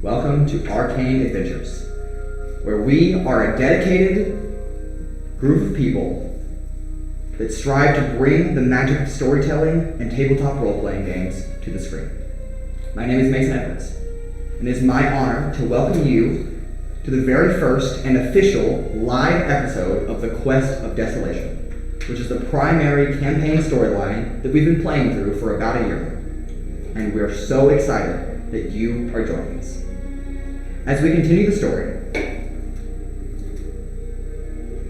Welcome to Arcane Adventures, where we are a dedicated group of people that strive to bring the magic of storytelling and tabletop role-playing games to the screen. My name is Mason Edwards, and it is my honor to welcome you to the very first and official live episode of the Quest of Desolation, which is the primary campaign storyline that we've been playing through for about a year now. And we're so excited that you are joining us. As we continue the story,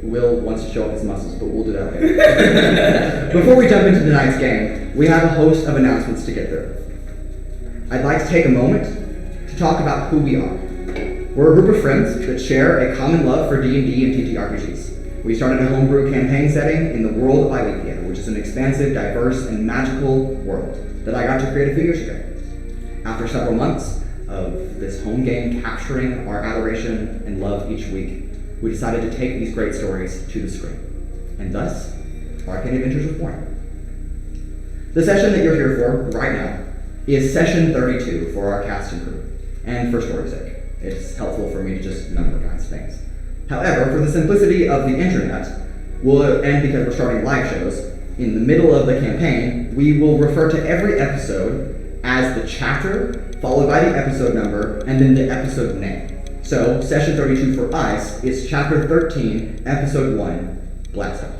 Will wants to show off his muscles, but we'll do that later. Before we jump into tonight's game, we have a host of announcements to get through. I'd like to take a moment to talk about who we are. We're a group of friends that share a common love for D&D and TTRPGs. We started a homebrew campaign setting in the world of Aelithia, which is an expansive, diverse, and magical world that I got to create a few years ago. After several months of this home game capturing our adoration and love each week, we decided to take these great stories to the screen. And thus, Arcane Adventures was born. The session that you're here for right now is session 32 for our cast and crew, and for story's sake. It's helpful for me to just memorize things. However, for the simplicity of the internet, and because we're starting live shows, in the middle of the campaign, we will refer to every episode as the chapter, followed by the episode number, and then the episode name. So, session 32 for us is chapter 13, episode 1, Blastoff.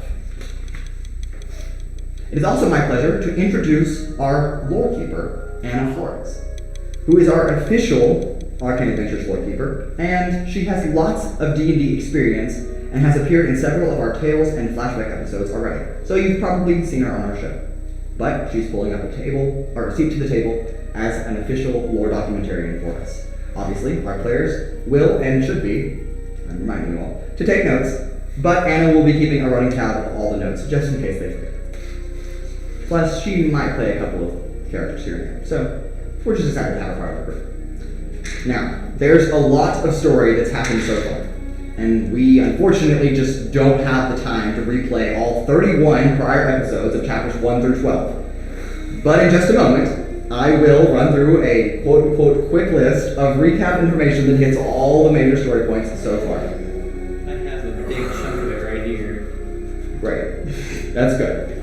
It is also my pleasure to introduce our lore keeper, Anna Flores, who is our official Arcane Adventures lore keeper, and she has lots of D&D experience and has appeared in several of our Tales and Flashback episodes already, so you've probably seen her on our show. But she's pulling up a seat to the table as an official lore documentarian for us. Obviously, our players will and should be, I'm reminding you all, to take notes, but Anna will be keeping a running tab of all the notes just in case they forget. Plus, she might play a couple of characters here and there, so we're just excited to have her part of the group. Now, there's a lot of story that's happened so far, and we unfortunately just don't have the time to replay all 31 prior episodes of chapters 1 through 12. But in just a moment, I will run through a quote-unquote quick list of recap information that hits all the major story points so far. I have a big chunk of it right here. Great. That's good.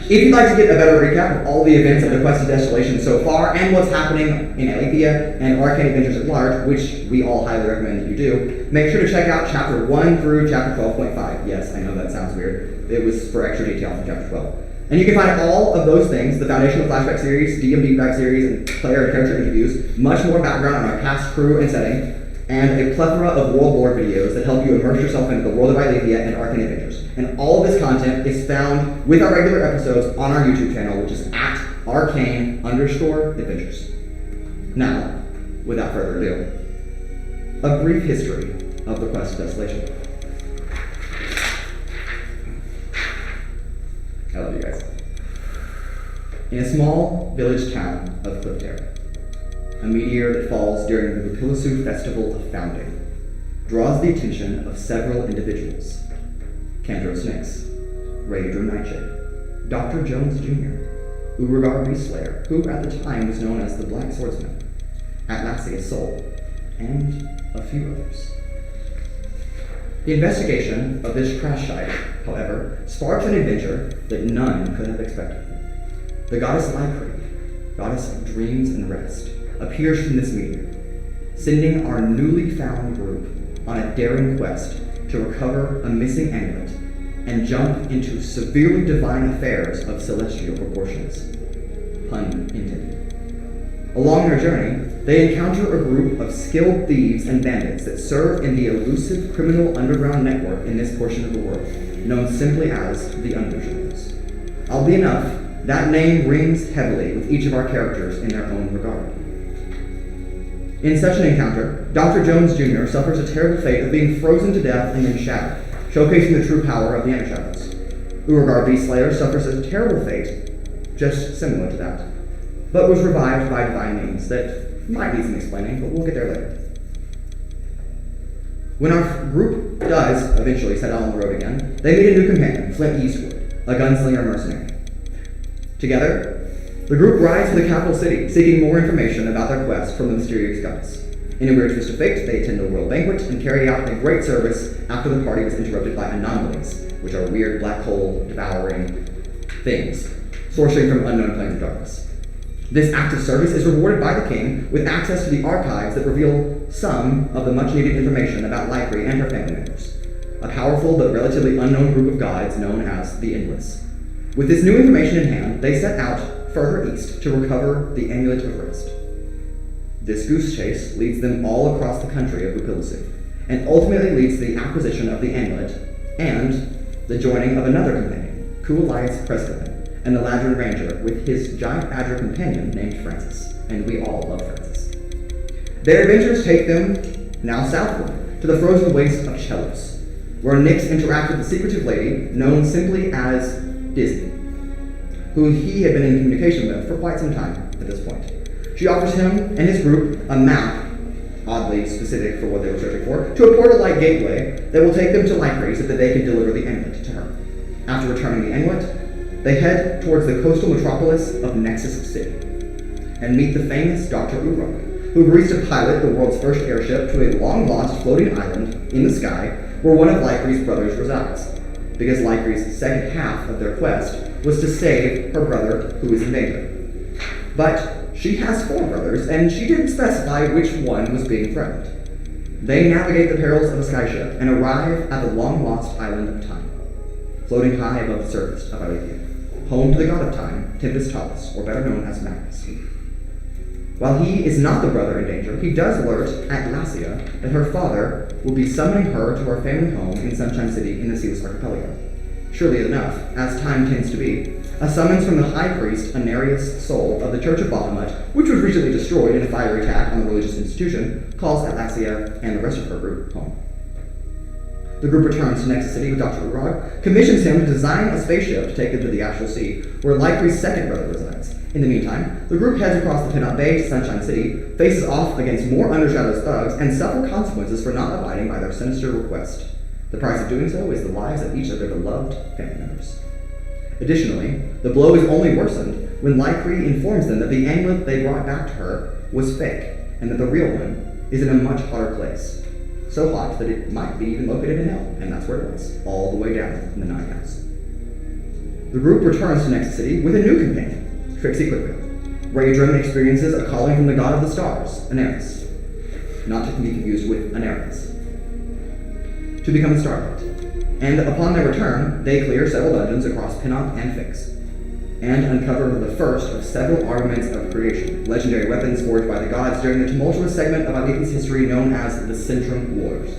If you'd like to get a better recap of all the events of the Quest of Desolation so far and what's happening in Aelithia and Arcane Adventures at large, which we all highly recommend that you do, make sure to check out chapter 1 through chapter 12.5. Yes, I know that sounds weird. It was for extra detail from chapter 12. And you can find all of those things, the Foundational Flashback series, DM Deep Dive series, and player and character interviews, much more background on our cast, crew, and setting, and a plethora of world lore videos that help you immerse yourself into the world of Aelithia and Arcane Adventures. And all of this content is found with our regular episodes on our YouTube channel, which is at Arcane_Adventures. Now, without further ado, a brief history of the Quest of Desolation. I love you guys. In a small village town of Quickvale, a meteor that falls during the Rupilasu Festival of Founding draws the attention of several individuals. Kandros Raudrem Nighshade, Dr. Jones Jr., Urogar Beastslayer, who at the time was known as the Black Swordsman, Atlasia Sol, and a few others. The investigation of this crash site, however, sparks an adventure that none could have expected. The goddess Lycree, goddess of dreams and rest, appears from this meteor, sending our newly found group on a daring quest to recover a missing amulet and jump into severely divine affairs of celestial proportions. Pun intended. Along their journey, they encounter a group of skilled thieves and bandits that serve in the elusive criminal underground network in this portion of the world, known simply as the Unusuals. Oddly enough, that name rings heavily with each of our characters in their own regard. In such an encounter, Dr. Jones Jr. suffers a terrible fate of being frozen to death and then shattered, showcasing the true power of the Inner Shadows. Urogar Beastslayer suffers a terrible fate, just similar to that, but was revived by divine means that might need some explaining, but we'll get there later. When our group does eventually set out on the road again, they meet a new companion, Flint Yeastwood, a gunslinger mercenary. Together, the group rides to the capital city, seeking more information about their quest from the mysterious goddess. In a weird twist of fate, they attend a royal banquet and carry out a great service after the party was interrupted by anomalies, which are weird black hole devouring things, sourcing from unknown planes of darkness. This act of service is rewarded by the king with access to the archives that reveal some of the much-needed information about Lycree and her family members, a powerful but relatively unknown group of gods known as the Endless. With this new information in hand, they set out further east to recover the Amulet of Rest. This goose chase leads them all across the country of Bupilasu, and ultimately leads to the acquisition of the amulet and the joining of another companion, Kualai's Preston, and the Ladron Ranger with his giant badger companion named Francis, and we all love Francis. Their adventures take them now southward to the frozen waste of Chelos, where Nyx interacts with the secretive lady known simply as Dizzy, who he had been in communication with for quite some time at this point. She offers him and his group a map, oddly specific for what they were searching for, to a portal-like gateway that will take them to Lycree so that they can deliver the amulet to her. After returning the amulet, they head towards the coastal metropolis of Nexus City and meet the famous Dr. Urogar, who agrees to pilot the world's first airship to a long-lost floating island in the sky where one of Lycree's brothers resides, because Lycree's second half of their quest was to save her brother who is in danger. But she has 4 brothers, and she didn't specify which one was being threatened. They navigate the perils of a skyship and arrive at the long-lost island of Time, floating high above the surface of Aelithia, home to the god of time, Tempest Taurus, or better known as Magnus. While he is not the brother in danger, he does alert Atlasia that her father will be summoning her to her family home in Sunshine City in the Sealess Archipelago. Surely enough, as time tends to be, a summons from the high priest Atlasia Sol of the Church of Bahamut, which was recently destroyed in a fiery attack on the religious institution, calls Atlasia and the rest of her group home. The group returns to Nexus City with Dr. Urogar, commissions him to design a spaceship to take them to the Astral Sea, where Lycree's second brother resides. In the meantime, the group heads across the Pinot Bay to Sunshine City, faces off against more Undershadow's thugs, and suffer consequences for not abiding by their sinister request. The price of doing so is the lives of each of their beloved family members. Additionally, the blow is only worsened when Lycree informs them that the amulet they brought back to her was fake, and that the real one is in a much hotter place. So hot that it might be even located in hell, and that's where it was, all the way down in the Nine House. The group returns to Nexus City with a new companion, Trixi Quickvale. Raudrem experiences a calling from the god of the stars, Anaris, not to be confused with Anaris, to become a starlight. And upon their return, they clear several dungeons across Pinop and Fix, and uncover the first of several armaments of creation, legendary weapons forged by the gods during the tumultuous segment of Aelithia's history known as the Centrum Wars.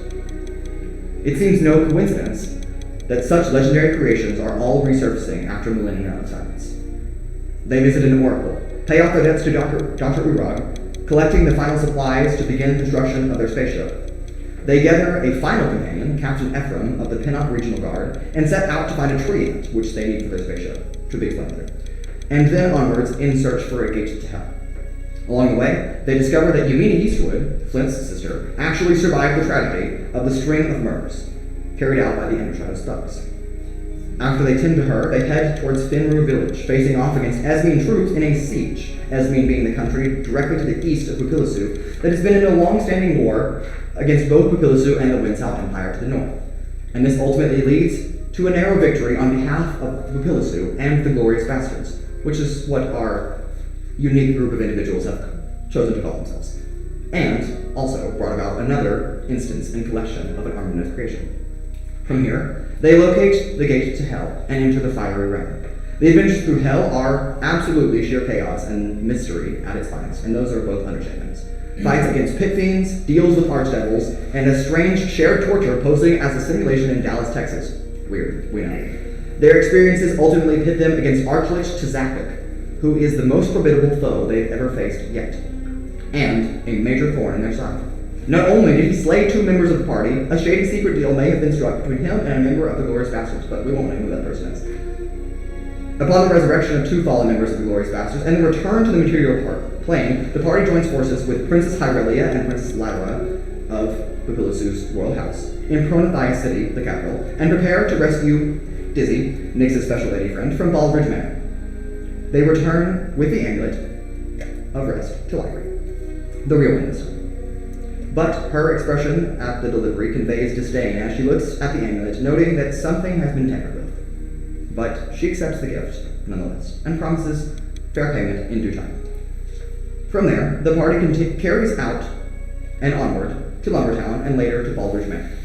It seems no coincidence that such legendary creations are all resurfacing after millennia of silence. They visit an oracle, pay off their debts to Dr. Urogar, collecting the final supplies to begin construction of their spaceship. They gather a final companion, Captain Ephraim of the Pinop Regional Guard, and set out to find a tree which they need for their spaceship, to be explained later, and then onwards in search for a gate to hell. Along the way, they discover that Yeastwood, Flint's sister, actually survived the tragedy of the string of murders carried out by the Undershadow's thugs. After they tend to her, they head towards Finru village, facing off against Esmene troops in a siege, Esmene being the country directly to the east of Bupilasu that has been in a long-standing war against both Bupilasu and the Windsouth Empire to the north. And this ultimately leads to a narrow victory on behalf of Bupilasu and the Glorious Bastards, which is what our unique group of individuals have chosen to call themselves, and also brought about another instance and collection of an armament of creation. From here, they locate the gate to hell and enter the fiery realm. The adventures through hell are absolutely sheer chaos and mystery at its finest, and those are both understatements. Fights against pit fiends, deals with archdevils, and a strange shared torture posing as a simulation in Dallas, Texas. Weird, we know. Their experiences ultimately pit them against Archlich Tzakik, who is the most formidable foe they've ever faced yet, and a major thorn in their side. Not only did he slay 2 members of the party, a shady secret deal may have been struck between him and a member of the Glorious Bastards, but we won't know who that person is. Upon the resurrection of 2 fallen members of the Glorious Bastards and the return to the material plane, the party joins forces with Princess Hyrelia and Princess Lyra of Bupilasu's royal house in Pronathia City, the capital, and prepare to rescue Dizzy, Nyx's special lady friend, from Baldridge Manor. They return with the amulet of rest to Lycree, the real one this time. but her expression at the delivery conveys disdain as she looks at the amulet, noting that something has been tampered with. But she accepts the gift, nonetheless, and promises fair payment in due time. From there, the party carries out and onward to Lumbertown and later to Baldur's Manor,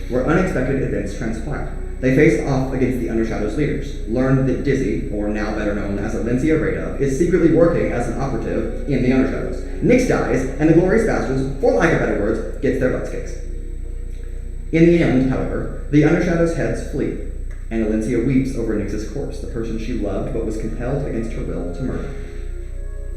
where unexpected events transpire. They face off against the Undershadow's leaders, learn that Dizzy, or now better known as Aelithia Radov, is secretly working as an operative in the Undershadows. Nyx dies, and the Glorious Bastards, for lack of better words, gets their butts kicked. In the end, however, the Undershadow's heads flee, and Aelithia weeps over Nyx's corpse, the person she loved but was compelled against her will to murder.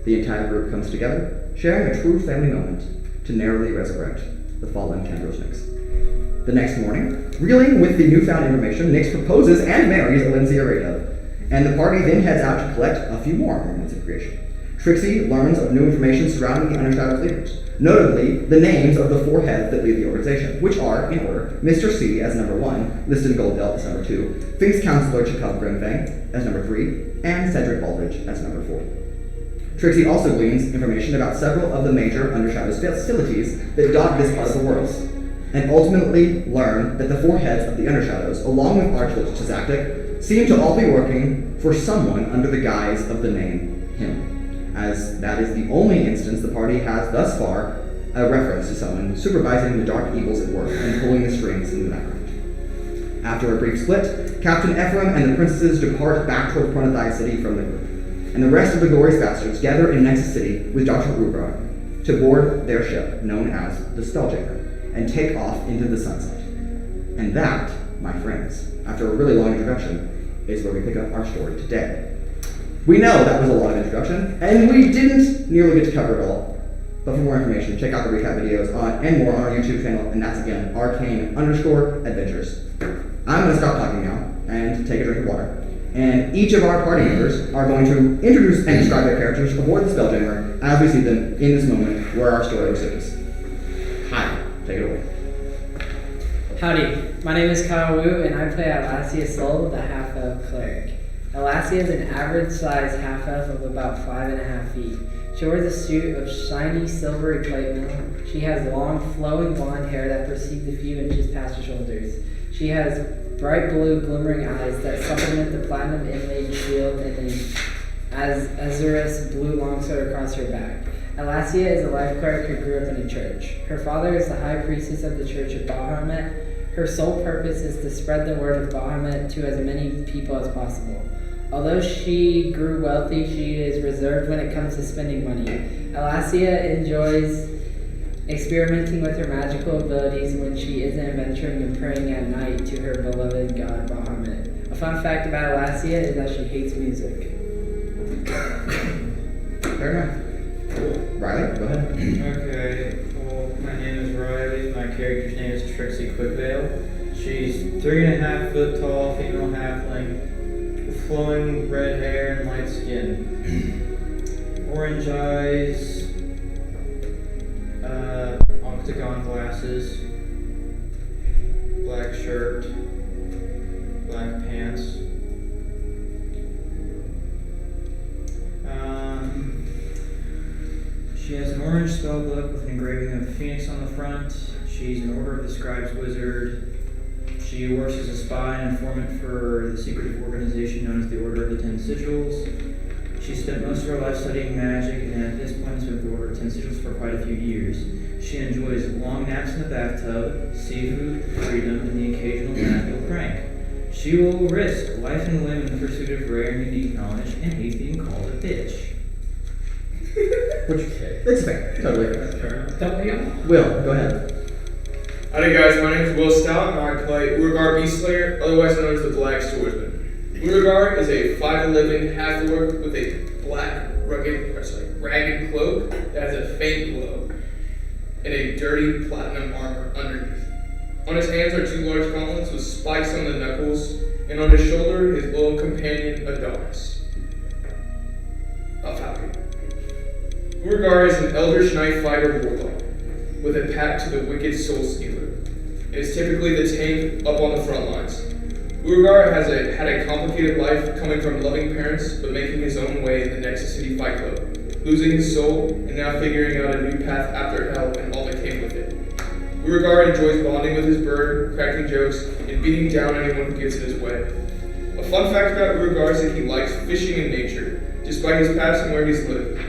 The entire group comes together, sharing a true family moment to narrowly resurrect the fallen Kandros Nyx. The next morning, reeling with the newfound information, Nyx proposes and marries Aelithia Radov, and the party then heads out to collect a few more moments of creation. Trixi learns of new information surrounding the Undershadow's leaders, notably the names of the 4 heads that lead the organization, which are, in order, Mr. C as number 1, listed Gold Delt as number 2, Fink's Counselor Chikov Grimfang as number 3, and Cedric Baldridge as number 4. Trixi also gleans information about several of the major Undershadow's facilities that dot this part of the world, and ultimately learn that the 4 heads of the Undershadows, along with Archlich Chazaktic, seem to all be working for someone under the guise of the name Him, as that is the only instance the party has thus far a reference to someone supervising the dark evils at work and pulling the strings in the background. After a brief split, Captain Ephraim and the princesses depart back toward Pronothai City from the group, and the rest of the Glorious Bastards gather in Nexus City with Dr. Urogar to board their ship, known as the Spelljammer, and take off into the sunset. And that, my friends, after a really long introduction, is where we pick up our story today. We know that was a lot of introduction, and we didn't nearly get to cover it all. But for more information, check out the recap videos and more on our YouTube channel, and that's again, Arcane_Adventures. I'm going to stop talking now and take a drink of water. And each of our party members are going to introduce and describe their characters aboard the Spelljammer as we see them in this moment where our story resumes. Hi, take it away. Howdy, my name is Kyle Wu, and I play Atlasia Sol, the half-elf cleric. Atlasia is an average-sized half-elf of about 5.5 feet. She wears a suit of shiny, silvery plate mail. She has long, flowing blonde hair that proceeds a few inches past her shoulders. She has bright blue, glimmering eyes that supplement the platinum inlaid shield and an azurous blue longsword across her back. Atlasia is a life cleric who grew up in a church. Her father is the high priestess of the Church of Bahamut. Her sole purpose is to spread the word of Bahamut to as many people as possible. Although she grew wealthy, she is reserved when it comes to spending money. Atlasia enjoys experimenting with her magical abilities when she isn't adventuring and praying at night to her beloved god Bahamut. A fun fact about Atlasia is that she hates music. Fair enough. Riley, go ahead. Okay, well, my name is Riley. My character's name is Trixi Quickvale. She's 3.5 foot tall, female halfling, with flowing red hair and light skin. Orange eyes, octagon glasses, black shirt, black pants. She has an orange spellbook with an engraving of a phoenix on the front. She's an Order of the Scribes wizard. She works as a spy and informant for the secretive organization known as the Order of the Ten Sigils. She spent most of her life studying magic, and at this point has been with the Order of Ten Sigils for quite a few years. She enjoys long naps in the bathtub, seafood, freedom, and the occasional magical prank. She will risk life and limb in the pursuit of rare and unique knowledge and hate being called a bitch. Which, it's fair. Totally fair. Will, go ahead. Howdy guys, my name is Will Stout and I play Urogar Beastslayer, otherwise known as the Black Swordsman. Urogar is a 5'11" half-orc with a black, ragged cloak that has a faint glow, and a dirty platinum armor underneath. On his hands are 2 large gauntlets with spikes on the knuckles, and on his shoulder his little companion Adonis, a falcon. Urogar is an Eldritch Knight fighter warlock, with a pact to the wicked Soul Stealer, and is typically the tank up on the front lines. Urogar has had a complicated life coming from loving parents, but making his own way in the Nexus City Fight Club, losing his soul, and now figuring out a new path after hell and all that came with it. Urogar enjoys bonding with his bird, cracking jokes, and beating down anyone who gets in his way. A fun fact about Urogar is that he likes fishing in nature, despite his past and where he's lived.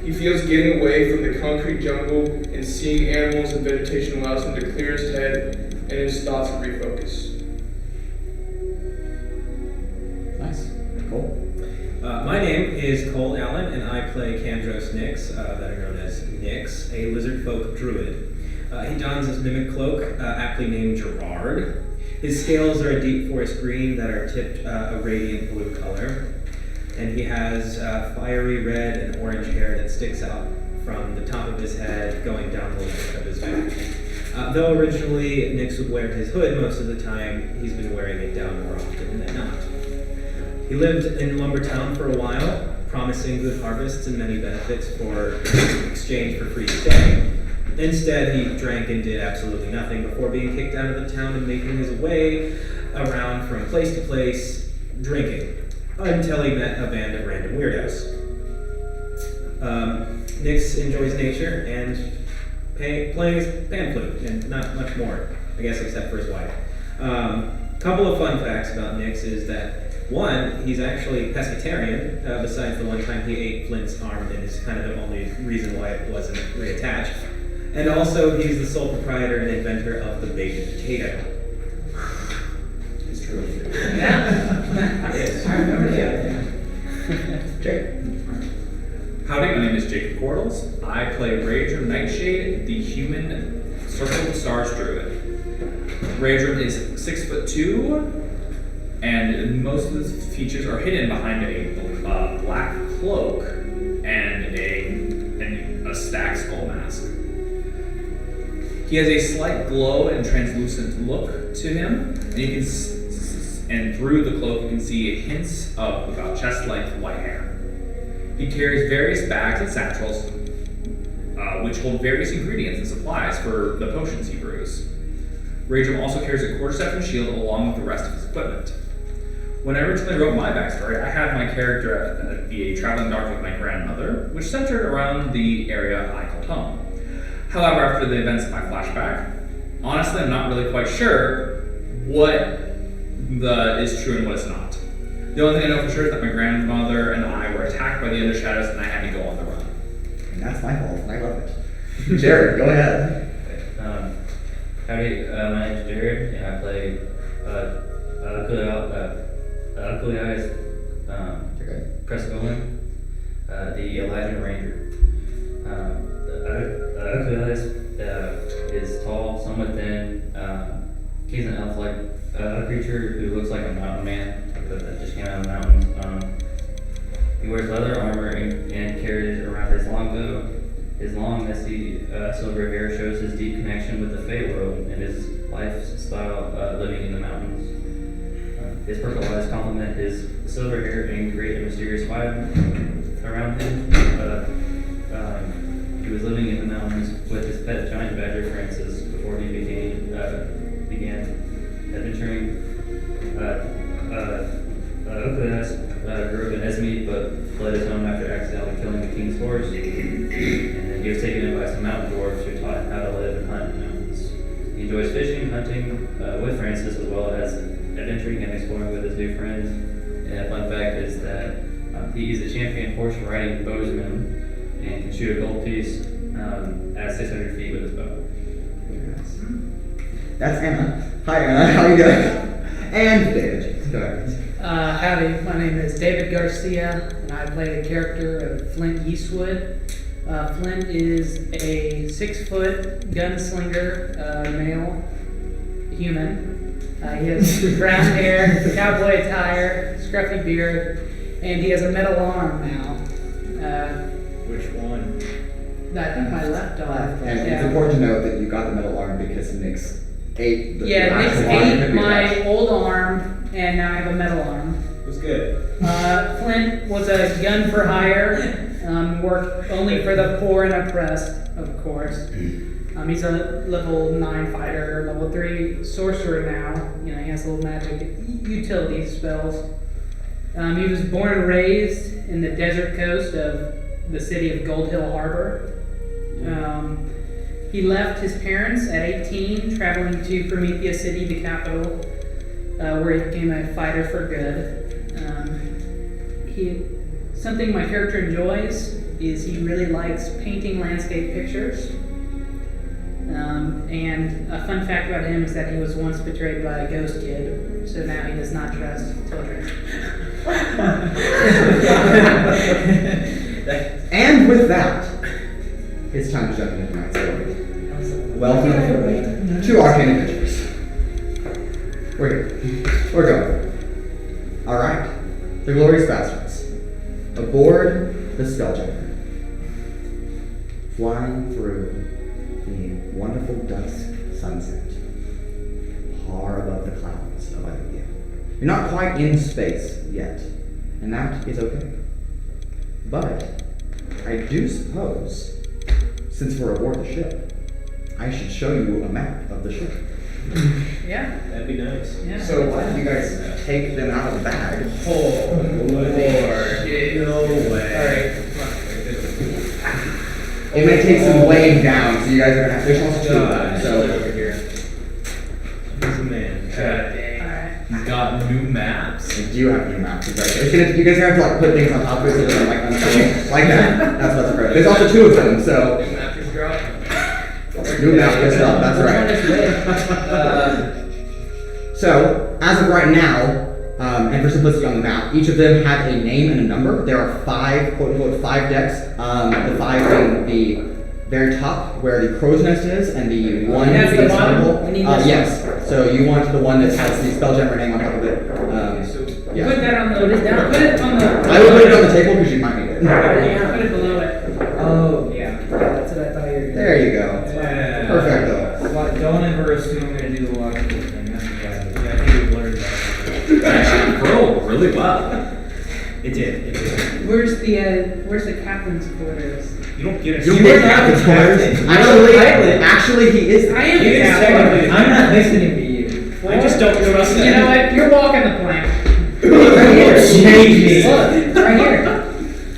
He feels getting away from the concrete jungle and seeing animals and vegetation allows him to clear his head and his thoughts and refocus. Nice. Cool. My name is Cole Allen, and I play Kandros Nyx, better known as Nyx, a lizard folk druid. He dons his mimic cloak, aptly named Gerard. His scales are a deep forest green that are tipped a radiant blue color. And he has fiery red and orange hair that sticks out from the top of his head going down the length of his back. Though originally Nyx would wear his hood most of the time, he's been wearing it down more often than not. He lived in Lumbertown for a while, promising good harvests and many benefits for exchange for free stay. Instead, he drank and did absolutely nothing before being kicked out of the town and making his way around from place to place, drinking, until he met a band of random weirdos. Nyx enjoys nature and playing his pan flute, and not much more, I guess, except for his wife. Couple of fun facts about Nyx is that, one, he's actually pescatarian, besides the one time he ate Flint's arm, and is kind of the only reason why it wasn't reattached. And also, he's the sole proprietor and inventor of the baked potato. It's true. Yes. I remember that. Jake. Howdy, my name is Jacob Korthals. I play Raudrem Nighshade, the human Circle of Stars druid. Raudrem is 6'2", and most of his features are hidden behind a black cloak and a stacked skull mask. He has a slight glow and translucent look to him, and through the cloak you can see hints of about chest-length white hair. He carries various bags and satchels, which hold various ingredients and supplies for the potions he brews. Raudrem also carries a quarterstaff and shield along with the rest of his equipment. When I originally wrote my backstory, I had my character be a traveling dog with my grandmother, which centered around the area I called home. However, after the events of my flashback, honestly, I'm not really quite sure what is true and what is not. The only thing I know for sure is that my grandmother and I were attacked by the Undershadows and I had to go on the run. And that's my fault, and I love it. Jared, go ahead. Howdy, my name's Jared, and I play Kuliai's Crestgolan, the Elijah Ranger. Kuliai's is tall, somewhat thin. He's an elf-like creature who looks like a mountain man that just came out of the mountains. He wears leather armor and carries around his longbow. His long, messy silver hair shows his deep connection with the Fey world and his lifestyle living in the mountains. His purple eyes complement his silver hair and create a mysterious vibe around him. He was living in the mountains with his pet giant badger Francis before he began adventuring. Okudas grew up in Esmead but fled his home after accidentally killing the king's horse. And then he was taken in by some mountain dwarves who taught him how to live and hunt in the mountains. He enjoys fishing, hunting with Francis, as well as adventuring and exploring with his new friends. And a fun fact is that he is a champion horse riding bowsman and can shoot a gold piece at 600 feet with his bow. That's Anna. Hi, Anna. How you doing? And David. Go ahead. Howdy, my name is David Garcia, and I play the character of Flint Yeastwood. Flint is a 6-foot gunslinger, male human. He has brown hair, cowboy attire, scruffy beard, and he has a metal arm now. Which one? I think my left arm. And it's important to note that you got the metal arm because Nyx ate the Yeah, Nyx actual arm ate that we my attached. old arm, and now I have a metal arm. It was good. Flint was a gun for hire, worked only for the poor and oppressed, of course. He's a level 9 fighter, level 3 sorcerer now. You know, he has little magic utility spells. He was born and raised in the desert coast of the city of Gold Hill Harbor. He left his parents at 18, traveling to Promethea City, the capital, where he became a fighter for good. Something my character enjoys is he really likes painting landscape pictures. And a fun fact about him is that he was once betrayed by a ghost kid, so now he does not trust children. And with that, it's time to jump into tonight's story. Welcome to Arcane Adventures. We're here. We're going. Alright. The Glorious Bastards. Aboard the Spelljammer. Flying through the wonderful dusk sunset. Far above the clouds of Aelithia. You're not quite in space yet, and that is okay. But I do suppose, since we're aboard the ship, I should show you a map of the ship. Yeah. That'd be nice. Yeah. So why don't you guys take them out of the bag? Oh, Lord. No way. It may take some laying down, so you guys are gonna have to also two of them. So over here. He's a man. Alright. He's got new maps. I do have new maps. You guys are gonna have to like put things on top of it so they're like unfold like that. That's what's great. There's also two of them, so New map just dropped. new map just up. That's right. So as of right now, and for simplicity on the map, each of them have a name and a number. There are 5, quote unquote, 5 decks. The 5 being the very top where the crow's nest is, and the 1 That's the being bottom? symbol. We need this Yes. So you want the one that has the Spelljammer name on top of it. Yeah. Put that on the. Put it down. Put it on the. I will put it on the table because you might need it. Put it below it. Oh, yeah. That's what I thought you were doing. There you go. Yeah. Perfecto. Don't ever assume I'm going to do the logical thing. That's what I do. Yeah, I think we've learned that. That actually rolled really well. It did. Where's the captain's quarters? You don't get a You get captain's quarters. Actually, he is. I am He the is captain. technically- I'm not listening to you. I just don't trust You know what? You're walking the plank. Right here. Change Look, right here.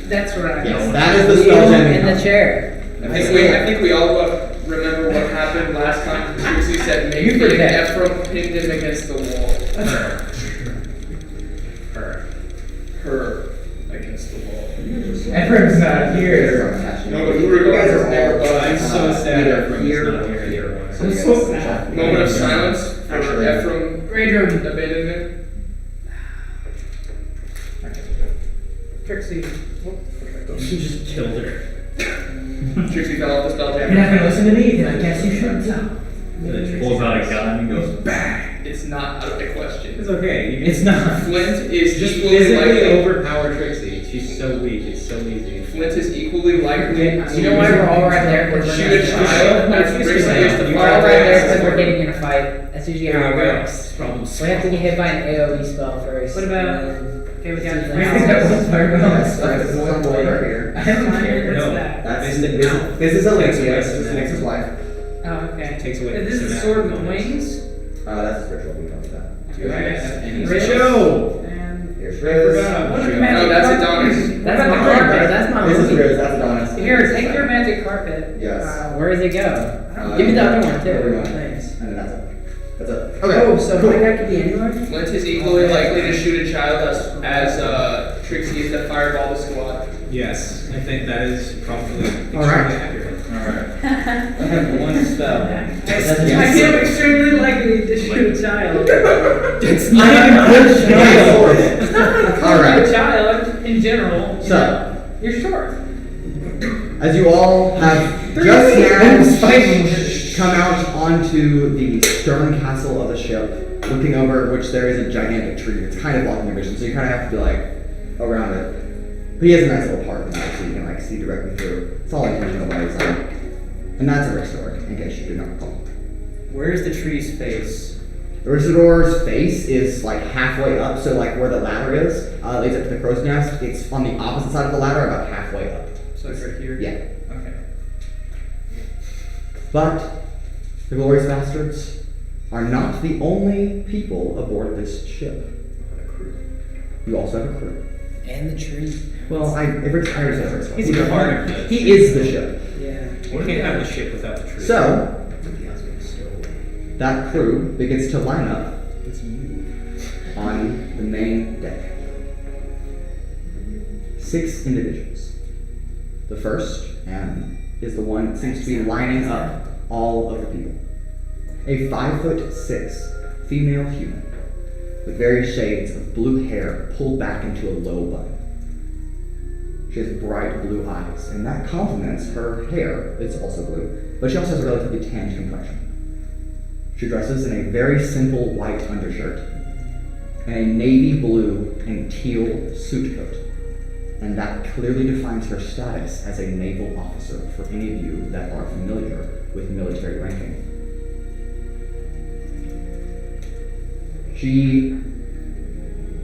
That's right. Yes, that is the You Spelljammer. in the chair. I think we all remember what happened last time. Trixi said maybe You forget. Ephraim pinned him against the wall. Her against the wall. Ephraim's not here. No, but Urogar is there. I'm so sad Either Ephraim's here not here either. So you So guys- sad. Moment of silence for Actually- Ephraim Raudrem. abandonment. Trixi. She just killed her. Trixi fell off the You're not Spelljammer. going to listen to me, then I guess you shouldn't. Pulls out a gun and goes, bang! It's not out of the question. It's okay. You can It's not. Flint is just equally physically likely. overpower Trixie. She's so weak. It's so easy. Flint is equally likely. You know why we're all right there? Because Shoot we're a child. not- As Trixi is the We're all right there because we're fire. getting in a fight. That's usually how it works. Problems. We have to get hit by an AoE spell first. What about- and then- Okay, we got That's Francis. That's the one boy right here. I don't What's care. No. that? That's Mystic this, Mouth. this is Aelithia. Takes away This is some Nix's wife. Oh, okay. Takes away This is some the sword with bonus. wings. That's a spiritual. We know that. Do you guys have any Rich. show? And Here's I Riz. forgot. what Show. about magic No, that's carpet? Adonis. What That's about not the hard, carpet? that's not This is moving. Riz. That's Adonis. Here, take your magic carpet. Yes. Where does it go? Uh, Give me the other one too. everyone. Thanks. And then that's it. That's it. Okay. Oh, so cool. my guy could be anywhere? Flint is equally likely to shoot a child as Trixi is to fireball the squad. Yes, I think that is probably extremely All right. accurate. Alright. I have one spell. I feel extremely likely to shoot a child. It's not even good. It's not like All right. a child in general. you So. know. You're short. As you all have just now come out onto the stern castle of the ship, looking over which there is a gigantic tree that's kind of blocking your vision, so you kind of have to be like around it. But he has a nice little part in that, so you can like see directly through. It's all intentional by design. And that's a restore, in case you do not recall. Where's the tree's face? The Restore's face is like halfway up, so like where the ladder is, leads up to the crow's nest. It's on the opposite side of the ladder, about halfway up. So it's right here? Yeah. Okay. But the Glorious Bastards are not the only people aboard this ship. You also have a crew. And the tree. Well, I already said He's a part of this. He is the ship. Yeah. We can't have the ship without the tree. So, that crew begins to line up on the main deck. 6 individuals. The first is the one that seems to be lining up all of the people. A 5'6" female human with various shades of blue hair pulled back into a low bun. She has bright blue eyes, and that complements her hair. It's also blue, but she also has a relatively tanned complexion. She dresses in a very simple white undershirt and a navy blue and teal suit coat. And that clearly defines her status as a naval officer for any of you that are familiar with military ranking. She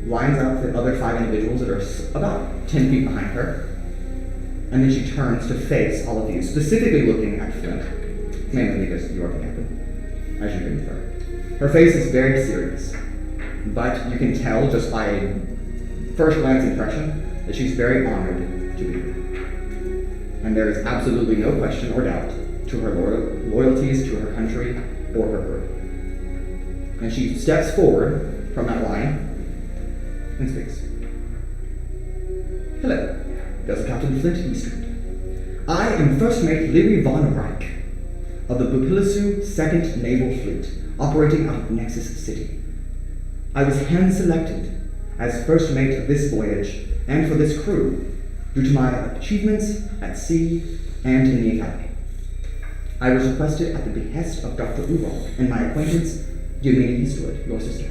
lines up the other 5 individuals that are about 10 feet behind her, and then she turns to face all of you, specifically looking at Flint, mainly because you are the captain, as you can infer. Her face is very serious, but you can tell just by a first glance impression that she's very honored to be here. And there is absolutely no question or doubt to her loyalties to her country or her crew. And she steps forward from that line and speaks. Hello, Vessel Captain Flint Yeastwood. I am First Mate Leary Von Reich of the Bupilisu 2nd Naval Fleet, operating out of Nexus City. I was hand-selected as First Mate of this voyage and for this crew due to my achievements at sea and in the Academy. I was requested at the behest of Dr. Urogar and my acquaintance, Yeastwood, your sister.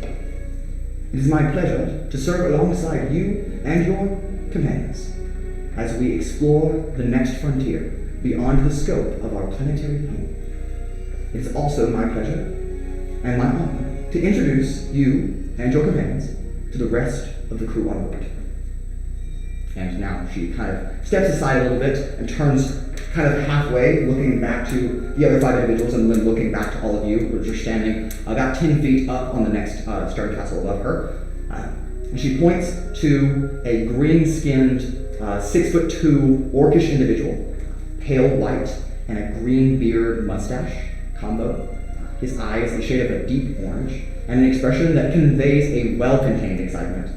It is my pleasure to serve alongside you and your companions as we explore the next frontier beyond the scope of our planetary home. It is also my pleasure and my honor to introduce you and your companions to the rest of the crew on board. And now she kind of steps aside a little bit and turns kind of halfway, looking back to the other 5 individuals and then looking back to all of you, which are standing about 10 feet up on the next stern castle above her. And she points to a green-skinned, 6'2" orcish individual, pale white and a green beard mustache combo. His eyes a shade of a deep orange, and an expression that conveys a well-contained excitement,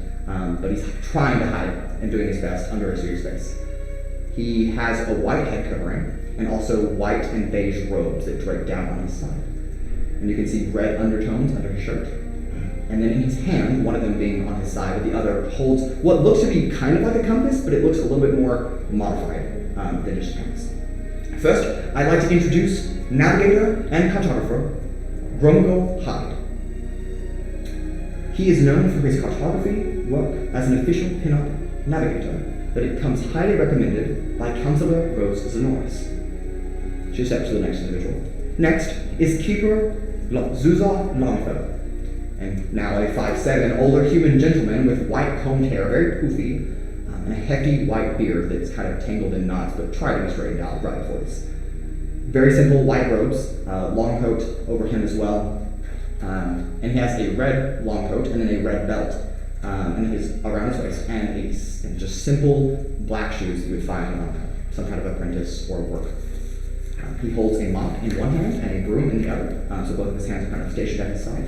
but he's trying to hide and doing his best under a serious face. He has a white head covering, and also white and beige robes that drape down on his side. And you can see red undertones under his shirt. And then in his hand, one of them being on his side, the other holds what looks to be kind of like a compass, but it looks a little bit more modified than just a compass. First, I'd like to introduce navigator and cartographer, Grumgo Hyde. He is known for his cartography work as an official pin-up navigator, but it comes highly recommended by Councillor Rose Zenoris. She steps to the next individual. Next is Keeper Zuzar Longfellow, and now a 5'7" older human gentleman with white combed hair, very poofy, and a hefty white beard that's kind of tangled in knots, but tried to be straightened out right before this. Very simple white robes, long coat over him as well, and he has a red long coat and then a red belt and his around his waist, and just simple black shoes you would find on some kind of apprentice or worker. He holds a mop in one hand and a broom in the other, so both of his hands are kind of stationed at his side.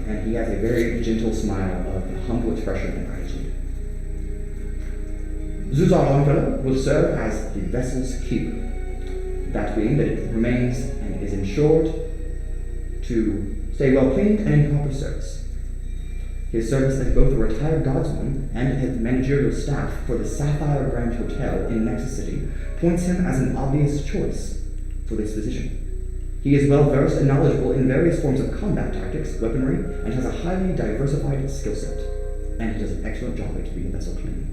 And he has a very gentle smile of humble expression and gratitude. Zuzar Longfellow will serve as the vessel's keeper, that being that it remains and is ensured to stay well cleaned and in proper service. His service as both a retired guardsman and head managerial staff for the Sapphire Grand Hotel in Nexus City points him as an obvious choice for this position. He is well versed and knowledgeable in various forms of combat tactics, weaponry, and has a highly diversified skill set. And he does an excellent job at keeping the vessel clean.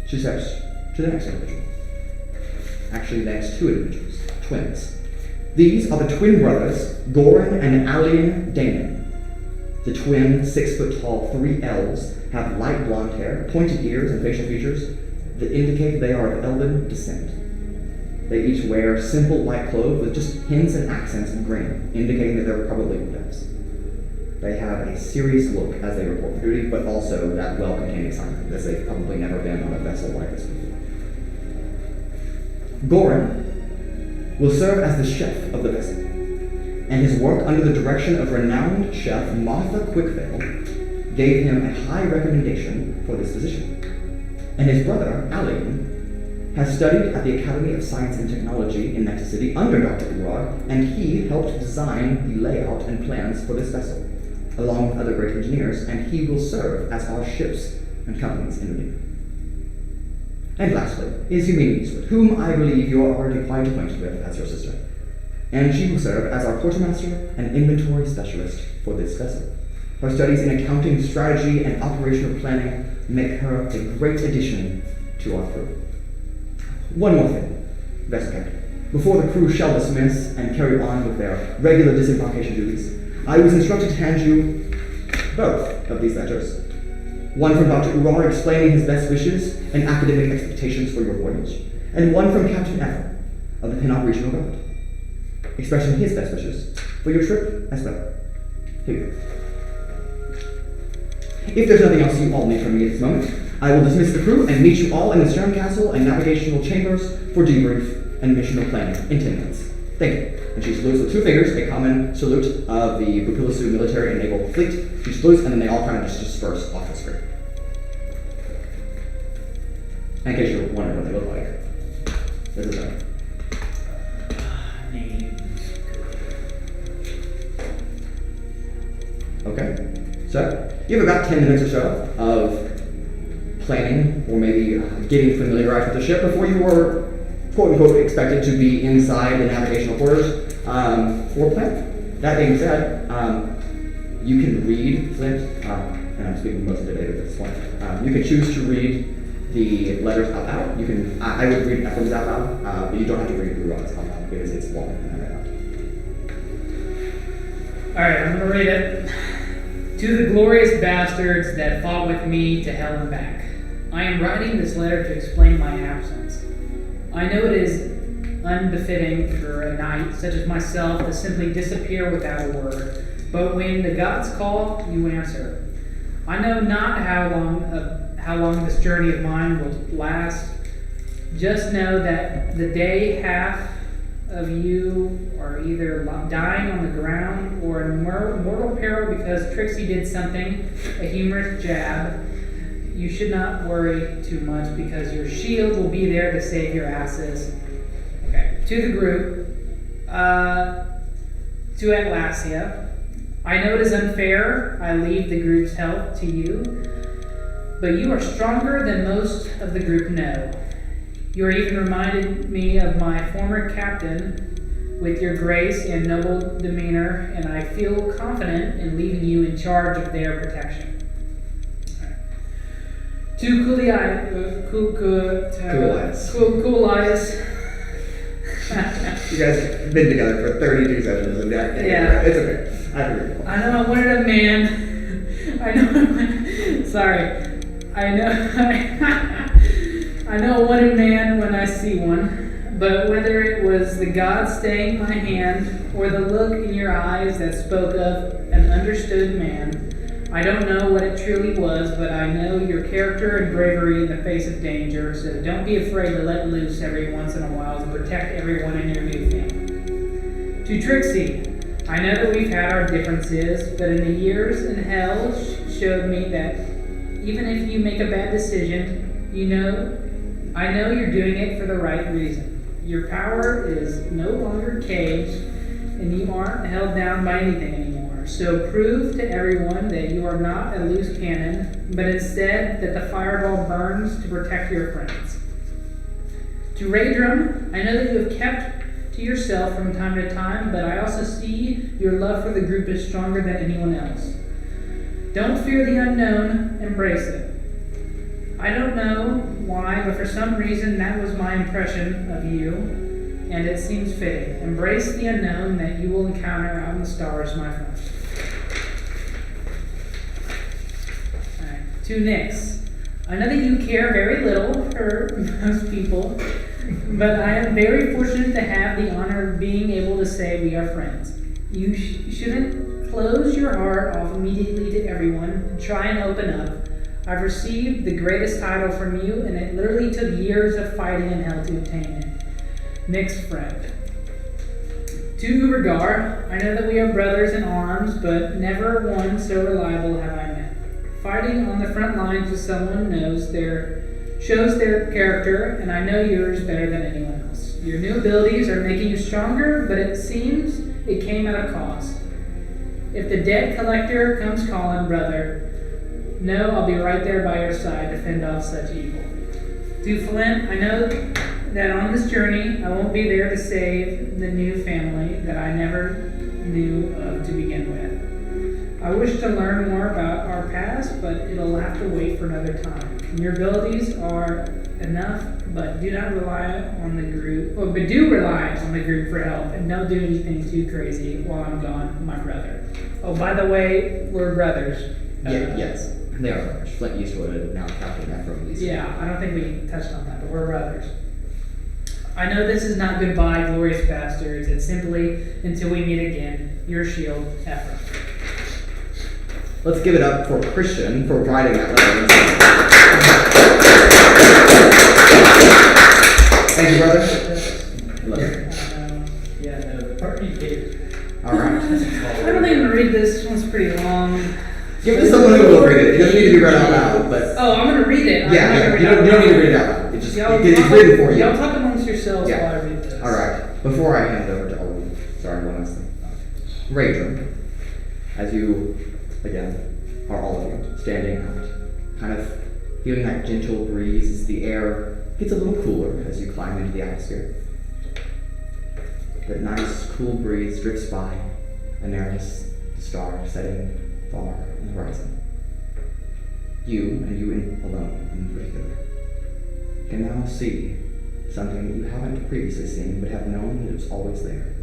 She steps to the next individual. Actually, the next 2 individuals, twins. These are the twin brothers, Goran and Alian Damon. The twin, 6-foot-tall 3 elves have light blonde hair, pointed ears, and facial features that indicate they are of elven descent. They each wear simple white clothes with just hints and accents of green, indicating that they're probably elves. They have a serious look as they report for duty, but also that well-contained excitement, as they've probably never been on a vessel like this before. Goran will serve as the chef of the vessel, and his work under the direction of renowned chef Martha Quickvale gave him a high recommendation for this position. And his brother, Alan, has studied at the Academy of Science and Technology in Nexus City under Dr. Urog, and he helped design the layout and plans for this vessel, along with other great engineers, and he will serve as our ships and companies in the Navy. And lastly is Yumina Yeastwood, whom I believe you are already quite acquainted with as your sister. And she will serve as our quartermaster and inventory specialist for this vessel. Her studies in accounting, strategy, and operational planning make her a great addition to our crew. One more thing, vessel captain. Before the crew shall dismiss and carry on with their regular disembarkation duties, I was instructed to hand you both of these letters. One from Dr. Urogar explaining his best wishes and academic expectations for your voyage, and one from Captain Ethel of the Pinnock Regional Guard, expressing his best wishes for your trip as well. Here you go. If there's nothing else you all need from me at this moment, I will dismiss the crew and meet you all in the stern castle and navigational chambers for debrief and missional planning in 10 minutes. Thank you. And she salutes with two fingers, a common salute of the Bupilasu military and naval fleet. She salutes, and then they all kind of just disperse off the screen. In case you're wondering what they look like, this is them. Okay, so you have about 10 minutes or so of planning, or maybe getting familiarized with the ship before you were, quote-unquote, expected to be inside the navigational quarters for planning. That being said, you can read Flint, and I'm speaking mostly to David at this point. You can choose to read the letters out loud. You can, I would read Ethel's out loud, but you don't have to read Urogar's out loud because it's long and I read out. Alright, I'm gonna read it. To the glorious bastards that fought with me to hell and back, I am writing this letter to explain my absence. I know it is unbefitting for a knight such as myself to simply disappear without a word, but when the gods call, you answer. I know not how long this journey of mine will last. Just know that the day half of you are either dying on the ground or in mortal peril because Trixi did something, a humorous jab. You should not worry too much because your shield will be there to save your asses. Okay, to the group, to Atlasia. I know it is unfair, I leave the group's help to you, but you are stronger than most of the group know. You are even reminded me of my former captain with your grace and noble demeanor, and I feel confident in leaving you in charge of their protection. To Coolias. You guys have been together for 32 sessions and that. Yeah. It's okay. I agree. I know I wanted a man. I know I wanted a man when I see one, but whether it was the God staying my hand or the look in your eyes that spoke of an understood man, I don't know what it truly was, but I know your character and bravery in the face of danger, so don't be afraid to let loose every once in a while to protect everyone in your new family. To Trixi, I know that we've had our differences, but in the years in hell showed me that even if you make a bad decision, I know you're doing it for the right reason. Your power is no longer caged, and you aren't held down by anything anymore. So prove to everyone that you are not a loose cannon, but instead that the fireball burns to protect your friends. To Raudrem, I know that you have kept to yourself from time to time, but I also see your love for the group is stronger than anyone else. Don't fear the unknown, embrace it. I don't know why, but for some reason that was my impression of you, and it seems fitting. Embrace the unknown that you will encounter out in the stars, my friend. Alright, to Nyx. I know that you care very little for most people, but I am very fortunate to have the honor of being able to say we are friends. You shouldn't close your heart off immediately to everyone. Try and open up. I've received the greatest title from you, and it literally took years of fighting in hell to obtain it. Nick's friend. To Urogar, I know that we are brothers in arms, but never one so reliable have I met. Fighting on the front lines with someone shows their character, and I know yours better than anyone else. Your new abilities are making you stronger, but it seems it came at a cost. If the debt collector comes calling, brother, know I'll be right there by your side to fend off such evil. To Flint, I know that on this journey, I won't be there to save the new family that I never knew of to begin with. I wish to learn more about our past, but it'll have to wait for another time. Your abilities are enough, but do not rely on the group, but do rely on the group for help, and don't do anything too crazy while I'm gone, my brother. Oh, by the way, we're brothers. Yes, they are brothers. Flint Yeastwood and now Captain Ephraim Yeastwood. Yeah, I don't think we touched on that, but we're brothers. I know this is not goodbye, glorious bastards. It's simply until we meet again. Your shield, Ephraim. Let's give it up for Christian for writing that letter. Thank you, brother. Love it. Yeah, no, the party cake. Alright. I don't even read this. This one's pretty long. Give it to someone who will read it. It doesn't need to be read out loud, but... Oh, I'm going to read it. Yeah, you don't need to read it out loud. It's it's written for you. Y'all talk amongst yourselves Yeah. while I read this. Alright, before I hand it over to all of you, sorry, one last thing. Raudrem, as you, again, are all of you, standing out, kind of feeling that gentle breeze as the air gets a little cooler as you climb into the atmosphere. That nice, cool breeze drifts by, Aneris, the star setting far on the horizon. You, and you alone in particular, can now see something that you haven't previously seen, but have known that it was always there.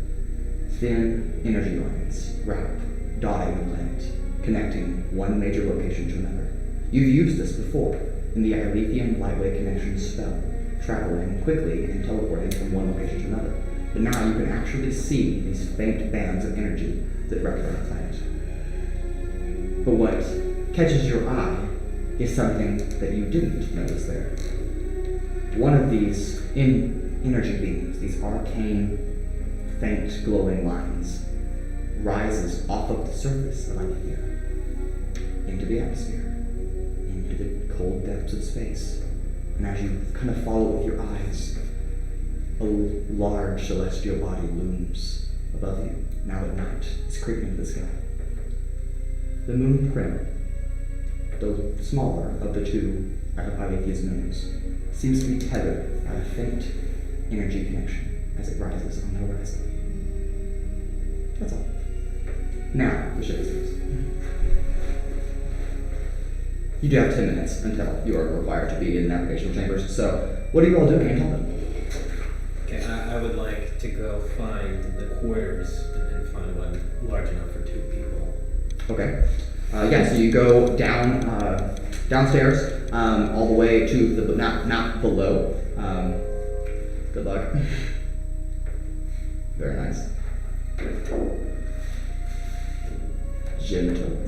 Thin energy lines wrap, dotting the planet, connecting one major location to another. You've used this before in the Aelithia Lightweight Connection spell, traveling quickly and teleporting from one location to another. But now you can actually see these faint bands of energy that wrap around the planet. But what catches your eye is something that you didn't notice there. One of these energy beams, these arcane, faint glowing lines, rises off of the surface of Aelithia into the atmosphere, into the cold depths of space. And as you kind of follow with your eyes, a large celestial body looms above you, now that night is creeping into the sky. The moon Prim, the smaller of the two Aelithia's moons, seems to be tethered by a faint energy connection as it rises on the horizon. That's all. Now, the ship is yours. You do have 10 minutes until you are required to be in the navigational chambers, so what are you all doing until then? Okay, I would like to go find the quarters and then find one large enough for 2 people. Okay. Yeah, so you go down downstairs, all the way to the not below. Good luck. Very nice. Gentle.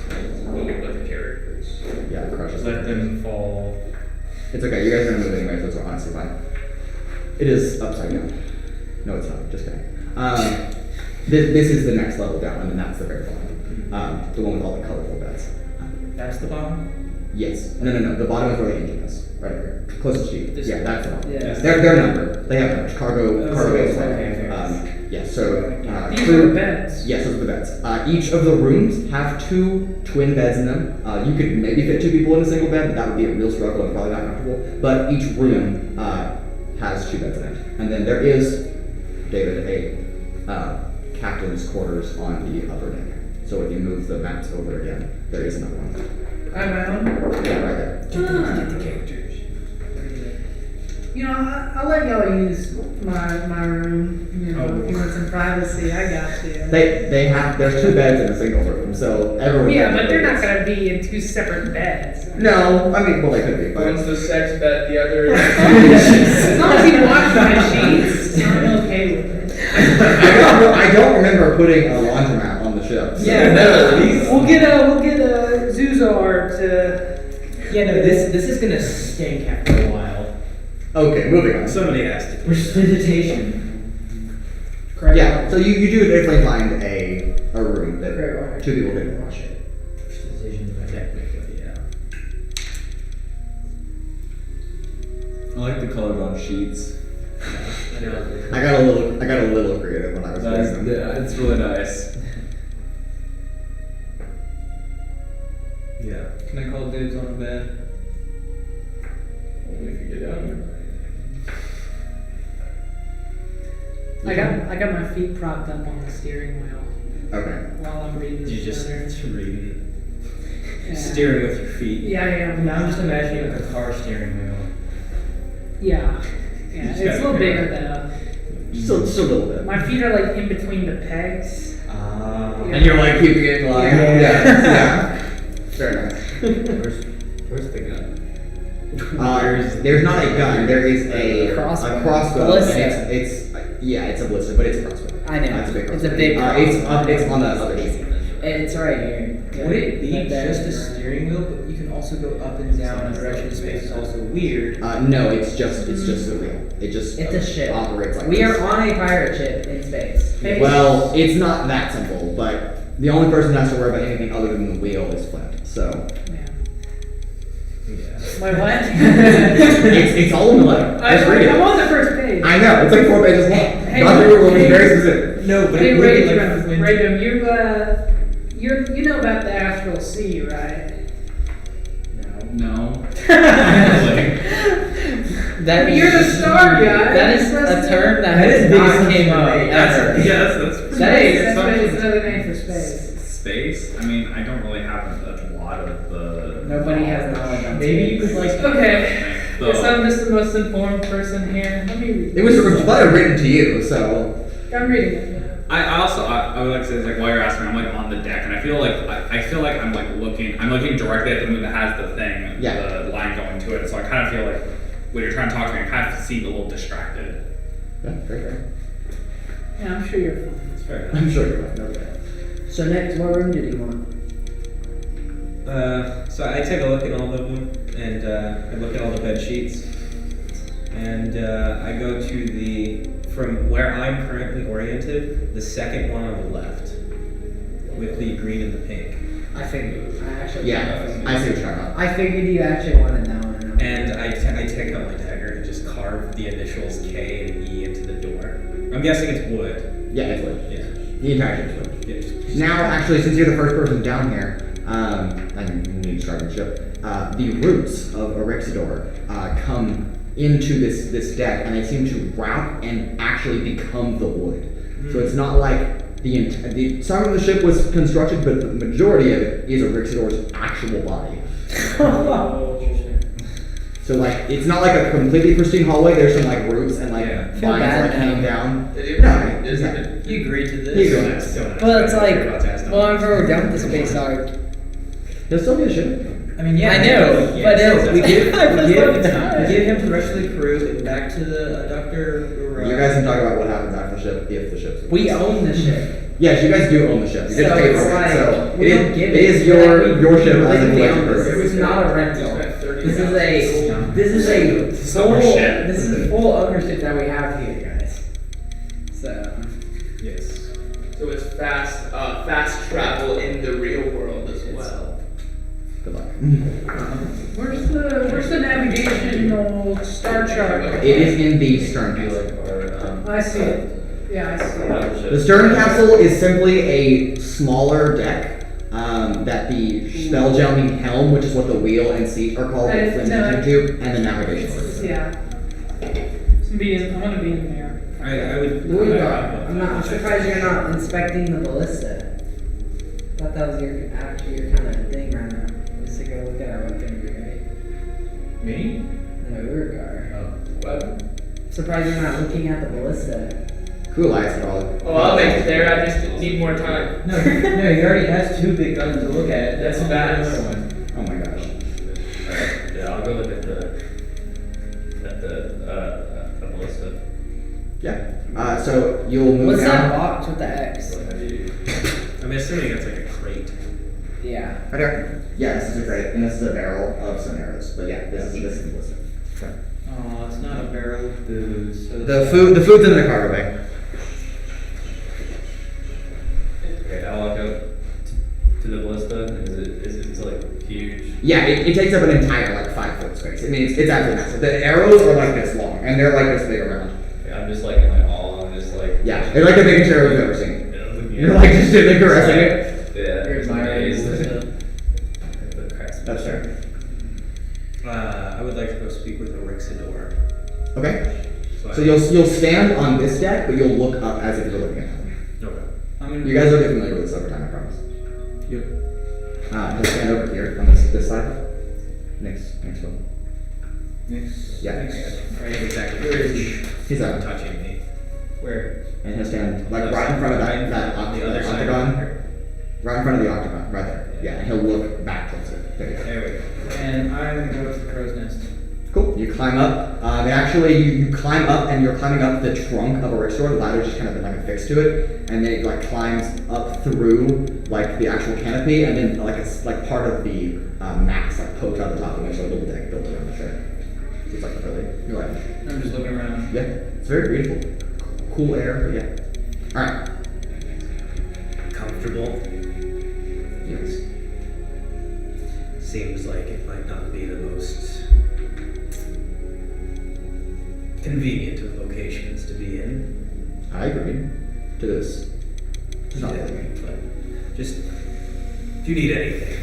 Let the characters. Yeah, crushes. Let them fall. It's okay. You guys are gonna move anyway, so it's honestly fine. It is upside down. No, it's not. Just kidding. This is the next level down, and then that's the very bottom. The one with all the colorful beds. That's the bottom? Yes. No. The bottom is where the engine is. Right here. Closest to you. This Yeah, one? that's the one. Yeah. They're numbered. They have numbers. Cargo base. okay. Yeah, so These are the beds. Yes, those are the beds. Each of the rooms have 2 twin beds in them. You could maybe fit 2 people in a single bed, but that would be a real struggle and probably not comfortable. But each room has 2 beds in it. And then there is, David, a captain's quarters on the upper deck. So if you move the maps over again, there is another one. I found. Yeah, right there. Get the characters. You know, I'll let y'all use my room. You know, if you want some privacy, I got you. There's 2 beds in a single room, so everyone. Yeah, but they're not gonna be in 2 separate beds. No, I mean, well, they could be, but. One's the sex bed, the other is. As long as you wash my sheets, I'm okay with it. I don't remember putting a laundromat on the ship. So. Yeah, we'll get a Zuzar to. Yeah, no, this is gonna stink after a while. Okay, moving on. Somebody has to Prestidigitation. Yeah, so you do definitely find a room that Great water. 2 people can wash. Prestidigitation. Technically, yeah. I like the colored on sheets. I got a little creative when I was That's, doing them. yeah, it's really nice. Yeah. Can I call dibs on the bed? Only if you get down there. I got my feet propped up on the steering wheel Okay. while I'm reading. You just letter. reading, Yeah. steering with your feet. Yeah. Now I'm just imagining like a car steering wheel. Yeah. You Yeah. just It's a little gotta bigger figure though. Still a little bit. My feet are like in between the pegs. And you're like keeping it in line. Yeah. Very nice. Where's the gun? There's not a gun. There is a Crossbow. crossbow. Ballista. And it's it's a ballista, but it's a crossbow. I know. It's a big It's crossbow. a big It's on the other sheet. It's right here. Would it be Right there. just a steering wheel, but you can also go up and down in direction of space is also weird. No, it's just the wheel. It just It's a ship. operates like We this. are on a pirate ship in space. Hey. Well, it's not that simple, but the only person that has to worry about anything other than the wheel is Flint. So Yeah. Yeah. Wait, what? it's all in the letter. Just read I'm it. on the first page. I know, it's like 4 pages long. Hey, Dr. Urogar was hey. very specific. No, but Hey, it would be like Raudrem, when- you know about the Astral Sea, right? No. That You're the star guy. That is You're a supposed to- term that That has is not big came assumption up to make. ever. That's That is- That's another name for space. space. I mean, I don't really have a lot of the. Nobody has knowledge on Maybe you space. could like. Okay. Though. Guess I'm just the most informed person here. Let me read. It was written to you, so I'm reading it. I would like to say like while you're asking, I'm like on the deck, and I feel like I'm like looking directly at the moon that has the thing, Yeah. the line going to it. So I kind of feel like when you're trying to talk to me, I kind of seem a little distracted. yeah, very fair. Yeah, I'm sure you're fine. It's fair enough. I'm sure you're right. Okay. So next, what room did you want? So I take a look at all of them, and I look at all the bed sheets, and I go to from where I'm currently oriented, the second one on the left, with the green and the pink. I figured. I actually. Yeah, I see what you're talking about. I figured you actually wanted that one. And I take out my dagger and just carve the initials K and E into the door. I'm guessing it's wood. Yeah, it's wood. Yeah. The entire ship's wood. Yeah, just- Now, actually, since you're the first person down here, I need to start the ship. The roots of Erexidor come into this deck, and they seem to wrap and actually become the wood. So it's not like the some of the ship was constructed, but the majority of it is Erexidor's actual body. Oh, interesting. So like, it's not like a completely pristine hallway. There's some like roots and like Yeah. vines Feel bad like now. hanging down. It- No, it's- yeah. You agreed to Here this. you go. Don't ask Well, it's me. like, You're about to ask them. well, I'm we're done with the space arc. There'll still be a ship. I mean, yeah. I know, yeah, but so we give I was like, we give him the rest of the crew and back to the Dr. You guys can talk about what happens after the ship if the ship's. we own the ship. Yes, you guys do own the ship. You get So paid it's for it. like, So we don't give it is it. your Like, we ship as a literally collection own this. person. It's not a rental. This is a our full. ship. This is full ownership that we have here, guys. So Yes. So it's fast travel in the real world as well. Good luck. Where's the navigational star chart? It is in the stern capsule. I see it. Yeah, I see it. The stern capsule is simply a smaller deck that the spelljamming helm, which is what the wheel and seat are called, that Flint is into, and the navigation system. Yeah. I'm gonna be in there. I would. I'm surprised you're not inspecting the ballista. Thought that was your kind of thing right now. Just to go look at our weaponry, right? Me? No, Urogar. What? Surprised you're not looking at the ballista. Cool eyes, probably. Oh, I'll make it there. I just need more time. No, he already has 2 big guns to look at. That's That's another one. Oh my gosh. Alright, yeah, I'll go look at the ballista. Yeah. So you'll move What's down. that box with the X? I'm assuming it's like a crate. Yeah. Right there. Yeah, this is a crate, and this is a barrel of some arrows. But yeah, this is the ballistic. Oh, it's not a barrel of food. So The food's in the cargo bay. Okay, I'll walk up to the ballista. Is it like huge? Yeah, it takes up an entire like 5 foot space. I mean, it's absolutely massive. The arrows are like this long, and they're like this big around. Okay, I'm just like in my awe. I'm just like. Yeah, they're like the biggest arrow you've ever seen. Yeah, You're like just sitting there caressing it. Yeah, You're it's admiring amazing. the That's fair. I would like to go speak with Orixidor. Okay. So You'll stand on this deck, but you'll look up as if you're looking at them. Okay. I'm gonna You guys will get familiar with this over time, I promise. Yep. He'll stand over here on this side. Next one. Next. Yeah. Right. Exactly. Where is he? He's Not up. touching me. Where? And he'll stand like right in front of that on the other side. octagon. Right in front of the octagon, right there. Yeah, and he'll look back towards it. There you go. There we go. And I'm gonna go to the crow's nest. Cool. You climb up. You climb up, and you're climbing up the trunk of a rickshaw. The ladder's just kind of been like affixed to it, and then it like climbs up through like the actual canopy, and then like part of the mast like pokes out the top, and there's a little deck built around the shed. So it's like really, you're like, I'm just looking around. yeah, it's very beautiful. Cool air, but yeah. All right. Comfortable. Yes. Seems like it might not be the most convenient of locations to be in. I agree to this. It's not like me. But just if you need anything,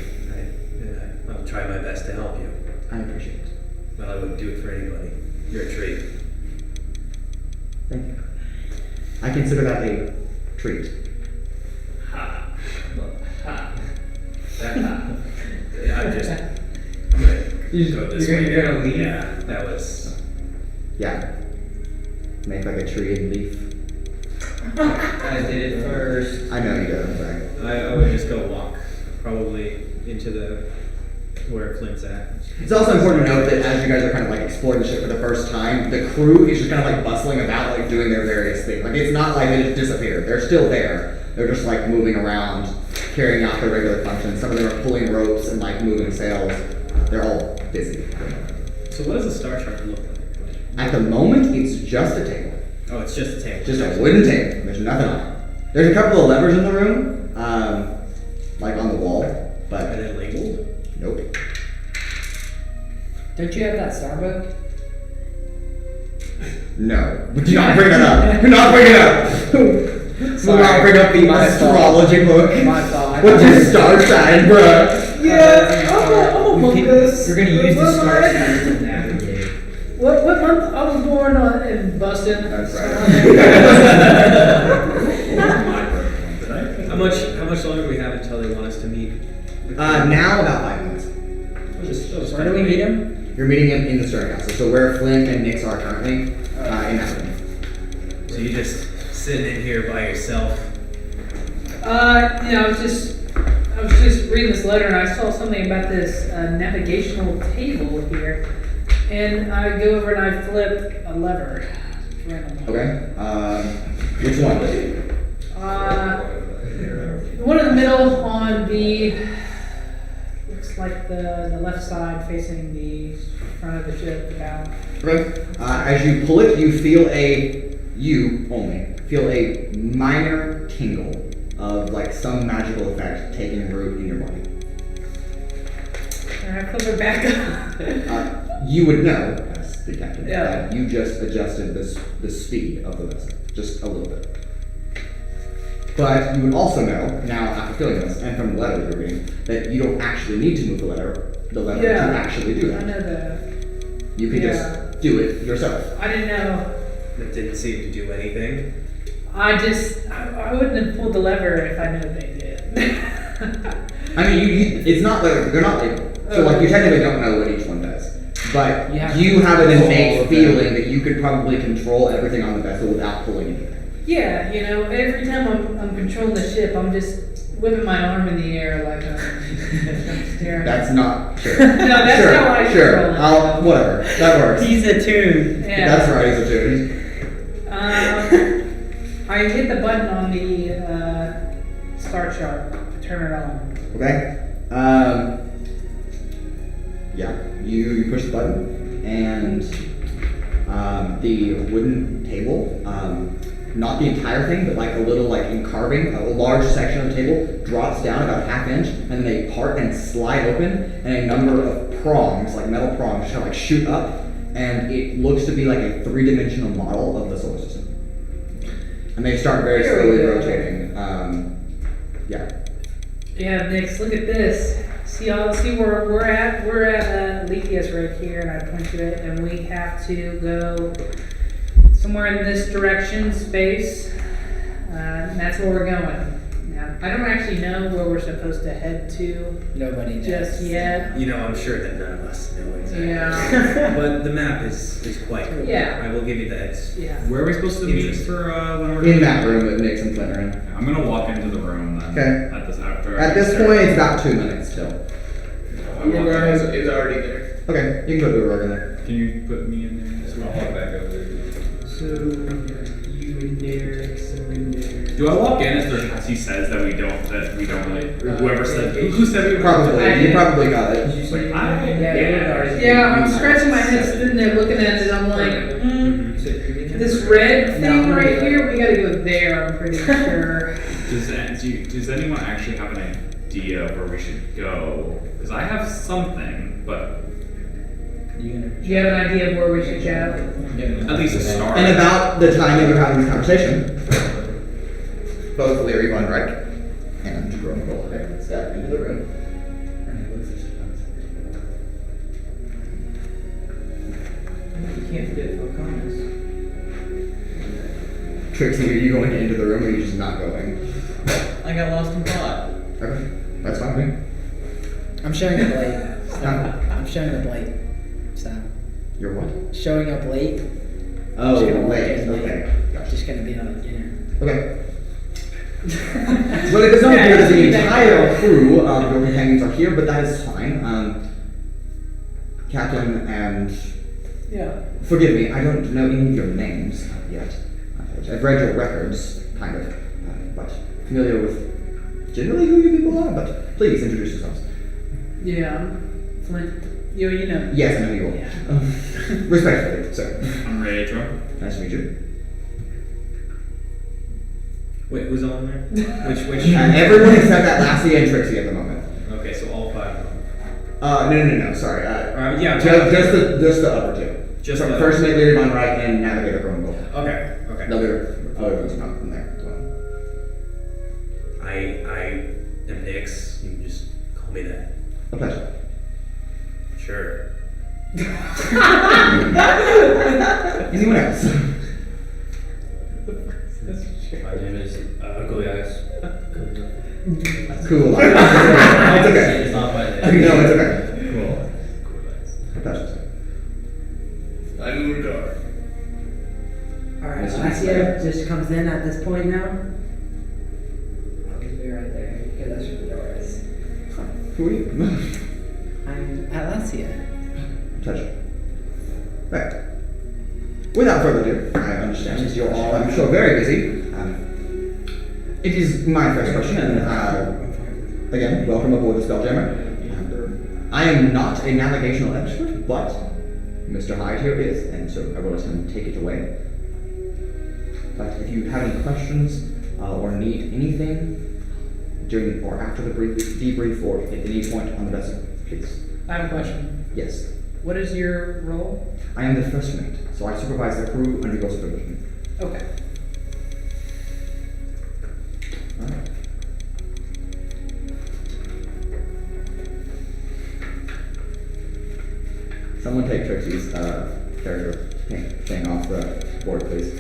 I'll try my best to help you. I appreciate it. But I wouldn't do it for anybody. You're a treat. Thank you. I consider that a treat. Ha. Ha. Yeah, I'm gonna go this way. you're gonna leave? Yeah, that was. Yeah. Make like a tree and leaf. I did it first. I know you do. I'm sorry. I would just go walk, probably into where Flint's at. It's also important to note that as you guys are kind of like exploring the ship for the first time, the crew is just kind of like bustling about, like doing their various things. Like it's not like they just disappeared. They're still there. They're just like moving around, carrying out their regular functions. Some of them are pulling ropes and like moving sails. They're all busy. So what does the star chart look like? At the moment, it's just a table. Oh, it's just a table. Just a wooden table. There's nothing on it. There's a couple of levers in the room, like on the wall, Are but they labeled? nope. Don't you have that Starbucks? No. Do not bring it up. Do not bring it up. Do not bring up the My fault. astrology book. My fault. What's your star sign, bruh? Yeah, I'm a mongoose. You're gonna use the What star am I? sign to navigate. What month? I was born in Boston. That's right. How much longer do we have until they want us to meet? Now about 5 minutes. Where do we meet him? You're meeting him in the Stern Castle. So where Flint and Nix are currently, in that room. So you just sitting in here by yourself? I was just reading this letter and I saw something about this navigational table here, and I go over and I flip a lever. Randomly. Okay. Which one? The one in the middle on the looks like the left side facing the front of the ship, the bow. Okay. As you pull it, you feel you feel a minor tingle of like some magical effect taking root in your body. And I flip it back up. You would know, as the captain, Yeah. that you just adjusted the speed of the vessel, just a little bit. But you would also know, now after feeling this, and from the letter that you're reading, that you don't actually need to move the lever Yeah. to actually do I that. know that. You can Yeah. just do it yourself. I didn't know. That didn't seem to do anything. I wouldn't have pulled the lever if I knew they did. I mean, it's not like, they're not labeled. So like, you technically don't know what each one does. But you have an innate feeling that you could probably control everything on the vessel without pulling anything. Yeah, every time I'm controlling the ship, I'm just whipping my arm in the air like I'm staring. That's not sure. No, that's sure, how I sure. control it. Whatever. That works. He's a tune. Yeah. That's right. He's a dude. I hit the button on the star chart to turn it on. Okay. Yeah. You push the button, and The wooden table, not the entire thing, but like a little like in carving, a large section of the table drops down about a half inch, and then they part and slide open, and a number of prongs, like metal prongs, kind of like shoot up, and it looks to be like a three-dimensional model of the solar system. And they start very There we slowly go. rotating. Yeah. Yeah, Nix, look at this. See where we're at? We're at Aelithia's right here, and I pointed it, and we have to go somewhere in this direction, space, and that's where we're going. Now, I don't actually know where we're supposed to head to Nobody knows. just yet. You know, I'm sure that none of us know exactly. Yeah. But the map is quite cool. Yeah. I will give you that. Yeah. Where are we supposed to meet Interesting. for when we're In that room that Nix and Flint are in. I'm gonna walk into the room then. Okay. At this after. At this point, it's about 2 minutes still. Urogar is already there. Okay, you can put Urogar in there. Can you put me in there as well? I'll walk back over there. So, you in there, so in there. Do I walk in as he says that we don't really, or whoever said, who said we Probably. You probably got it. Just like, I, Yeah, I'm scratching my head sitting there looking at it, I'm like, this red thing right here, we gotta go there, I'm pretty sure. does anyone actually have an idea of where we should go? Because I have something, but Do you have an idea of where we should go? at least a start. And about the time that you're having this conversation, both Larry Von Reich and Jerome Goldberg step into the room. You can't forget Pocahontas. Trixi, are you going into the room or are you just not going? I got lost in thought. Okay, that's fine with me. I'm showing up late. So I'm showing up late. So You're what? showing up late. Oh, Just gonna walk wait. in late. Okay, gotcha. Just gonna be on dinner. Okay. Well, it does not appear that the entire crew of your companions are here, but that is fine. Captain and... Yeah. Forgive me, I don't know any of your names yet. I've read your records, kind of, but familiar with generally who you people are, but please introduce yourselves. Yeah, Flint. You know. Yes, I know you all. Yeah. Respectfully, sir. I'm Raudrem. Nice to meet you. Wait, who's on there? Which? And everyone except Atlasia and Trixi at the moment. Okay, so all five of them. No, sorry. Yeah. Just the upper two. Just From the- First Mate Leader on right and Navigator Grumble. Okay. The other ones are not from there as well. I am Nix. You can just call me that. A pleasure. Sure. Anyone else? My name is Goliath. Cool. It's okay. It's not my name. No, it's okay. Cool. A pleasure. I'm Urogar. Alright, Mr. Garcia just comes in at this point now. He'll be right there, because that's where the door is. Who are you? I'm Atlasia. Pleasure. Right. Without further ado, I understand as you're all, I'm sure, very busy. It is my first question, and again, welcome aboard the Spelljammer. I am not a navigational expert, but Mr. Hyde here is, and so I will let him take it away. But if you have any questions or need anything during or after the debrief or at any point on the vessel, please. I have a question. Yes. What is your role? I am the first mate, so I supervise the crew under your supervision. Okay. Alright. Someone take Trixi's character thing off the board, please.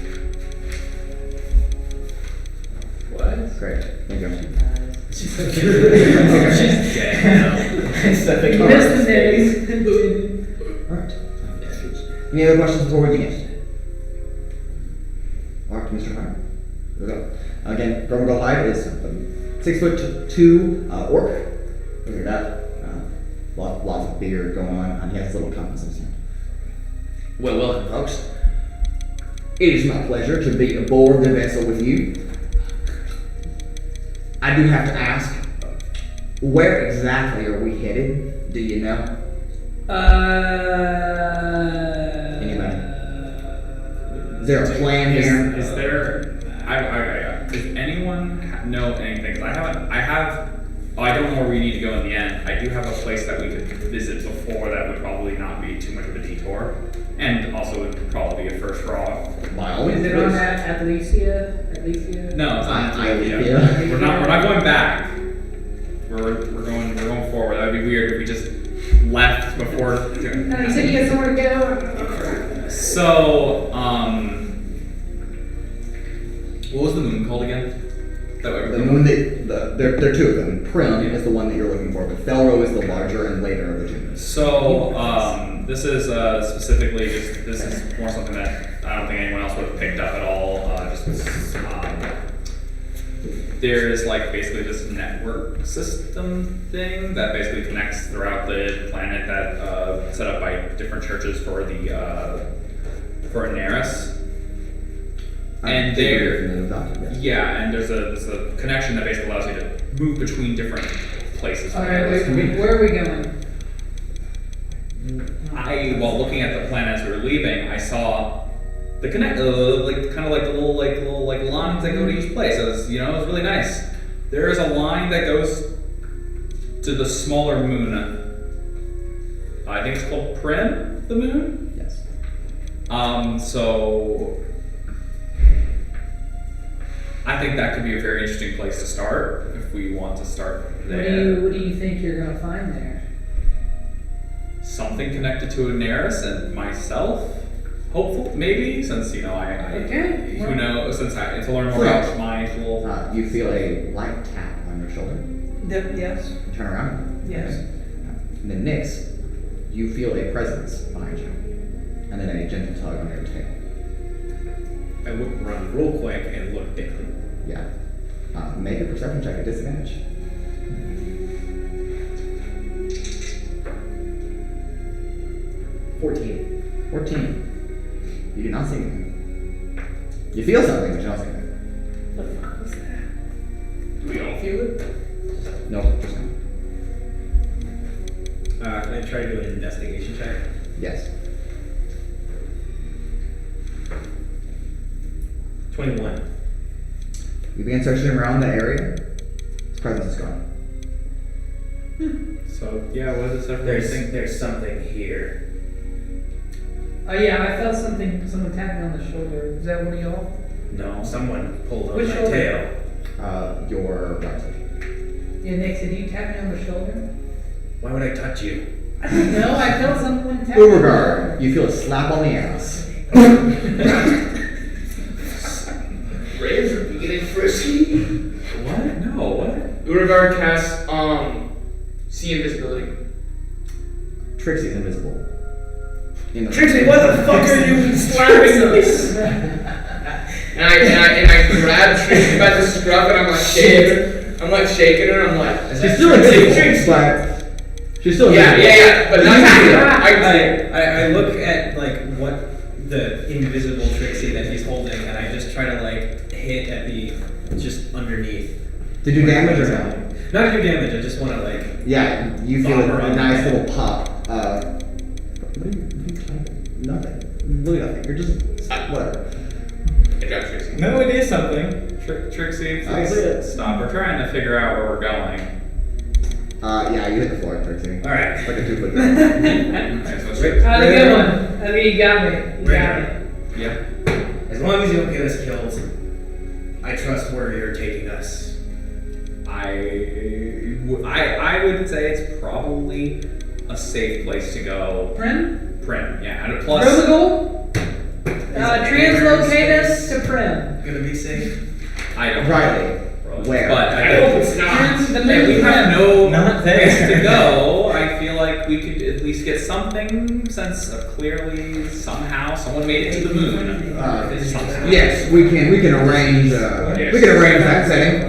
What? Great. Thank you. She's You missed the days. Alright. Any other questions before we begin? Alright, Mr. Hyde. Here we go. Again, Gormagal Hyde is 6'2" orc. Look at that. Lots of beard going on, and he has a little compass in his hand. Well, folks. It is my pleasure to be aboard the vessel with you. I do have to ask, where exactly are we headed? Do you know? Anybody? Is there a plan here? Is there? Does anyone know anything? 'Cause I don't know where we need to go in the end. I do have a place that we could visit before that would probably not be too much of a detour, and also would probably be a first for all. By all means, Is it on please. that Atlasia? No, it's not. Aelithia. We're not going back. We're going forward. That would be weird if we just left before doing. No, you said you had somewhere to go. So, what was the moon called again? The moon that there are two of them. Prim is the one that you're looking for, but Felro is the larger and later of the two. So, this is specifically just, this is more something that I don't think anyone else would have picked up at all. There's like basically this network system thing that basically connects throughout the planet that set up by different churches for the for Inaris. And there's a connection that basically allows you to move between different places. Alright, where are we going? While looking at the planet as we were leaving, I saw the connect, kind of like the little lines that go to each place. It was really nice. There is a line that goes to the smaller moon. I think it's called Prim, the moon. Yes. So I think that could be a very interesting place to start if we want to start there. What do you think you're gonna find there? Something connected to Inaris and myself. Hopeful, maybe, since Okay, who well- knows, since I to learn more about my little. You feel a light tap on your shoulder. Yes. Turn around. Yes. And then Nyx, you feel a presence behind you, and then a gentle tug on your tail. I would run real quick and look down. Yeah. Make a perception check at disadvantage. 14. You do not see anything. You feel something, but you don't see anything. What the fuck was that? Do we all feel it? No, just no. Can I try to do an investigation check? Yes. 21. You begin searching around the area. His presence is gone. So yeah, what is this? There's something here. Oh yeah, I felt something. Someone tapped me on the shoulder. Is that one of y'all? No, someone pulled on Which my shoulder? tail. Your right side. Yeah, Nick, did you tap me on the shoulder? Why would I touch you? I don't know. I felt someone tap me. on the Urogar, you feel a slap on the ass. Rays are beginning frisky. What? No, what? Urogar casts see invisibility. Trixie's invisible. Trixi, what the fuck are you slapping us? and I grab Trixi by the scruff and I'm like shaking her. I'm like, She's still invisible, but she's still yeah, invisible. but not that. I look at like what the invisible Trixie that he's holding, and I just try to like hit at the just underneath. To do damage or no? Not to do damage. I just want to like. Yeah, you feel Bomb her a on nice the head. little pop. What are you typing? Nothing. Really nothing. You're just whatever. I grab Trixi. No, it is something. Trixie, I see please it. stop. We're trying to figure out where we're going. Yeah, you hit the floor, Trixie. All right. It's like a 2-foot drop. Okay, so Trixi. That was a good one. I mean, you got me. You got me. Yeah. As long as you don't get us killed, I trust where you're taking us. I would say it's probably a safe place to go. Prim? Prim, yeah. And a plus. Vertical? Translocate us to Prim. Gonna be safe. I don't Riley, know. where? But I hope it's not. Prim, the if moon we have Prim. no Not place there. to go, I feel like we could at least get something since clearly somehow someone made it to the moon. Somehow. Yes, we can arrange. We can arrange that setting.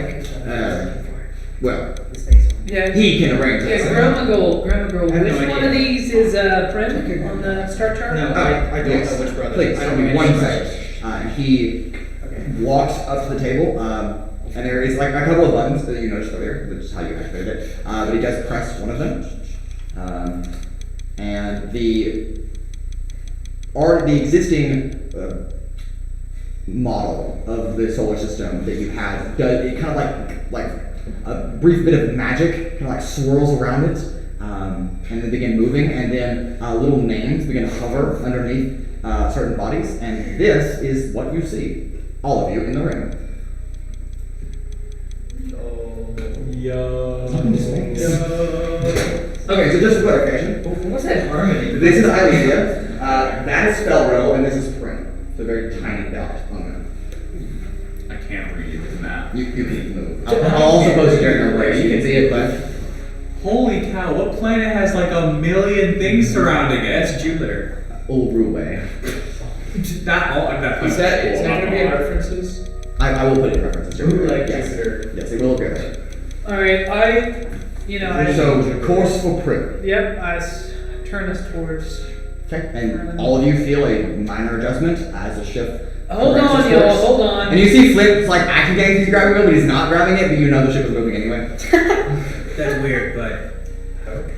Well, Yeah, he can arrange that yeah, setting. Gromagol. I have no Which one idea. of these is Prim on the star chart? No. I don't Yes. know which brother. Please, I don't one know. second. He walks up to the table, and there is like a couple of buttons that you noticed earlier, which is how you activated it. But he does press one of them, and the existing model of the solar system that you had, it kind of like a brief bit of magic kind of like swirls around it, and then begin moving, and then little names begin to hover underneath certain bodies, and this is what you see, all of you in the ring. Okay, so just for clarification, What's that harmony? this is Aelithia, that is Spellrow, and this is Prim. It's a very tiny dot on I can't read the map. them. You can move. I'll also post it during the race. You can see it, but Holy cow, what planet has like a million things surrounding it? That's Jupiter. old Ruway. That Is that going to be in references? I will put it in references. Ooh, like yes. Jupiter. Yes, it will appear there. Alright, So, course for Prim. Yep, turn us towards. Okay, and all of you feel a minor adjustment as the ship. Hold corrects on, its y'all, course. hold on. And you see Flint like acting like he's grabbing it, but he's not grabbing it, but you know the ship is moving anyway. That's weird, but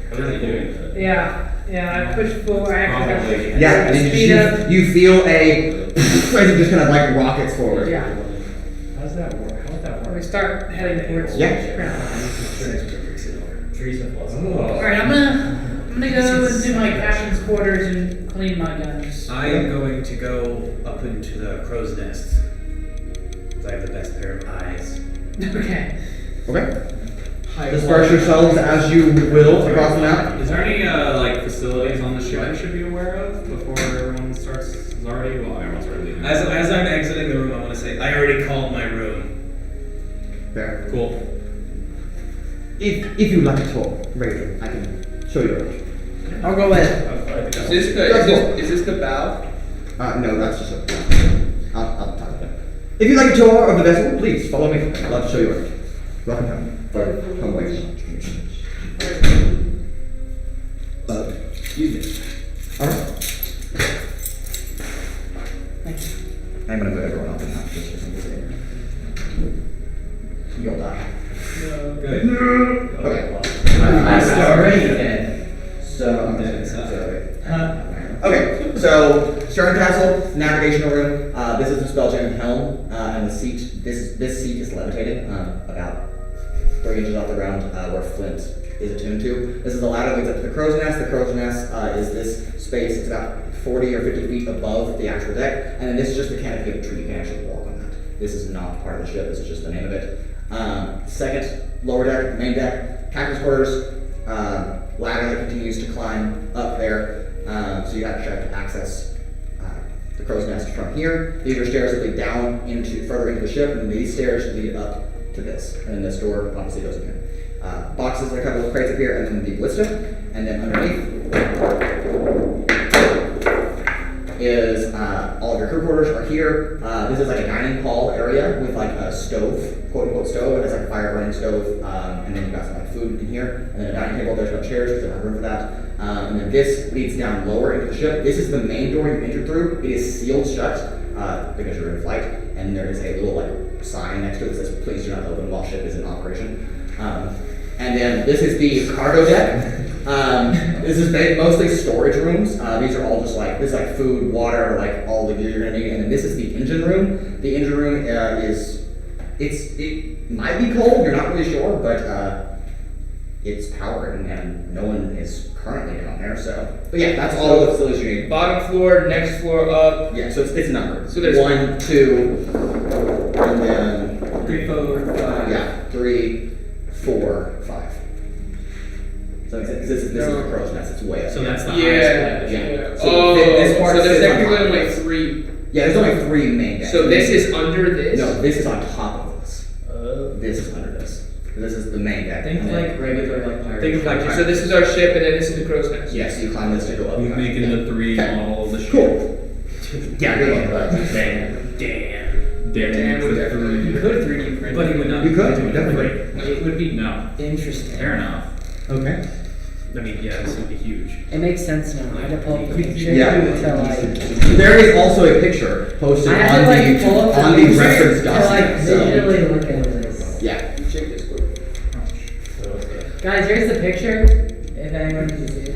What are they doing? Yeah, I pushed forward. I actually got Yeah, and then speed up. you feel a as it just kind of like rockets forward. Yeah, How's that work? How would that we start heading towards. Yeah. Trees and plus. Alright, I'm gonna go into my captain's quarters and clean my guns. I am going to go up into the crow's nest. Because I have the best pair of eyes. Okay. Okay. Disperse yourselves as you will across the map. Is there any like facilities on the ship I should be aware of before everyone starts? Is already well, everyone's already leaving. As I'm exiting the room, I want to say, I already called my room. There. Cool. If you like to talk, Raudrem, I can show you around. I'll go with. Is this the bow? No, that's just a. I'll talk about it. If you like a tour of the vessel, please follow me. I'd love to show you around. Welcome home. Or home away. Excuse me. Alright. Thank you. I'm gonna move everyone off the map just for some reason. You'll die. Good. Okay. I'm already dead. So I'm just okay, so stern castle, navigational room. This is the Spelljammer helm, and the seat. This seat is levitating about 3 inches off the ground, where Flint is attuned to. This is the ladder that leads up to the crow's nest. The crow's nest is this space. It's about 40 or 50 feet above the actual deck, and then this is just the canopy of a tree. You can actually walk on that. This is not part of the ship. This is just the name of it. Second, lower deck, main deck, captain's quarters. Ladder that continues to climb up there. So you have to access the crow's nest from here. These are stairs that lead down further into the ship, and these stairs lead up to this. And then this door obviously goes in here. Boxes and a couple of crates up here, and then the ballista. And then underneath is all of your crew quarters are here. This is like a dining hall area with like a stove, quote unquote stove. It has like a fire burning stove, and then you've got some like food in here, and then a dining table. There's no chairs because they don't have room for that. And then this leads down lower into the ship. This is the main door you entered through. It is sealed shut because you're in flight, and there is a little like sign next to it that says "Please do not open while ship is in operation." And then this is the cargo deck. This is mostly storage rooms. These are all just like, this is like food, water, like all the gear you're gonna need. And then this is the engine room. The engine room it might be cold, you're not really sure, but it's powered and no one is currently down there, so. But yeah, that's all the facilities you need. Bottom floor, next floor up. Yeah, so it's numbered. So there's 1, 2, and then 3, 4, 5. yeah, 3, 4, 5. So this is the crow's nest. It's way up. So that's the Yeah. highest Yeah. So this part so there's sits on technically top. only 3. Yeah, there's only 3 main decks. So this is under this? No, this is on top of this. This is under this. This is the main deck. Think And then- like regular like pirates. Think of like So this is our ship, and then this is the crow's nest. Yes, you climb this to go up. We've making the 3 Okay. model of the ship. Cool. Yeah, good luck. Damn. Damn, with we the 3. You could 3D print. But he would not. You could, do it. definitely. It would be No. interesting. Fair enough. Okay. I mean, yeah, this would be huge. It makes sense now. I had to pull up a picture Yeah. to like. There is also a picture posted I on had to like pull up the picture reference to like document. So visually look at this. yeah. You check this quick. Guys, here's the picture. If anyone can see it.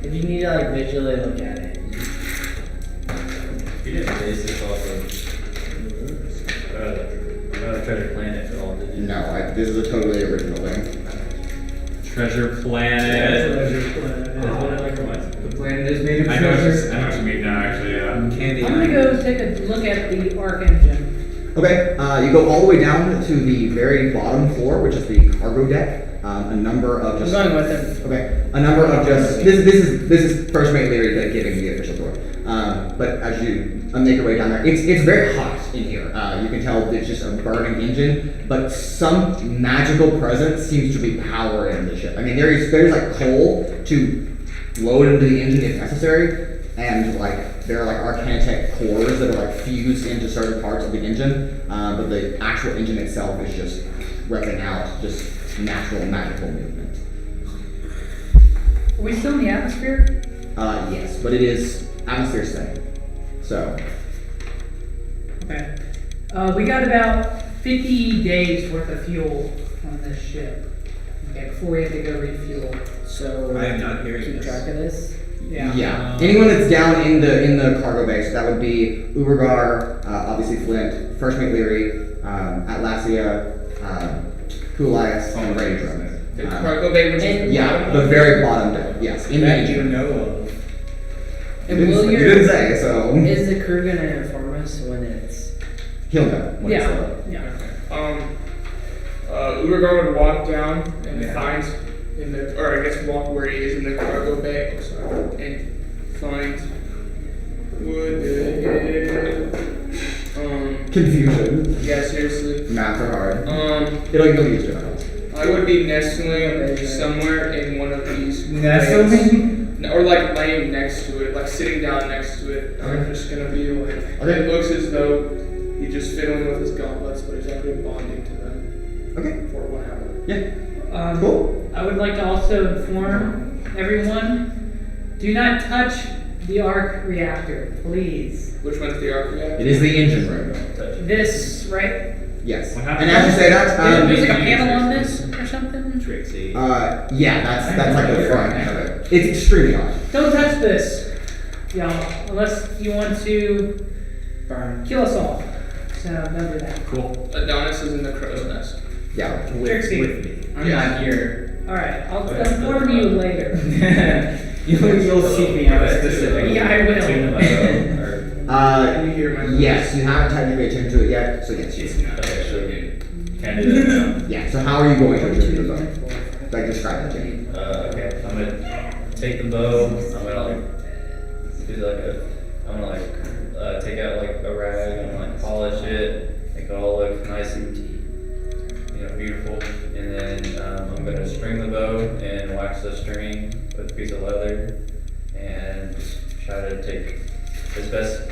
If you need to like visually look at it. get the basis off of Treasure Planet at all, did you? No, this is a totally original thing. Treasure Planet. That's what it like reminds me. The planet is made of I know treasure. what you mean now, actually, yeah. Candy. I'm gonna go take a look at the Arc Engine. Okay, you go all the way down to the very bottom floor, which is the cargo deck. A number of I'm just going with him. okay, a number of just this is First Mate Leary giving the official tour. But as you make your way down there, it's very hot in here. You can tell it's just a burning engine, but some magical presence seems to be powering the ship. I mean, there's like coal to load into the engine if necessary. And like there are like arcanitech cores that are like fused into certain parts of the engine, but the actual engine itself is just revving out just natural magical movement. Are we still in the atmosphere? Yes, but it is atmosphere setting. So Okay. We got about 50 days worth of fuel on this ship. Okay, before we have to go refuel. So I am not hearing keep this. track of this. Yeah. anyone that's down in the cargo bay, so that would be Urogar, obviously Flint, First Mate Leary, Atlasia, Kulias, and Raudrem. The cargo bay, which is the Yeah, bottom the one? very bottom deck. Yes, in the That you engine. know of. You And didn't will say- your you didn't say, so is the crew gonna inform us when it's he'll know when it's Yeah. up. Yeah. Urogar would walk down and find or I guess walk where he is in the cargo bay, and find Confusion. yeah, seriously. Math are hard. You'll You'll use it. I would be nestling somewhere in one of these Nestling? planes. Or like laying next to it, like sitting down next to it. I'm just gonna be like, Okay. it looks as though he's just fiddling with his gauntlets, but he's actually bonding to them Okay. for 1 hour. Yeah. Um, Cool. I would like to also inform everyone, do not touch the arc reactor, please. Which one's the arc reactor? It is the engine room. This, right? Yes. What And happened? as you say that, There's like a panel on this or something? Trixie. yeah, that's like the front of it. It's extremely hot. Don't touch this, y'all, unless you want to burn? kill us all. So don't do that. Cool. Adonis is in the crow's nest. Yeah. Trixie. With me. I'm not here. Alright, I'll inform you later. You'll seek me out specifically. Yeah, I will. Can you hear my voice? Yes, you haven't technically attuned to it yet, so yes. Okay, so can I do that now? Yeah, so how are you going to attune to the bow? Like, describe that to me. Okay, I'm gonna take the bow. I'm gonna like do like I'm gonna like take out like a rag and like polish it, make it all look nice and beautiful. And then I'm gonna string the bow and wax the string with a piece of leather, and just try to take as best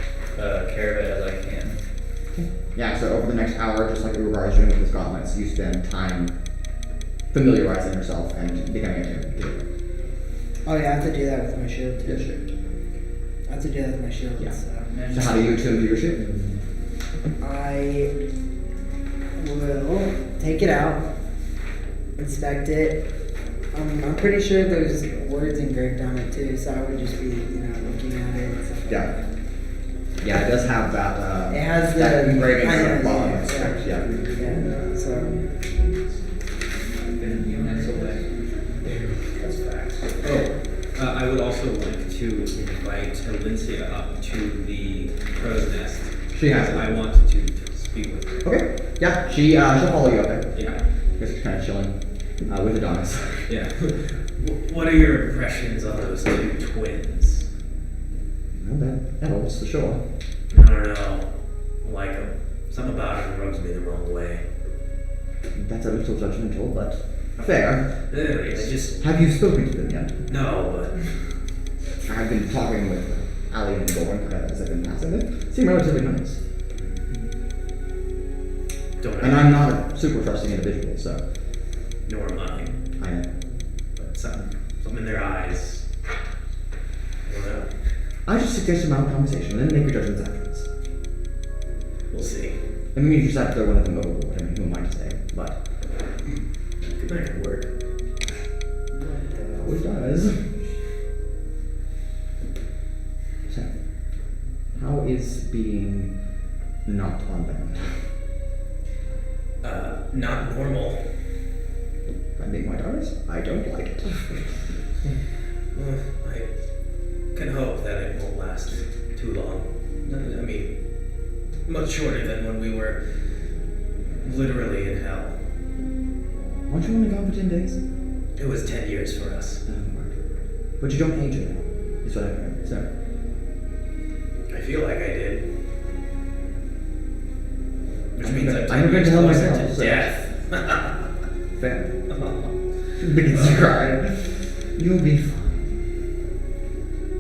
care of it as I can. Yeah, so over the next hour, just like Urogar is doing with his gauntlets, you spend time familiarizing yourself and becoming attuned to it. Oh yeah, I have to do that with my shield too. Yes, sure. I have to do that with my shield. Yeah. So So how do you attune to your ship? I will take it out, inspect it. I'm pretty sure there's words engraved on it too, so I would just be, looking at it and stuff. Yeah. Yeah, it does have that, It has that the engraving kind on the of- bottom. yeah. Yeah. Yeah. So That's facts. I would also like to invite Aelithia up to the crow's nest. She has it. I want to speak with her. Okay. Yeah, she'll follow you up there. Yeah. Just kind of chilling with Adonis. Yeah. What are your impressions on those two twins? Well, that helps for sure. I don't know. I like them. Something about them rubs me the wrong way. That's a little judgmental, but fair. They just Have you spoken to them yet? no, but I've been talking with Ali and Goran as I've been passing them. Seem relatively nice. don't And I'm not a super trusting individual, so nor am I. I know. But something in their eyes. I don't know. I just suggest a mild conversation and then make your judgments afterwards. We'll see. I mean, if you decide to throw one of them overboard, I mean, who am I to say? But Good night at work. it always does. So, how is being not on them. Not normal. If I'm being quite honest, I don't like it. Well, I can hope that it won't last too long. I mean, much shorter than when we were literally in hell. Weren't you only gone for 10 days? It was 10 years for us. But you don't age it now, is what I heard. So, I feel like I did. Which means I'm I'm 10 going years to hell closer myself, to so- death. fair. Begins to cry. You'll be fine.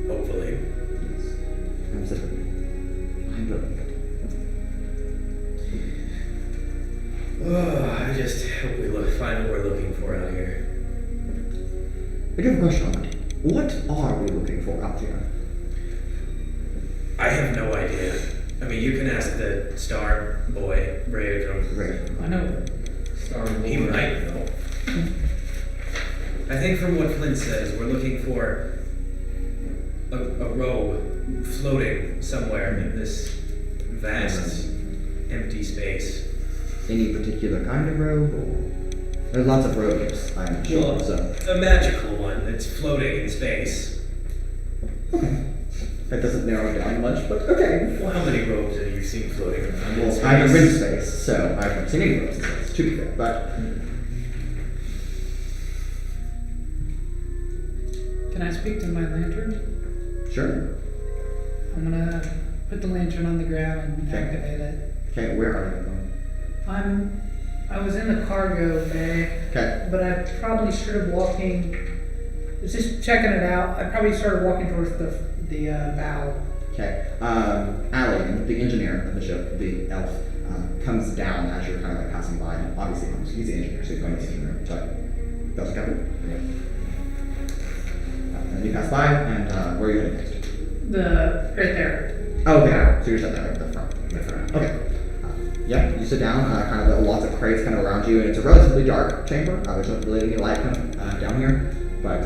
Hopefully. Yes. Absolutely. I believe it. Oh, I just hope we find what we're looking for out here. I do have a question on that. What are we looking for out here? I have no idea. I mean, you can ask the star boy, Raudrem. Right. I know. He might know. I think from what Flint says, we're looking for a robe floating somewhere in this vast, empty space. Any particular kind of robe? Or... There's lots of robes, I'm sure. Well, So. a magical one that's floating in space. Okay. That doesn't narrow it down much, but okay. Well, how many robes have you seen floating around in Well, space? I haven't been to space, so I haven't seen any robes in space, to be fair, but... Can I speak to my lantern? Sure. I'm gonna put the lantern on the ground and Okay. activate it. Okay, where are you going? I was in the cargo bay, Okay. but I probably started walking. I was just checking it out. I probably started walking towards the bow. Okay. Alan, the engineer of the ship, the elf, comes down as you're kind of like passing by. And obviously, he's the engineer, so he's going to the engineer. So, that's Captain. And you pass by, and where are you heading next? Right there. Oh, okay. So you're sitting there at the front. Okay. Yeah, you sit down, kind of lots of crates kind of around you, and it's a relatively dark chamber. There's not really any light kind of down here, but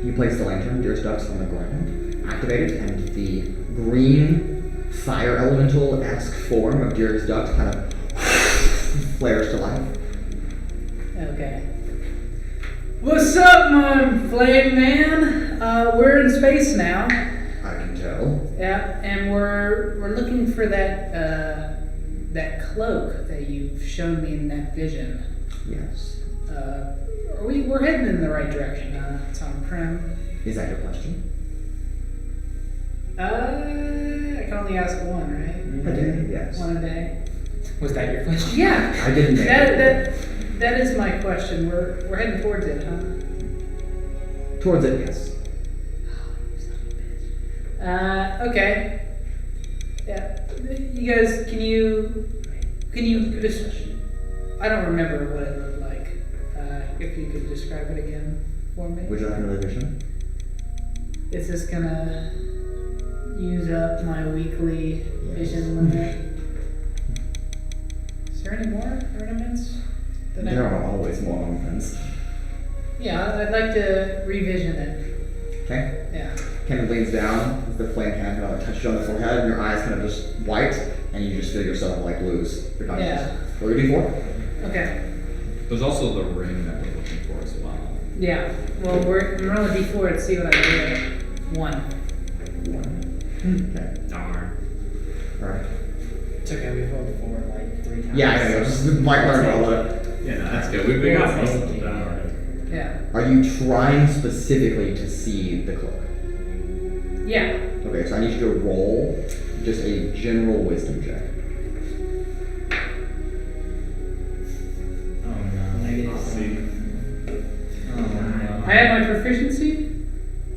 you place the lantern, deer ducks on the ground, activate it, and the green fire elemental-esque form of Dearest Ducks kind of flares to life. Okay. What's up, my flame man? We're in space now. I can tell. Yeah, and we're looking for that cloak that you've shown me in that vision. Yes. We're heading in the right direction. It's on Prim. Is that your question? I can only ask one, right? I did, yes. One a day. Was that your question? Yeah. I didn't make it. That is my question. We're heading towards it, huh? Towards it, yes. Okay. Yeah. You guys, can you just? I don't remember what it looked like. If you could describe it again for me. Would you like another vision? Is this gonna use up my weekly vision limit? Is there any more ornaments? There are always more ornaments. Yeah, I'd like to revision it. Okay. Yeah. Kind of leans down with the flame hand, touches you on the forehead, and your eyes kind of just white, and you just feel yourself like lose your consciousness. Yeah. What are you doing for? Okay. There's also the ring that we're looking for as well. Yeah. Well, we're rolling d4 to see what I get. 1. Okay. Darn. Alright. It's okay, we've rolled 4 like 3 times. Yeah, I know. Just like learn all that. Yeah, no, that's good. We got most of them down already. Yeah. Are you trying specifically to see the cloak? Yeah. Okay, so I need you to roll just a general wisdom check. Oh no. Negative See. Oh no. I have my proficiency.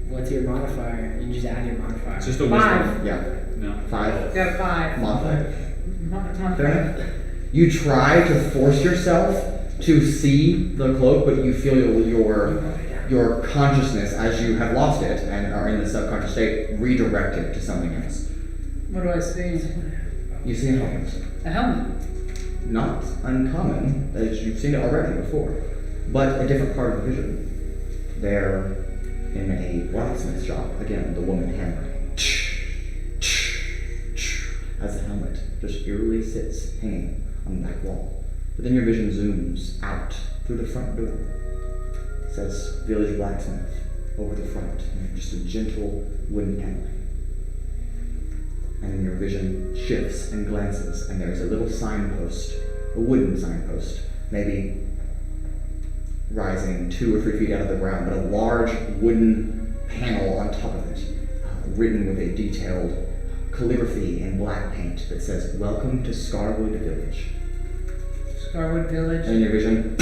What's your modifier? You just add your modifier. It's just a 5. wisdom. Yeah. No. 5. Got 5. Modified. Modified. Fair enough. You try to force yourself to see the cloak, but you feel your consciousness, as you have lost it and are in the subconscious state, redirected to something else. What do I see? You see a helmet. A helmet. Not uncommon, as you've seen it already before, but a different part of the vision. They're in a blacksmith shop. Again, the woman hammering. as the helmet just eerily sits hanging on the back wall. But then your vision zooms out through the front door. It says Village Blacksmith over the front, and just a gentle wooden paneling. And then your vision shifts and glances, and there's a little signpost, a wooden signpost, maybe rising 2 or 3 feet out of the ground, but a large wooden panel on top of it, written with a detailed calligraphy in black paint that says, "Welcome to Scarwood Village." Scarwood Village. And your vision,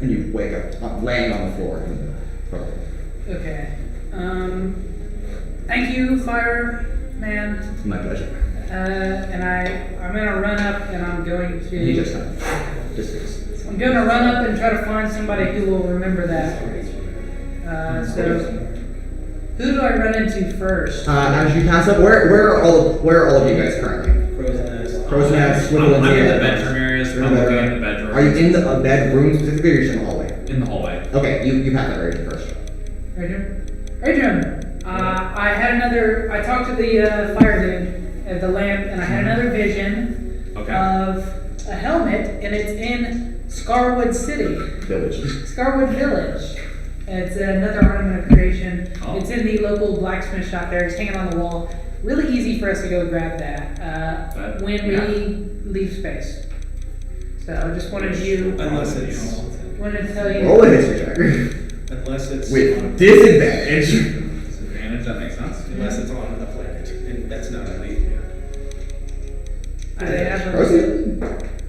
and you wake up laying on the floor. Okay. Thank you, fireman. My pleasure. And I'm gonna run up and I'm going to. And he just kind of disappears. I'm gonna run up and try to find somebody who will remember that. So, who do I run into first? As you pass up, where are all of you guys currently? Crow's Nest. I'm in the bedroom areas. I'm looking in the bedroom. Are you in the bedroom specifically, or are you just in the hallway? In the hallway. Okay, you pass that right first. Adrian, I talked to the fire dude at the lamp, and I had another vision of a helmet, and it's in Scarwood City. Scarwood Village. It's another ornament of creation. Oh. It's in the local blacksmith shop there. It's hanging on the wall. Really easy for us to go grab that when we leave space. So I just wanted Unless it's wanted to tell you. Roll a history check. unless it's With disadvantage. Disadvantage, that makes sense. unless it's on the planet, and that's not Aelithia. Do they have Proceed.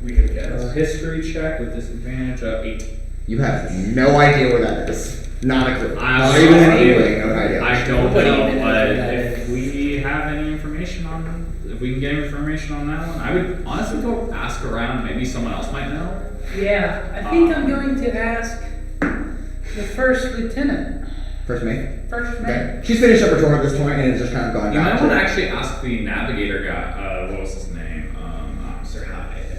We can guess. History check with disadvantage 8. You have no idea where that is. Not a clue. I'm Not even an sorry. inkling of an idea. I don't Nobody know, even knows but who that if is. we have any information on, if we can get information on that one, I would honestly go ask around. Maybe someone else might know. Yeah, I think I'm going to ask the first lieutenant. First mate. First mate. Okay. She's finished up her tour at this point and it's just kind of gone You back might to want to actually ask the navigator guy. What was his name? Sir Hyde.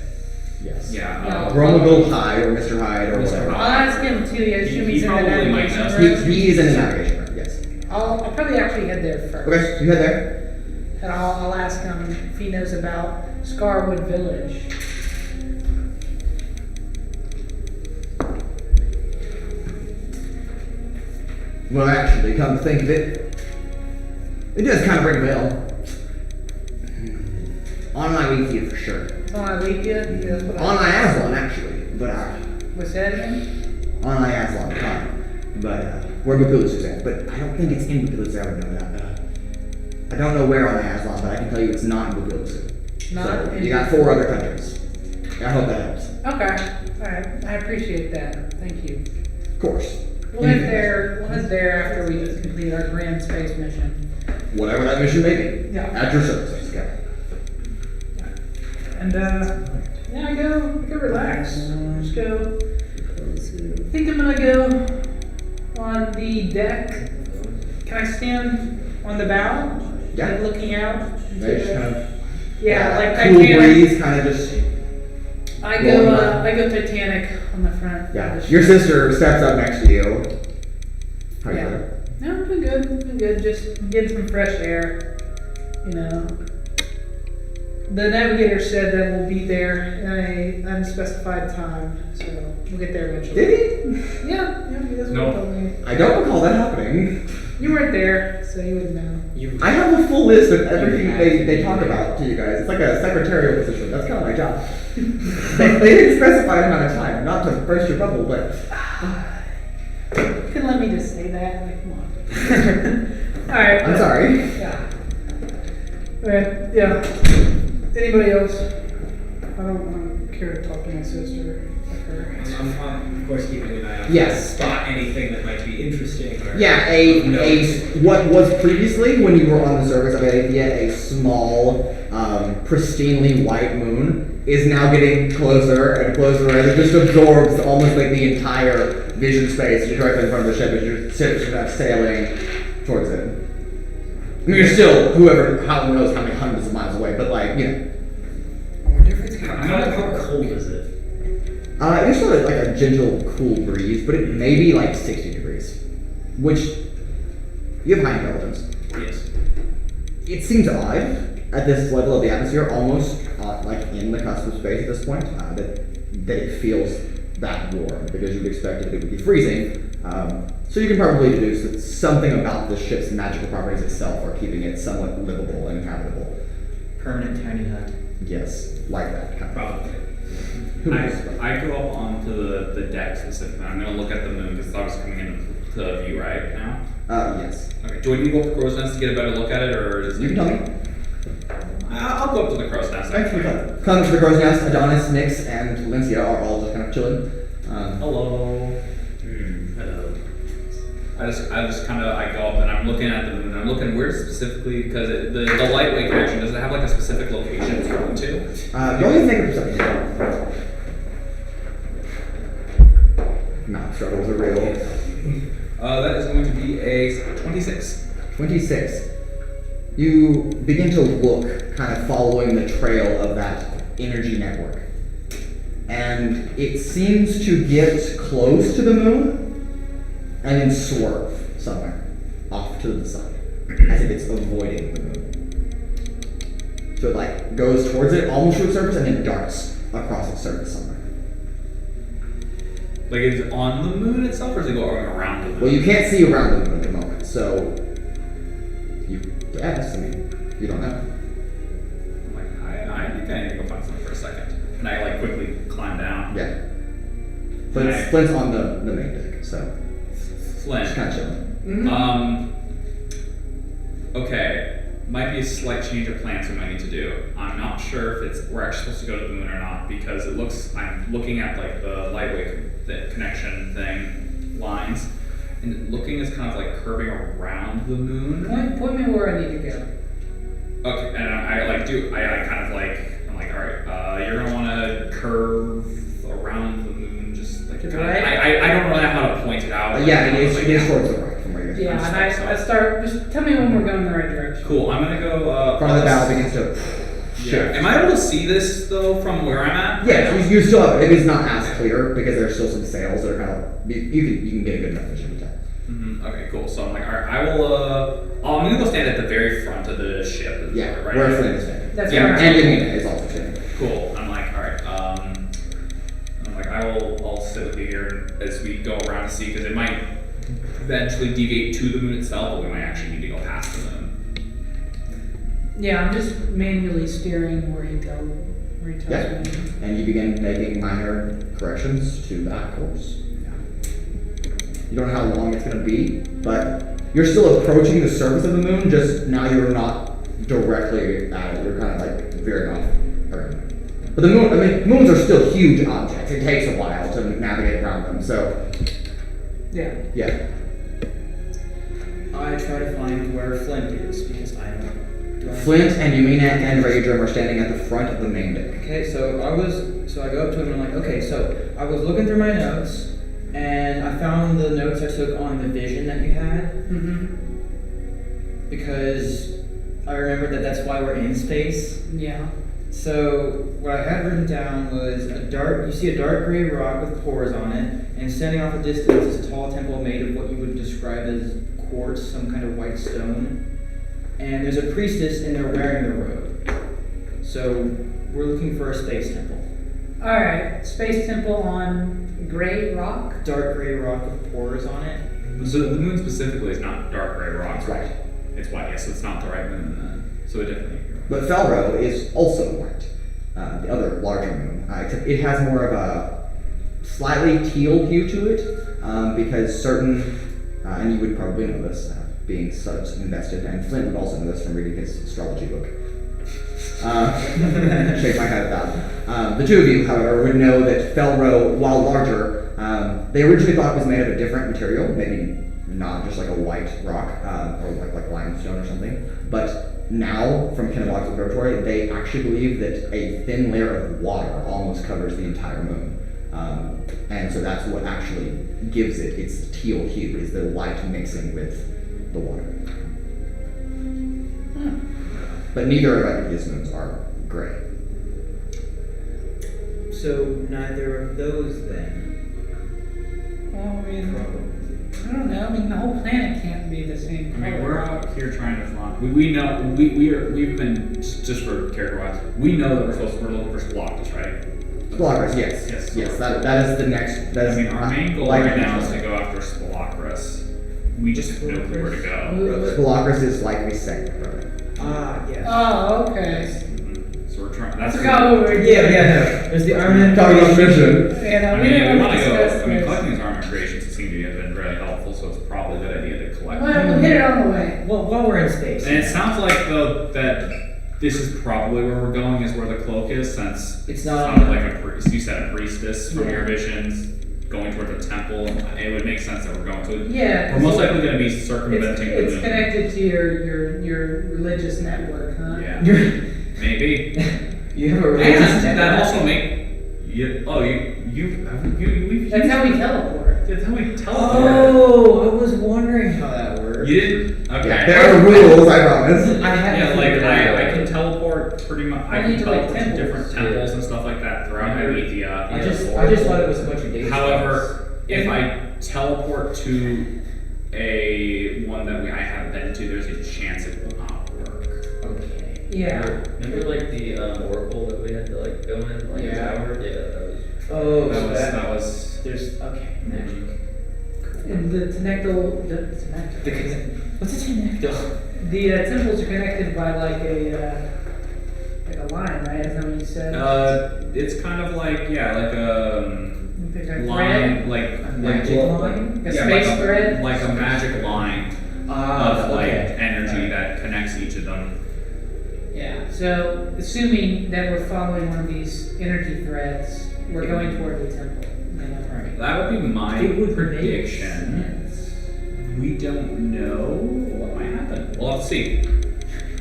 Yes. Yeah. No. Romagle Hyde or Mr. Hyde or Mr. whatever. I'll ask him too. Yeah, assume He he's in the probably might navigation know. room. He is in the navigation room, yes. I'll probably actually head there first. Okay, you head there. And I'll ask him if he knows about Scarwood Village. Well, actually, come to think of it, it does kind of ring a bell. On my Aelithia for sure. It's on Aelithia. That's what On my Aslan, actually. But What's that again? on my Aslan, fine. But where Bapulus is at. But I don't think it's in Bapulus, I would know that. I don't know where on my Aslan, but I can tell you it's not in Bapulus. Not So, in- you got 4 other countries. I hope that helps. Okay. Alright. I appreciate that. Thank you. Of course. We'll head there after we complete our grand space mission. Whatever that mission may be. Yeah. At your service, yeah. And yeah, I go relax. Just go. I think I'm gonna go on the deck. Can I stand on the bow? Yeah. Like looking out. into They just the- kind of Yeah, like cool Titanic. breeze, kind of just. I blowing go by. Titanic on the front. Yeah. of the Your ship. sister steps up next to you. How you Yeah. doing? No, I'm doing good. Doing good. Just getting some fresh air. You know. The navigator said that we'll be there in a unspecified time, so we'll get there eventually. Did he? Yeah, that's what No. he told me. I don't recall that happening. You weren't there, so you would know. I have a full list of everything they talk about to you guys. It's like a secretarial position. That's kind of my job. they didn't specify the amount of time, not to burst your bubble, but You couldn't let me just say that. Like, come on. All right. I'm sorry. Yeah. Okay. Yeah. Anybody else? I don't care to talk to my sister. Like her. I'm of course keeping an eye out. Yes. Spot anything that might be interesting. Or Yeah, what was previously, when you were on the surface of Aelithia, a small, pristinely white moon, is now getting closer and closer as it just absorbs almost like the entire vision space just right in front of the ship as your ship is kind of sailing towards it. I mean, you're still, how knows how many hundreds of miles away, but like, you know. How cold is it? It's sort of like a gentle, cool breeze, but it may be like 60 degrees, which you have high intelligence. Yes. It seems odd. at this level of the atmosphere, almost like in the cusp of space at this point, that it feels that warm, because you would expect that it would be freezing. So you can probably deduce that something about the ship's magical properties itself are keeping it somewhat livable and habitable. Permanent tiny hut. Yes, like that kind of. Probably. Who knows? I go up onto the deck specifically. I'm going to look at the moon because it's obviously coming into view right now. Yes. Okay. Do I need to go up to the crow's nest to get a better look at it, or is You it? can tell me. I'll go up to the crow's nest. Thanks for coming. Come to the crow's nest. Adonis, Nyx, and Valencia are all just kind of chilling. Hello. Hello. I go up and I'm looking at the moon. I'm looking where specifically, because the lightweight connection, does it have like a specific location it's going to? You only make a perception. Math struggles are real. That is going to be a 26. 26. You begin to look, kind of following the trail of that energy network. And it seems to get close to the moon and then swerve somewhere off to the side, as if it's avoiding the moon. So it like goes towards it, almost to its surface, and then darts across its surface somewhere. Like, is it on the moon itself, or is it going around the moon? Well, you can't see around the moon at the moment, so you guess. I mean, you don't know. I'm like, I think I need to go find something for a second. And I like quickly climb down. Yeah. Right. Flint's on the main deck, so Flint. just kind of chilling. Okay. Might be a slight change of plans we might need to do. I'm not sure if we're actually supposed to go to the moon or not, because I'm looking at like the lightweight connection thing lines, and looking is kind of like curving around the moon. Point me where I need to go. Okay, and I'm like, all right, you're gonna want to curve around the moon, just like Right. I don't really know how to point it out. Yeah, it is towards the right from where you're Yeah, and I start. Just tell me when we're going in the right direction. Cool. I'm gonna go. Front of the bow begins to Yeah. shift. Am I able to see this though from where I'm at? Yeah, you still have it. It is not as clear because there's still some sails that are kind of you can get a good enough vision of that. Mm-hmm. Okay, cool. So I'm like, all right, I will. I'm gonna go stand at the very front of the ship. Yeah, right. where Flint is standing. That's Yeah, right. And Yamina is also standing. Cool. I'm like, all right. I'm like, I'll sit with you here as we go around to see, because it might eventually deviate to the moon itself, but we might actually need to go past the moon. Yeah, I'm just manually steering where he tells Yeah. me. And you begin making minor corrections to that course. You don't know how long it's going to be, but you're still approaching the surface of the moon, just now you're not directly at it. You're kind of like veering off around it. But the moon, I mean, moons are still huge objects. It takes a while to navigate around them, so Yeah. yeah. I try to find where Flint is, because I don't. Do I Flint and Yamina and Raudrem are standing at the front of the main deck. Okay, so I go up to him and I'm like, okay, so I was looking through my notes, and I found the notes I took on the vision that you had, Mm-hmm. because I remembered that's why we're in space. Yeah. So what I had written down was you see a dark gray rock with pores on it, and standing off a distance is a tall temple made of what you would describe as quartz, some kind of white stone. And there's a priestess and they're wearing the robe. So we're looking for a space temple. Alright, space temple on Great Rock. Dark gray rock with pores on it. So the moon specifically is not dark gray rock. That's right. It's white. Yes, so it's not the right moon then. So it definitely. But Felro is also white, the other larger moon, except it has more of a slightly teal hue to it, because certain, and you would probably know this, being such invested, and Flint would also know this from reading his astrology book. Shake my head at that. The two of you, however, would know that Felro, while larger, they originally thought it was made of a different material, maybe not just like a white rock, or like limestone or something, but now, from Kennebunk's observatory, they actually believe that a thin layer of water almost covers the entire moon. And so that's what actually gives it its teal hue, is the light mixing with the water. But neither of these moons are gray. So neither of those then. Well, I mean, Probably. I don't know. I mean, the whole planet can't be the same I color. mean, we're out here trying to find. We know we've been just for character wise. We know that we're looking for Spelljammer, right? Spelljammer, yes. Yes. That is the next. That I is mean, our main goal like right now is to go after Spelljammer. We just have no clue where to go. Spelljammer is like we say, brother. Ah, yes. Oh, okay. So we're trying. I That's forgot what we were Yeah, no. There's the armament. Talking about mission. And I we mean, didn't we want to discuss go. I mean, this. collecting these armor creations seem to have been really helpful, so it's probably a good idea to collect. Well, we'll hit it on the way. Well, while we're in space. And it sounds like though that this is probably where we're going, is where the cloak is, since It's it not- sounded like a priest. You said a priestess from Yeah. your visions going toward the temple. It would make sense that we're going to it. Yeah. We're most likely going to be It's circumventing the moon. connected to your religious network, huh? Yeah, maybe. You have a religious And that network. also make you. Oh, we've. That's how we teleport. That's how we teleport. Oh, I was wondering how that works. You didn't. Okay. Yeah, there are rules, I promise. I hadn't Yeah, like figured it out. I can teleport pretty much. I I can need to, like, teleport to temples. different temples and stuff like that throughout Aelithia. I just thought it was a bunch of data. However, if I teleport to a one that I haven't been to, there's a chance it will not work. Okay. Yeah. Remember like the oracle that we had to like go in, like Yeah. the tower? Yeah, that was. Oh, That so was that, that was. there's okay. Magic. And the tenectal, What's a tenectal? the temples are connected by like a line, right? Isn't that what you said? It's kind of like Like a thread? line, like Magic line? A yeah, space like thread? like a magic line of like energy that connects each of them. Yeah. So, assuming that we're following one of these energy threads, we're going toward the temple. Right. That would be my It would prediction. make sense. We don't know what might happen. We'll have to see.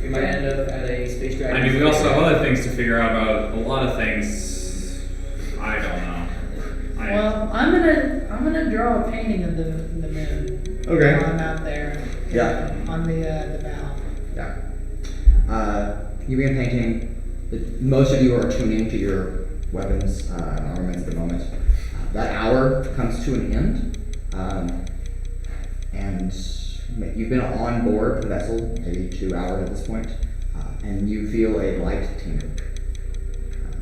We might end up at a space dragon. I mean, we also have other things to figure out about. A lot of things. I don't know. Well, I'm gonna draw a painting of the moon. Okay. While I'm out there. Yeah. On the bow. Yeah. You begin painting. Most of you are tuning to your weapons and armaments at the moment. That hour comes to an end, and you've been on board the vessel maybe 2 hours at this point, and you feel a light tingle.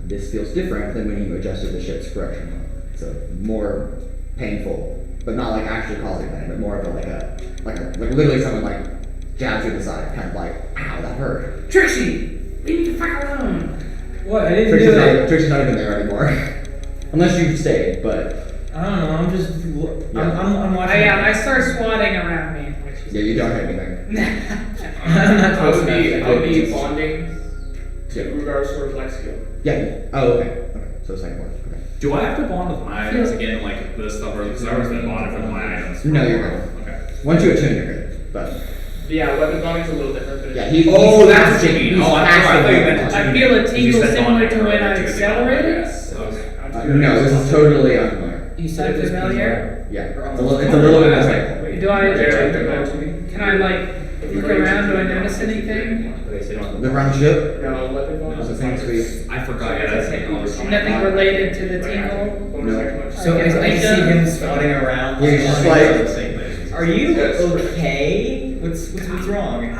This feels different than when you adjusted the ship's correction. It's a more painful, but not like actually causing pain, but more of like literally someone like jabs you in the side, kind of like, ow, that hurt. Trixi, leave me the fuck alone. What? I didn't do it. Trixi's not even there anymore. Unless you've stayed, but I don't know. I'm just. Yeah. I'm watching. I start swatting around me. yeah, you don't hit anything. I'm not I close would enough be, to I would do be it. bonding to Urogar's sword Lexio. Yeah. Oh, okay. Okay. So second one. Okay. Do I have to bond with my items again, like this stuff, or because I was been bonded with my items? No, you're good. Okay. Once you attune, you're good. But Yeah, weapon bonding's a little different. But yeah, he's Oh, he's that's what you acting- mean. he's Oh, I'm sorry. I thought you acting- meant to I tune feel a in. You tingle said similar bonding to when earlier, I too, accelerated. Yes. Okay. No, this is totally unfamiliar. You Is said that it was familiar? Yeah, it's a little bit mistake. Wait, Do I- to me. Can I like look around? Do I notice anything? Okay, so you don't. The round ship. No, weapon Those bonding. are things we. I forgot. Yeah, that's it. Nothing related to the tingle. No. So Okay, I see so- him spouting around. Yeah, he's just like- Are you Yes. okay? What's wrong?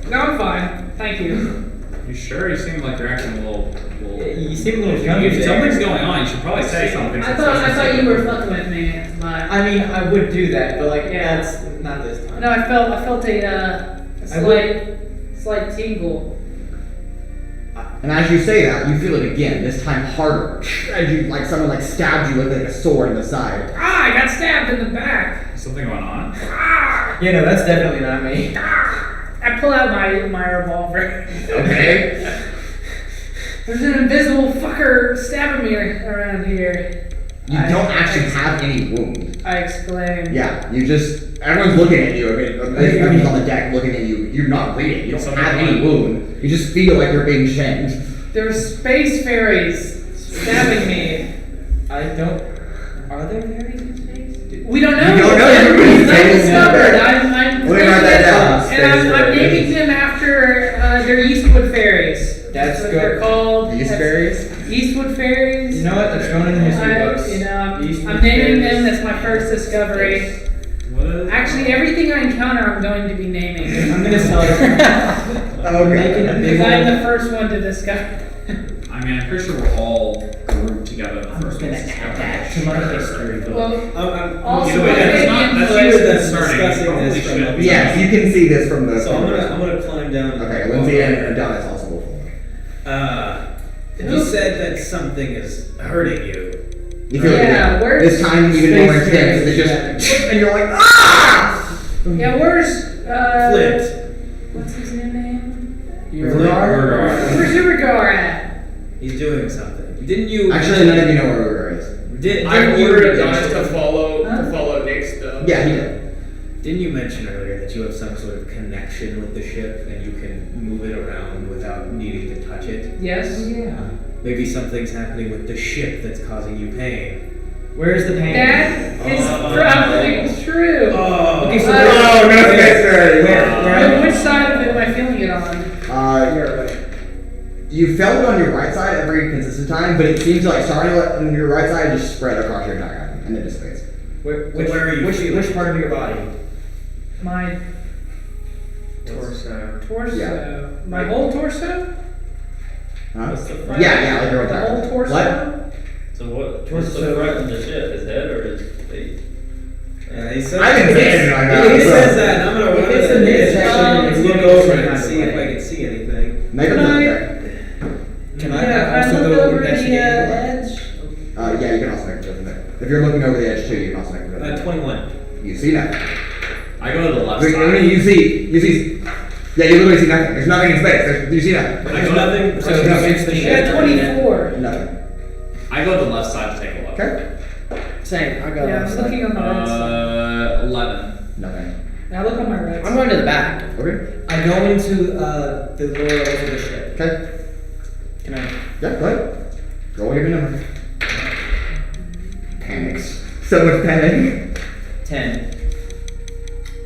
No, I'm fine. Thank you. You sure? You seem like you're acting a little. You seem a little If confused. something's going on, you should probably say something. I thought you were fucking with me, but I mean, I would do that, but like Yeah. that's not this time. no, I felt a slight tingle. And as you say that, you feel it again. This time harder. As you like someone like stabbed you with like a sword in the side. Ah, I got stabbed in the back. Is something going on? Yeah, no, that's definitely not me. I pull out my revolver. Okay. There's an invisible fucker stabbing me around here. You don't actually have any wound. I exclaim. Yeah, you just everyone's looking at you. I mean, everyone's on the deck looking at you. You're not bleeding. You don't have any wound. You just feel like you're being shamed. There's space fairies stabbing me. I don't. Are there fairies in space? We don't know. You don't know. It's undiscovered. I'm We're gonna write that down. And I'm Space naming fairies. them after their Yeastwood fairies. That's what good. they're called. These That's- fairies. Yeastwood fairies. You know what? That's going in the history books. You know, I'm naming them. That's my first discovery. What? Actually, everything I encounter, I'm going to be naming. I'm gonna sell it. Making a big Because I'm one. the first one to discover. I mean, I'm pretty sure we're all grouped together the I'm first gonna ones. add that to my history book. Well, also, Either way, that's not- that's maybe you influence- that's starting. discussing Probably this from should. up Yes, you can see this from the. So I'm gonna climb down. Okay, Lindsay and Don is also will. You said that something is hurting you. You feel Yeah, it. where's This time even more space intense. It damage? just and you're like ah. Yeah, where's Flint. What's his new name? Urogar. Where's Urogar at? He's doing something. Didn't you? Actually, none of you know where Urogar is. I you ordered mention- Adonis to follow Huh? Nick's stuff. Yeah, he did. Didn't you mention earlier that you have some sort of connection with the ship and you can move it around without needing to touch it? Yes. Yeah. Maybe something's happening with the ship that's causing you pain. Where's the pain? That is probably true. Oh, Okay, so Oh, no, that's right. But which side of it am I feeling it on? You felt it on your right side every consistent time, but it seems like starting on your right side just spread across your entire body and then dissipates. where are you feeling? Which part of your body? My Torso. torso. Yeah. My whole torso? Huh? What's the front? Yeah, like your The entire whole torso? What? So what's the front of the ship? His head or his face? He says, I didn't say anything like that. He says that, and I'm gonna If run it's to the the midsection, edge it's and look gonna over be and kind of see if way. I can see anything. Make a Can I- check. Can Yeah, I also look go over the investigate? edge. Yeah, you can also make a judgment there. If you're looking over the edge too, you can also make a judgment. 21. You see nothing. I go to the left I side. mean, you see. Yeah, you literally see nothing. There's nothing in space. You see nothing. I There's go nothing. So No. it's the I ship. got 24. Nothing. I go to the left side to take a look. Okay. Same. I got Yeah, left I'm side. looking on the right side. 11. Nothing. Now look on my right I'm side. going to the back. Okay. I go into the lower levels of the ship. Okay. Can I? Yeah, go ahead. Roll your number. Panics. So much panic. 10.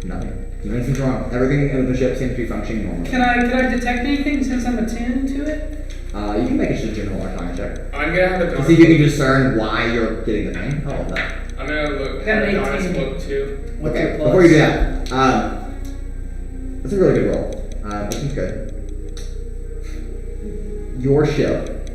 Nothing. Nothing seems wrong. Everything in the ship seems to be functioning normally. Can I detect anything since I'm attuned to it? You can make a general arcana check. I'm gonna have To Adonis. see if you can discern why you're getting the pain. How about that? I'm gonna look. I got an Adonis 18. look too. What's Okay, your plus? before you do that, that's a really good roll. That seems good. Your ship,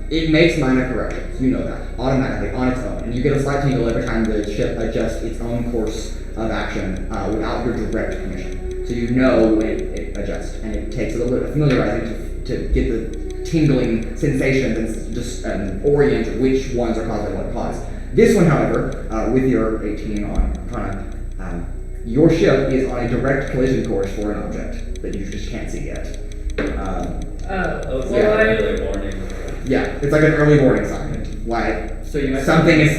it makes minor corrections. You know that automatically on its own, and you get a slight tingle every time the ship adjusts its own course of action without your direct permission. So you know when it adjusts, and it takes a little bit of familiarizing to get the tingling sensations and just orient which ones are caused by what cause. This one, however, with your 18 on Arcana, your ship is on a direct collision course for an object that you just can't see yet. Oh, it's Yeah. like a warning. Yeah, it's like an early warning sign. Like So you might something is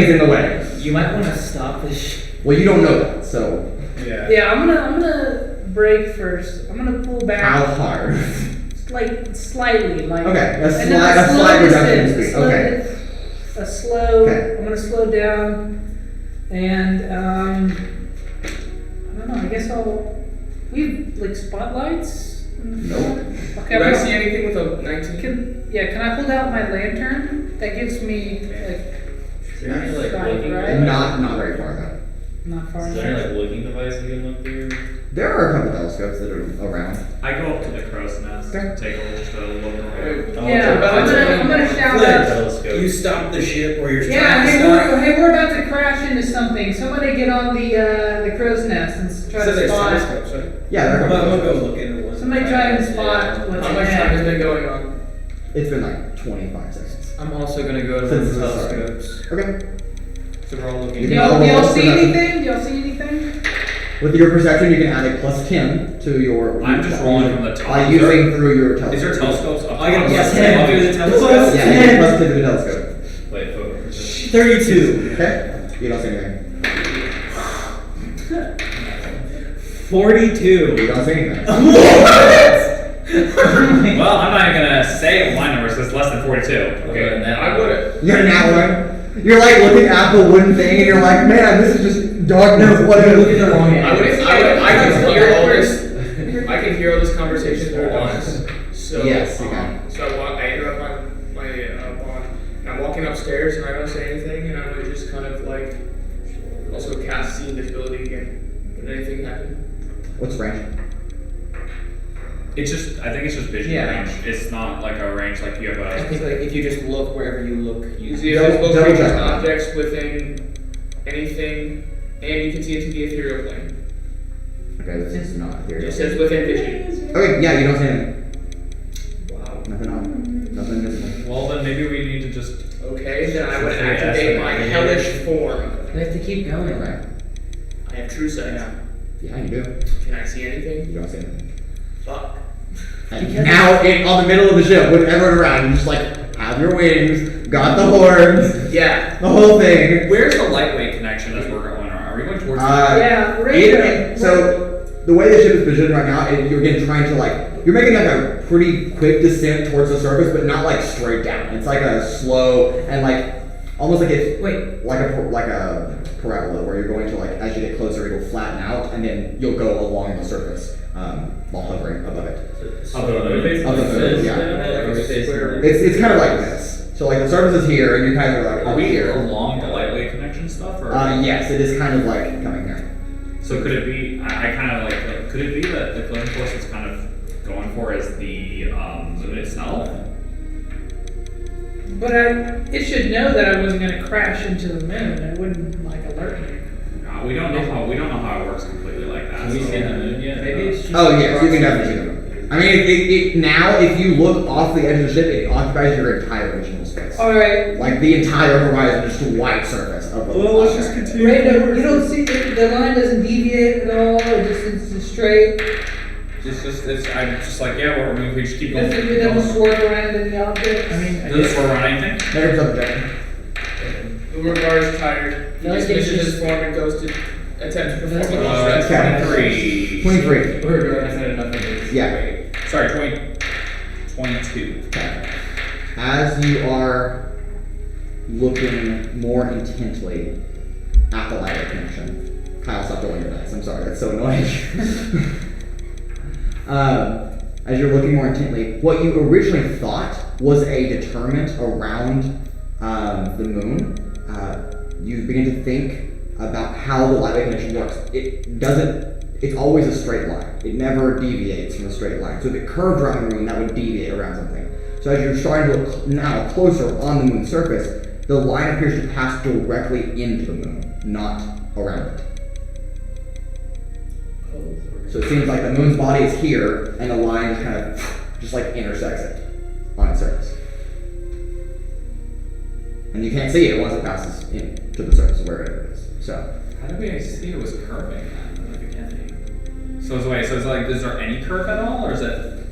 in the way. You might want to stop this ship. Well, you don't know that, so Yeah. Yeah, I'm gonna brake first. I'm gonna pull back. how hard? Like slightly, like Okay, a and then slight slow reduction in descent, speed. a slow- Okay. A slow. Okay. I'm gonna slow down, and I don't know. I guess I'll. We have like spotlights. in the Nope. front? Okay. Can I'm I gonna- see anything with a 19? Can I hold out my lantern? That gives me like Is there any like Right, looking right. device? Not very far though. not far Is there any enough. like looking device you can look through? There are a couple telescopes that are around. I go up to the crow's nest, Okay. take a just a look around. Oh, Yeah, I'm gonna shout Flint, out. Telescope. You stopped the ship or you're Yeah, trying to hey, stop. we're about to crash into something. Somebody get on the crow's nest and try So to there's spot. telescopes, right? Yeah, there are a couple We'll go telescopes. look into one. Somebody try and spot what's How much time has ahead. been going on? It's been like 25 seconds. I'm also gonna go to Since the the start. telescopes. Okay. So we're all looking. You Do can all y'all roll see perception. anything? Do y'all see anything? With your perception, you can add a plus 10 to your. I'm just rolling from the top. By using through your telescope. Is there telescopes up I got a top? plus Yeah, 10 through the telescope. Yeah, you get a plus 10 to the telescope. Wait, focus. 32. Okay. You don't see anything. 42. You don't see anything. Well, I'm not even gonna say my numbers because it's less than 42. Okay, now. I would've. You're now one. You're like looking at the wooden thing and you're like, man, this is just darkness. What is Look at the wrong I angle. can hear all this. I can hear all this conversation through Adonis. So Yes, you can. So I interrupt my bond. And I'm walking upstairs and I don't say anything and I'm see invisibility again. Did anything happen? What's range? I think it's just vision Yeah. range. It's not like a range like you have I a. think like if you just look wherever you look, You you see Double- invisible double creatures, check that. objects within anything, and you can see into the ethereal plane. Okay, this is not It ethereal. says within vision. Okay, yeah, you don't see anything. Wow. Nothing on. Nothing visible. Well, then maybe we need to just. Okay, then I would Say activate yes, my and hellish form. We have to keep going. Right. I have true sight. Yeah, you do. Can I see anything? You don't see anything. Fuck. And now, on the middle of the ship, with everyone around, you just like have your wings, got the horns, Yeah. the whole thing. Where's the lightweight connection as we're going around? Are we going towards? Yeah, right there. So the way the ship is positioned right now, you're again trying to you're making like a pretty quick descent towards the surface, but not like straight down. It's like a slow and almost like it's like a parabola where you're going to as you get closer, it'll flatten out and then you'll go along the surface while hovering above it. So Of the moon, yeah. yeah. It's kind of like this. So the surface is here, and you're kind of Are up we here. along the lightweight connection stuff? Or? Yes, it is kind of coming here. So could it be? I kind of like. Could it be that the clone force is kind of going for is the moon itself? But it should know that I wasn't going to crash into the moon. It wouldn't alert me. We don't know how it works completely like that. Have we so- seen the moon yet? maybe it's just Oh yes, you can definitely see them. I mean, it now if you look off the edge of the ship, it occupies your entire visual space. All right. The entire horizon, just a white surface of the. Let's just continue. Random, you don't see the line doesn't deviate at all. It's straight. It's we just keep going. It doesn't swerve around any objects. I mean, I Does it guess swerve around anything? There's subject. Urogar is tired. He No, just it's misses just- his form and goes to attempt to perform a No, long it's stretch. 23. 23. We're I said nothing. Yeah. Sorry, 22. Okay. As you are looking more intently at the light connection, Kyle, stop rolling your dice. I'm sorry, that's so annoying. As you're looking more intently, what you originally thought was a deterrent around the moon, you begin to think about how the light connection works. It's always a straight line. It never deviates from a straight line. So if it curved around the moon, that would deviate around something. So as you're starting to look now closer on the moon's surface, the line appears to pass directly into the moon, not around it. So it seems like the moon's body is here, and the line just kind of just intersects it on its surface. And you can't see it once it passes into the surface, wherever it is. So. How did we see it was curving at the beginning? So is there any curve at all, or is it?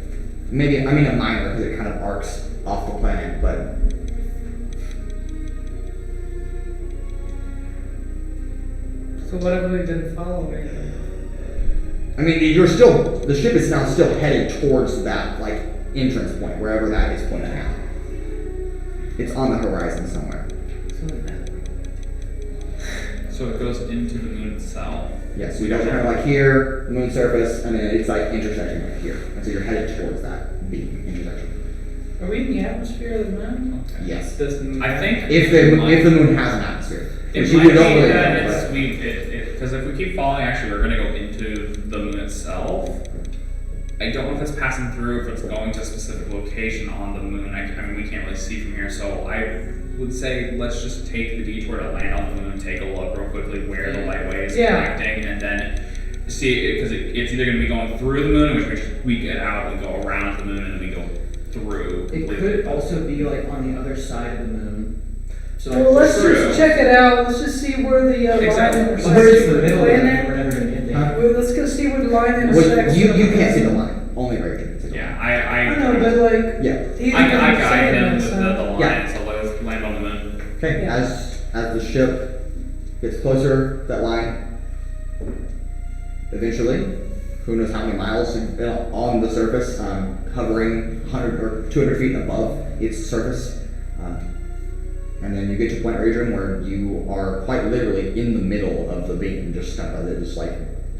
Maybe, a minor, because it kind of arcs off the planet, but. So what have we been following? The ship is now still headed towards that, entrance point, wherever that is pointed out. It's on the horizon somewhere. So it goes into the moon itself. Yeah, so you guys are kind of here, the moon surface, and then it's intersecting right here. And so you're headed towards that beam intersection. Are we in the atmosphere of the moon? Yes. I think If the moon has an atmosphere. it Which might you be don't really that know, it's but- because if we keep following, actually, we're going to go into the moon itself. I don't know if it's passing through, if it's going to a specific location on the moon. We can't really see from here, so I would say let's just take the detour to land on the moon, take a look real quickly where the lightway is connecting, and then see, because it's either going to be going through the moon, in which we get out, we go around the moon, and then we go through. it could also be on the other side of the moon. So Well, let's True. just check it out. Let's just see where the Exactly. line Well, it's the middle of it, intersects. we're never gonna get there. Huh? Well, let's go see where the line Well, intersects. you can't see the line. Only Ray can see the line. Yeah, I know, but Yeah. he's I gonna guide say him that, with so- the line, Yeah. so let's land on the moon. Okay, Yeah. as the ship gets closer to that line, eventually, who knows how many miles on the surface, hovering 100 or 200 feet above its surface, and then you get to Point Raudrem where you are quite literally in the middle of the beam, just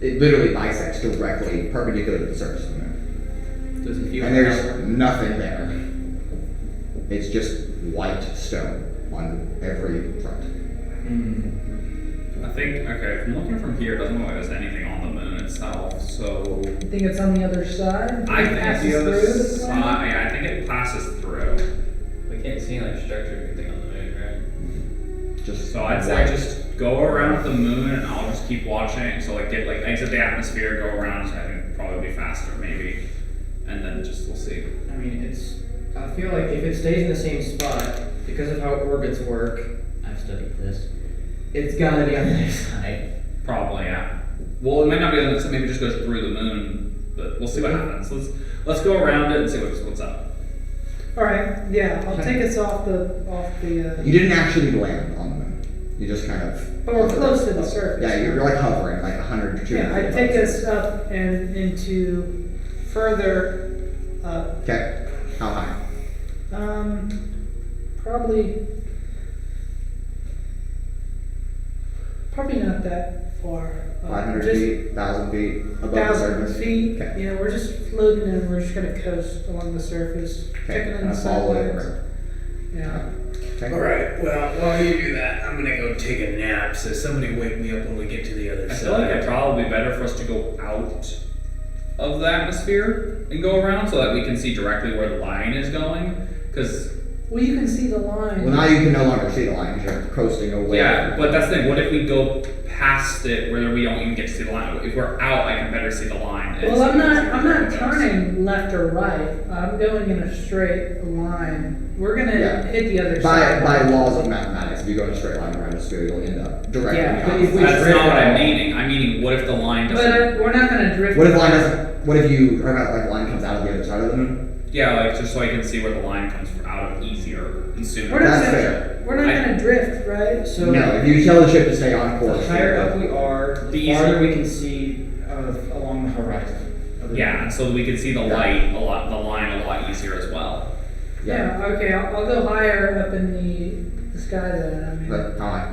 it literally bisects directly perpendicular to the surface of the moon. Does it feel And there's nothing there. It's just white stone on every front. think, okay, from looking from here, it doesn't look like there's anything on the moon itself, so. You think it's on the other side? I It think it's passes the other through the side. planet? Yeah, I think it passes through. We can't see like structure or anything on the moon, right? Just So I'd say just go around the moon and I'll just keep watching. So like exit the atmosphere, go around, so I think probably be faster maybe. And then just we'll see. I mean, I feel like if it stays in the same spot, because of how orbits work, I've studied this. it's gotta be on the other side. Probably, yeah. Well, it might not be on the maybe it just goes through the moon, but we'll see what happens. Let's go around it and see what's up. Alright, yeah, I'll take us off the, You didn't actually land on the moon. You just kind of. but we're close to the surface. Yeah, you're like hovering, like 100 to 200 Yeah, I feet take above. us up and into further, Okay. How high? probably not that far. 500 just feet, 1,000 feet above the 1,000 surface. feet. Okay. You know, we're just floating and we're just gonna coast along the surface, Okay. checking in And the follow it sidelines. around. Yeah. Okay. Alright, well, while you do that, I'm gonna go take a nap, so somebody wake me up when we get to the other I side. feel like it'd probably be better for us to go out of the atmosphere and go around so that we can see directly where the line is going. Because Well, you can see the line. Well, now you can no longer see the line because you're coasting away. yeah, but that's the thing. What if we go past it where we don't even get to see the line? If we're out, I can better see the line. and Well, see I'm not where it goes. turning left or right. I'm going in a straight line. We're gonna Yeah. hit the other By side. laws of mathematics, if you go in a straight line around a sphere, you'll end up directly Yeah, but on if the we line. That's drift not what I'm out- meaning. I'm meaning what if the line doesn't. But we're not gonna drift. What if line doesn't? What if you or not, like line comes out of the other side of the moon? Yeah, like just so I can see where the line comes out of easier and sooner. We're not That's gonna. fair. We're not I- gonna drift, right? So No, if you tell the ship to stay on course. the higher up we are, The the easier- farther we can see along the horizon. of the Yeah, moon. and so we can see the light a lot, the line a lot easier as well. Yeah. Okay. I'll go higher up in the sky then. I mean, But how high?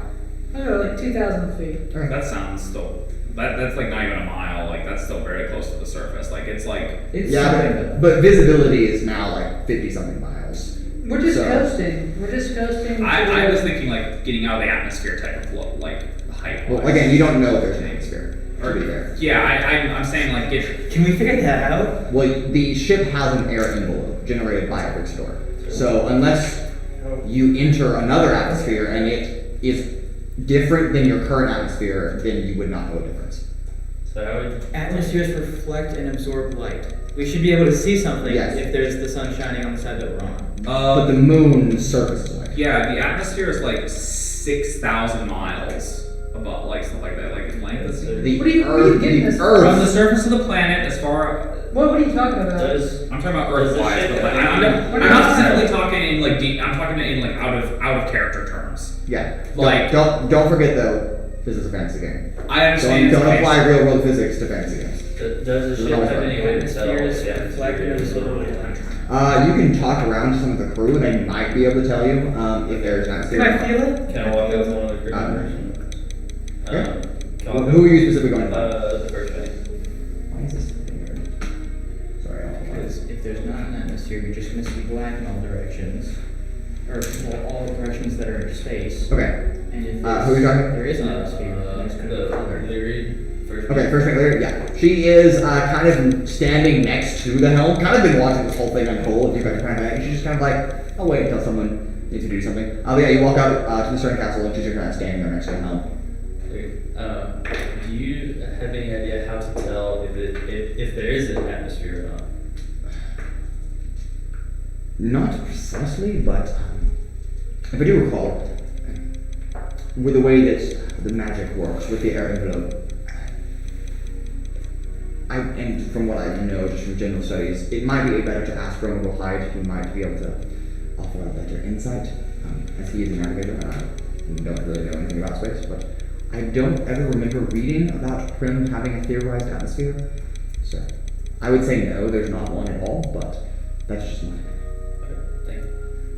I don't know, like 2,000 feet. That sounds still. That's like not even a mile. Like that's still very close to the surface. Like it's like. It's Yeah, something but visibility is now like 50 something miles. We're just So- coasting. We're just coasting. I was thinking like getting out of the atmosphere type of look, like height. Well, again, you don't know if there's an atmosphere. To be fair. Yeah, I'm saying like get. Can we figure that out? Well, the ship has an air envelope generated by a quick store. So unless you enter another atmosphere and it is different than your current atmosphere, then you would not know a difference. So I would. Atmospheres reflect and absorb light. We should be able to see something Yes. if there's the sun shining on the side that we're on. But the moon's surface is like. Yeah, the atmosphere is like 6,000 miles above, like stuff like that, like in length. The What are you Earth, getting the this From the Earth. surface of the planet, as far What are you talking about? Does I'm talking about Does the Earth-wise, ship but like, have I'm any- not specifically talking in like deep. I'm talking in like out of character terms. Yeah. Like- don't forget the physics of fantasy game. I understand. Don't it's apply based- real world physics to fantasy games. does the ship have any way to tell Atmospheres if the reflect and atmosphere is absorb livable? light. You can talk around to some of the crew, and they might be able to tell you if there's an atmosphere. Can I feel it? Can I walk up to one of the crew members? yeah. Can I Well, walk who up- are you specifically going to? The first mate. Why is this thing weird? Sorry, I'll Because if there's not an atmosphere, you're just going to see black in all directions. Or well, all directions that are space. Okay. And if Who are you talking? there is an atmosphere, then it's going to be colored. Leary, first Okay, mate. first mate Leary, yeah. She is kind of standing next to the helm, kind of been watching this whole thing unfold. You guys kind of, and she's just kind of like, I'll wait until someone needs to do something. But yeah, you walk out to the Stern Castle, and she's just kind of standing there next to the helm. Okay, do you have any idea how to tell if there is an atmosphere or not? Not precisely, but if I do recall, with the way that the magic works with the air envelope, and from what I know just from general studies, it might be better to ask Roman Hyde, who might be able to offer a better insight, as he is a navigator, and I don't really know anything about space, but I don't ever remember reading about Prim having a theorized atmosphere, so I would say no, there's not one at all, but that's just my Okay,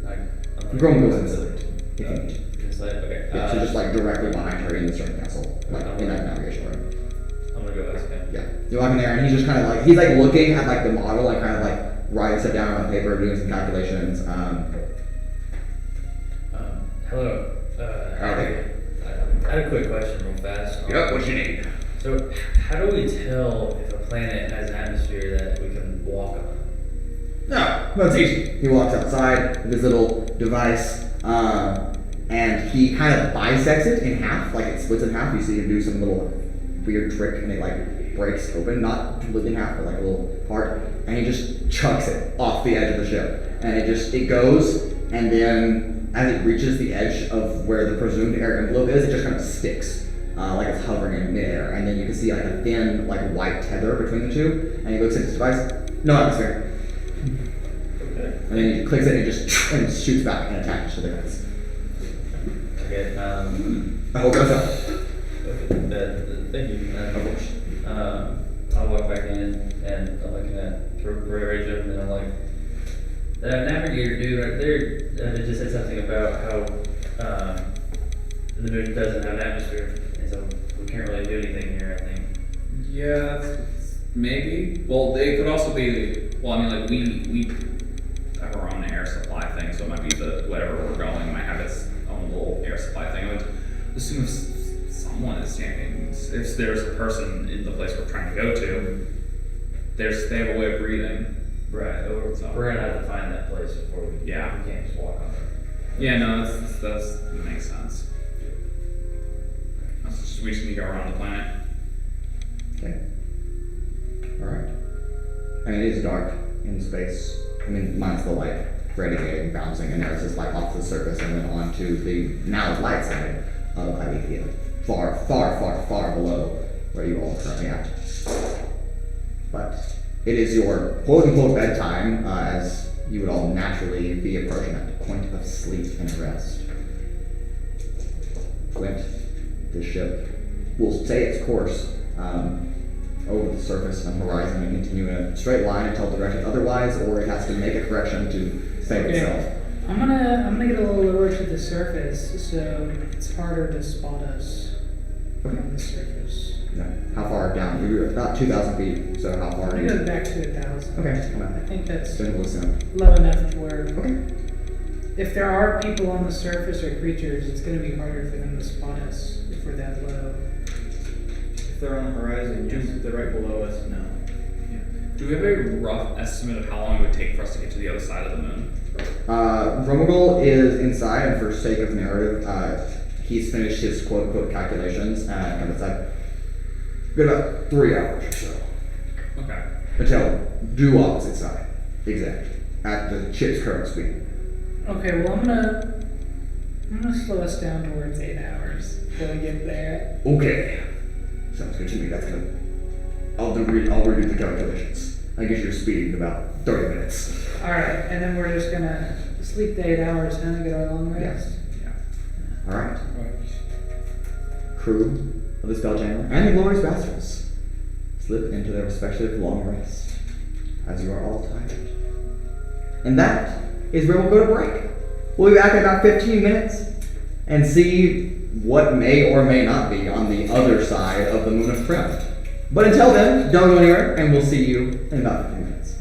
thank you. Grom goes inside, if you need. Inside, okay. Yeah, so just like directly behind her in the Stern Castle, like in that navigation room. I'm gonna go ask him. Yeah. You walk in there and he's just kind of like, he's like looking at like the model and kind of like writing stuff down on paper, doing some calculations. Hello. Howdy. I had a quick question real fast. Yep, what you need? So, how do we tell if a planet has an atmosphere that we can walk on? No, it's easy. He walks outside with his little device, and he kind of bisects it in half, like it splits in half. You see him do some little weird trick, and it like breaks open, not completely in half, but like a little part, and he just chucks it off the edge of the ship, and it goes, and then as it reaches the edge of where the presumed air envelope is, it just kind of sticks. Like it's hovering in midair, and then you can see like a thin, like white tether between the two, and he looks at his device, no atmosphere. Okay. And then he clicks it and it just shoots back and attaches to the guys. Okay. I hope that's up. Thank you. Of course. I'll walk back in and I'm looking at Raudrem and I'm like, that navigator dude right there, it just said something about how the moon doesn't have an atmosphere, and so we can't really do anything here, I think. Yeah, maybe. Well, they could also be. Well, I mean, like we have our own air supply thing, so it might be whatever we're going might have its own little air supply thing. I would assume if someone is standing, if there's a person in the place we're trying to go to, they have a way of breathing. Right. We're gonna have to find that place before we. Yeah. We can't just walk on it. Yeah, no, that makes sense. We just need to go around the planet. Okay. Alright. I mean, it is dark in space. I mean, minus the light radiating, bouncing, and there's this light off the surface and then onto the now light side of Aelithia. Far, far, far, far below where you all are currently at. But it is your quote-unquote bedtime, as you would all naturally be approaching at the point of sleep and rest. Flint, the ship will stay its course over the surface and horizon and continue in a straight line until directed otherwise, or it has to make a correction to save itself. I'm gonna get a little lower to the surface, so it's harder to spot us on the surface. Yeah. How far down? You're about 2,000 feet, so how far I'm are gonna you? go back to 1,000. Okay, come I on. think that's Then we'll assume. low enough to where Okay. if there are people on the surface or creatures, it's gonna be harder for them to spot us if we're that low. If they're on the horizon, yes. If they're right below us, no. Do we have a rough estimate of how long it would take for us to get to the other side of the moon? Romugal is inside, and for sake of narrative, he's finished his quote-unquote calculations and come inside. Been about 3 hours or so. Okay. Until due opposite side. Exactly. At the ship's current speed. Okay, well I'm gonna slow us down towards 8 hours till we get there. Okay. Sounds good to me. That's good. I'll redo the calculations. I get your speed in about 30 minutes. Alright, and then we're just gonna sleep the 8 hours and get our long rest. Yeah. Alright. Crew of the Spelljammer and the Glorious Bastards slip into their respective long rests as you are all tired. And that is where we'll go to break. We'll be back in about 15 minutes and see what may or may not be on the other side of the Moon of Prim. But until then, don't go anywhere, and we'll see you in about 15 minutes.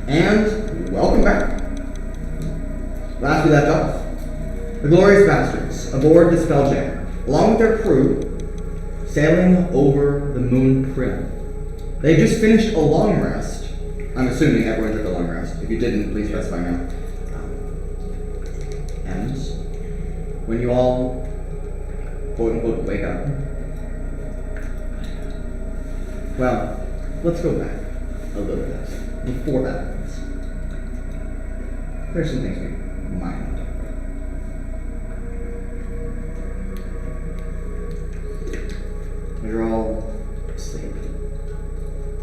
And welcome back. Last we left off, the glorious bastards aboard the Spelljammer, along with their crew, sailing over the moon Prim. They just finished a long rest. I'm assuming everyone took a long rest. If you didn't, please specify now. And when you all, quote unquote, wake up, well, let's go back a little bit. Before that happens, there's some things we might not talk about. You're all asleep.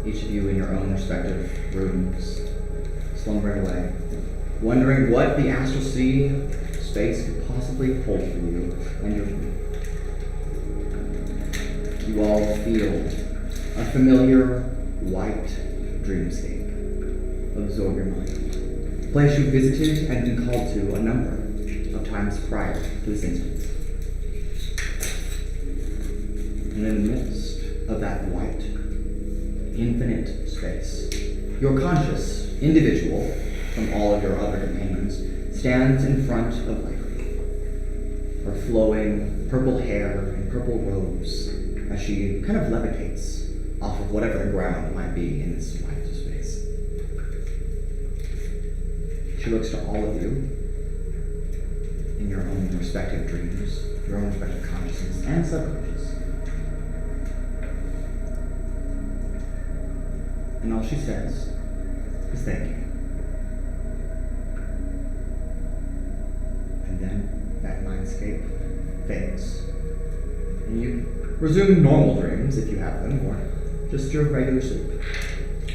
Each of you in your own respective rooms, slumbering away, wondering what the Astral Sea space could possibly hold for you and your dream. You all feel a familiar white dreamscape absorb your mind. A place you visited and been called to a number of times prior to this instance. And in the midst of that white, infinite space, your conscious individual from all of your other companions stands in front of Lycra, her flowing purple hair and purple robes as she kind of levitates off of whatever the ground might be in this white space. She looks to all of you in your own respective dreams, your own respective consciousness and subconscious. And all she says is thank you. And then that mindscape fades. And you resume normal dreams if you have them, or just your regular sleep.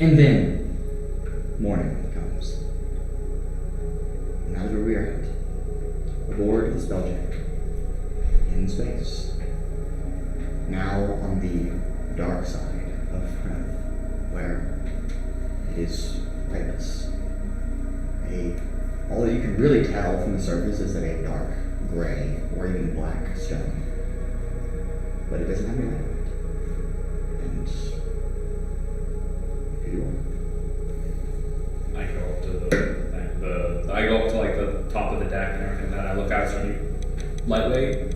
And then morning comes. And that is where we are at. Aboard the Spelljammer. In space. Now on the dark side of Prim, where it is lightless. All that you can really tell from the surface is that a dark gray or even black stone. But it doesn't have any light on it. And here you are. I go up to I go up to like the top of the deck and everything. Then I look out. It's really lightweight.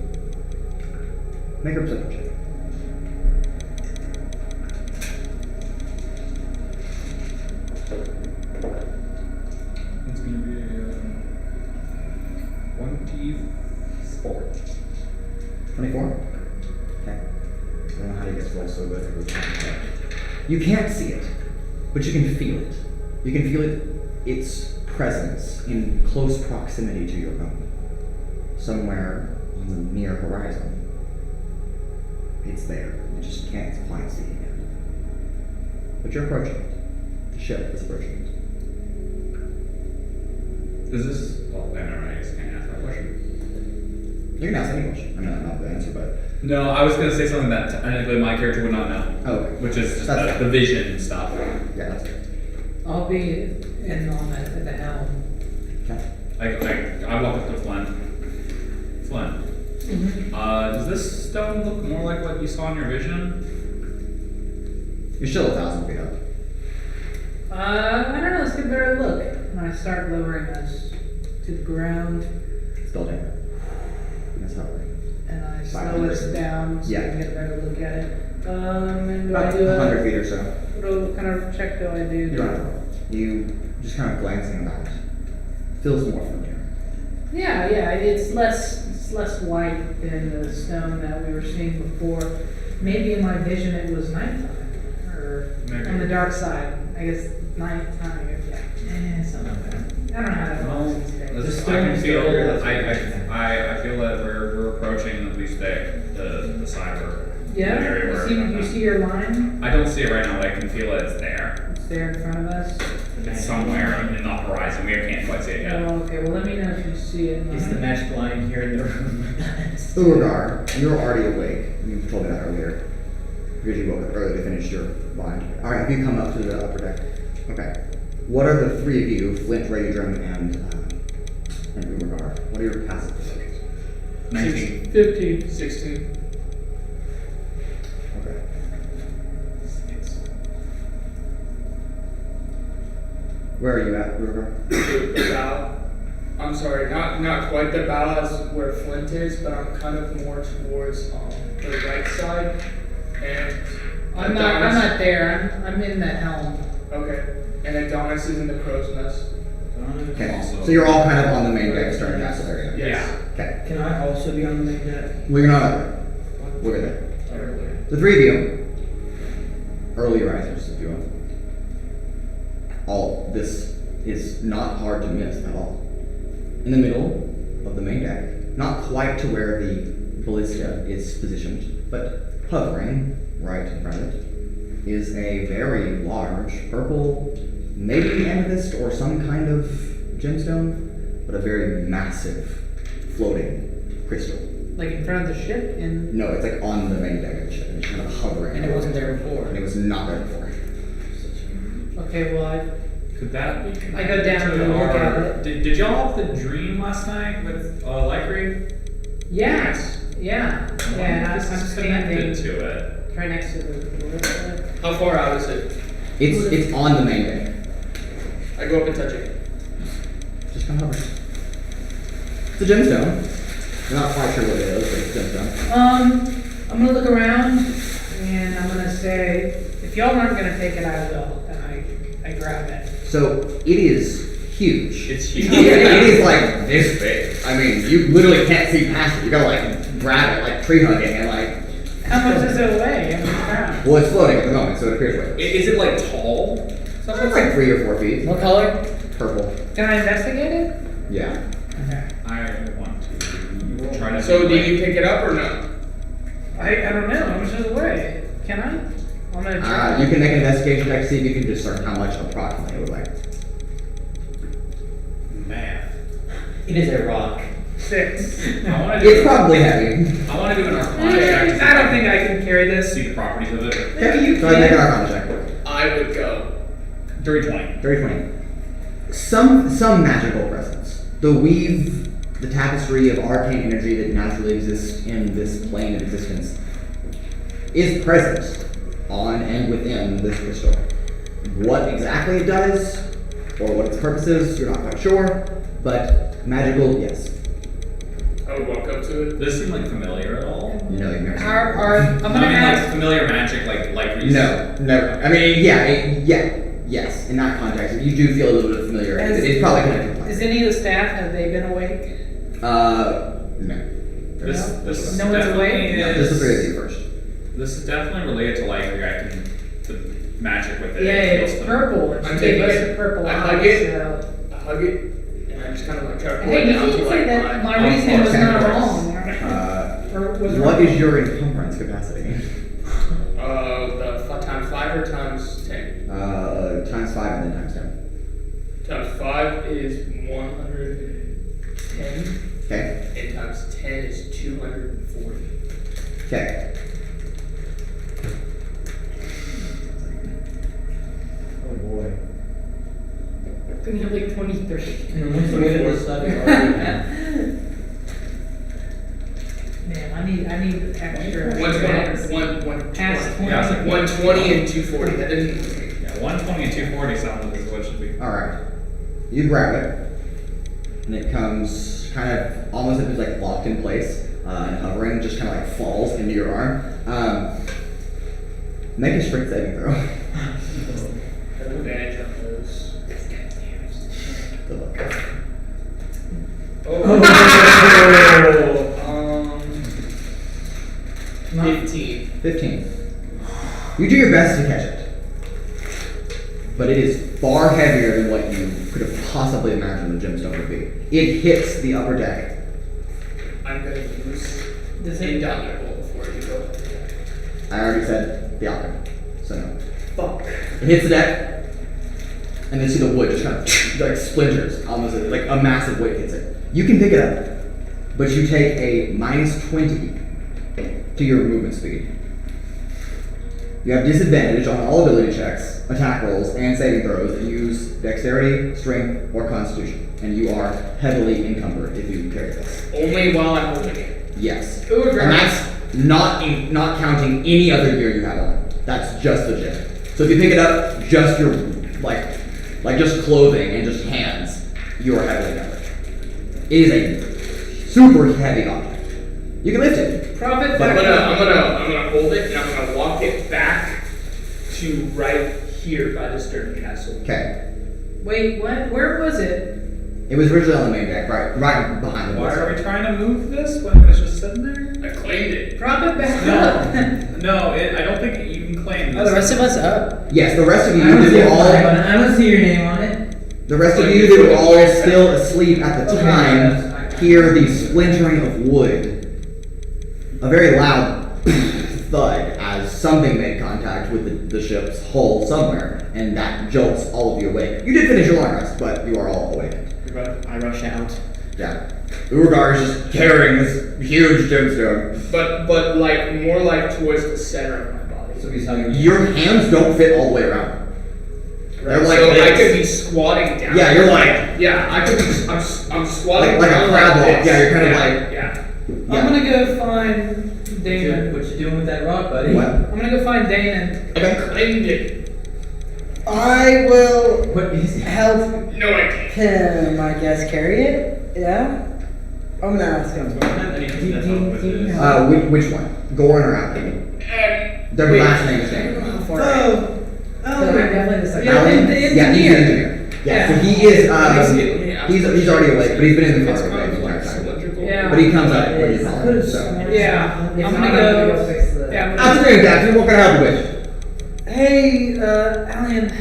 Make a perception check. It's gonna be 24. 24? Okay. I don't know how you get roll so good. You can't see it, but you can feel it. You can feel its presence in close proximity to your own. Somewhere on the near horizon. It's there. You just can't quite see it yet. But you're approaching it. The ship is approaching it. Is this? Well, never mind. I guess I can't ask that question. You can ask any question. I mean, I'm not the answer, but... No, I was gonna say something that technically my character would not know. Oh, okay. Which is just That's the vision and stuff. Yeah, that's good. I'll be in on at the helm. Okay. I walk up to Flint. Flint. Does this stone look more like what you saw in your vision? You're still 1,000 feet up. I don't know, let's get a better look. And I start lowering us to the ground, Still there. That's how it works. and I slow 500. us down so Yeah. we can get a better look at it. And do About I do 100 feet or so. what kind of check do I do? You don't have to roll. You just kind of glancing about. Feels more familiar. Yeah, it's less white than the stone that we were seeing before. Maybe in my vision it was nighttime, or Maybe. on the dark side. I guess nighttime. Yeah, something like that. I don't know how to Well, pronounce these things. I can feel. I feel that we're approaching at least the cyber Yeah. area where You see your line? I don't see it right now, but I can feel it. It's there. It's there in front of us. It's somewhere in the horizon. We can't quite see it yet. Oh, okay. Well, let me know if you see it. Is the match blind here in the room? Urogar, you're already awake. You told me that earlier. Because you woke up early to finish your blind. Alright, have you come up to the upper deck? Okay. What are the three of you, Flint, Raudrem, and Urogar? What are your passive perceptions? 19. 15. 16. Okay. Where are you at, Urogar? The bow. I'm sorry, not quite the bow as where Flint is, but I'm kind of more towards the right side. And I'm not there. I'm in the helm. Okay. And Adonis is in the crow's nest. Okay. So you're all kind of on the main deck starting out area. Yes. Okay. Can I also be on the main deck? We're not. Look at that. The three of you, early risers, if you will. All this is not hard to miss at all. In the middle of the main deck, not quite to where the ballista is positioned, but hovering right in front of it, is a very large purple, maybe amethyst or some kind of gemstone, but a very massive floating crystal. Like in front of the ship, and No, it's like on the main deck of the ship, and it's kind of hovering. and it wasn't there before. And it was not there before. Okay, well Could that be I go down connected and to look our- at it. Did y'all have the dream last night with Lycree? yeah, yeah. This I'm is standing connected to it. right next to the door. How far out is it? It's on the main deck. I go up and touch it. Just kind of hovers. It's a gemstone. You're not quite sure what it is, but it's a gemstone. I'm gonna look around and I'm gonna say, if y'all aren't gonna take it, I will. And I grab it. So it is huge. It's It huge. is like this big. I mean, you literally can't see past it. You gotta like grab it, like tree hugging, and like. How much does it weigh? How many pounds? Well, it's floating at the moment, so it appears weightless. Is it like tall? It's like 3 or 4 feet. What color? Purple. Can I investigate it? Yeah. Okay. I want to try to. So do you pick it up or no? I don't know. How much does it weigh? Can I? I'm gonna try. You can make an investigation check to see if you can discern how much approximately it would weigh. Math. It is a rock. 6. I want to It's probably heavy. I want to do an Arcana check. to see I don't think I can carry this. see the properties of it. Okay, so I make an Arcana check. I would go. Dirty 20. Dirty 20. Some magical presence. The weave, the tapestry of arcane energy that naturally exists in this plane of existence is present on and within this crystal. What exactly it does, or what its purpose is, you're not quite sure, but magical, yes. I would walk up to it. Does this seem like familiar at all? No, you've never seen it. I'm gonna like ask. familiar magic, like No, never. I mean, yes. In that context, you do feel a little bit of familiarity. Has- It's probably connected. Is any of the staff, have they been awake? No. This No one's definitely awake? No, is- just the three of you first. This is definitely related to Lycree. The magic with it. Yeah, feels it's fun. purple. It's I'm taking it's it. a purple I eye, hug it. so- I hug it, and I just kind of like try to pull Hey, it you down can't to say like that my reasoning was okay. not wrong. Or was What wrong. is your encumbrance capacity? the times 5 or times 10? Times 5 and then times 10. Times 5 is 110, Okay. and times 10 is 240. Okay. Oh boy. Couldn't you have like 23? What's the way to this stuff? Man, I need extra. 120, Past 20. Yeah, it's like 120 and 240. That didn't. Yeah, 120 and 240 sounds like this is what it should be. Alright. You grab it, and it comes kind of almost as if it's like locked in place and hovering, just kind of like falls into your arm. Make a strength saving throw. Have advantage on those. Good luck. Oh. 15. 15. You do your best to catch it, but it is far heavier than what you could have possibly imagined the gemstone would be. It hits the upper deck. I'm gonna use Does the it- indomitable before you go. I already said the alchemy, so no. Fuck. It hits the deck, and then see the wood just kind of like splinters, almost like a massive weight hits it. You can pick it up, but you take a -20 to your movement speed. You have disadvantage on all ability checks, attack rolls, and saving throws that use dexterity, strength, or constitution, and you are heavily encumbered if you carry this. Only while I'm holding it. Yes. Urogar. And that's not counting any other gear you have on. That's just the gem. So if you pick it up, just your like like just clothing and just hands, you are heavily covered. It is a super heavy object. You can lift it. Profit I'm back up. gonna hold it and I'm gonna walk it back to right here by the stern castle. Okay. Wait, what? Where was it? It was originally on the main deck, right behind the Why wall. are we trying to move this when it's just sitting there? I claimed it. Profit back up. No, I don't think you can claim this. Oh, the rest of us up. Yes, the rest of you, I don't see they your were flag on all. it. I don't see your name on it. The rest of you, they were all still asleep at the Okay, time. yes, Hear the splintering of wood. A very loud thud as something made contact with the ship's hull somewhere, and that jolts all of you awake. You did finish your long rest, but you are all awake. I rush out. Yeah. Urogar is just carrying this huge gemstone. But like more like towards the center of my body. So he's hugging. Your hands don't fit all the way around. They're like so I this. could be squatting down. Yeah, you're like Yeah, I could be. I'm squatting like a down crab like walk. this. Yeah, you're kind of Yeah, like yeah. I'm gonna go find Damon. What you doing with that rock, buddy? What? I'm gonna go find Damon. I claimed it. I will What is it? help No, I didn't. him, I guess, carry it. Yeah? I'm gonna ask him. Which one? Goran or Allen? Their Wait. last name is Daniel. Definitely the second. Allen? the Yeah, he's an engineer. Yeah, so he is. Let me ask He's already awake, but he's been in the car It's for kind the of entire like time. cylindrical. Yeah. But he comes up when you call him. So. Yeah, If I'm not, gonna go. fix the. Yeah, I'm After gonna doing that, what can I help you with? Hey, Alan,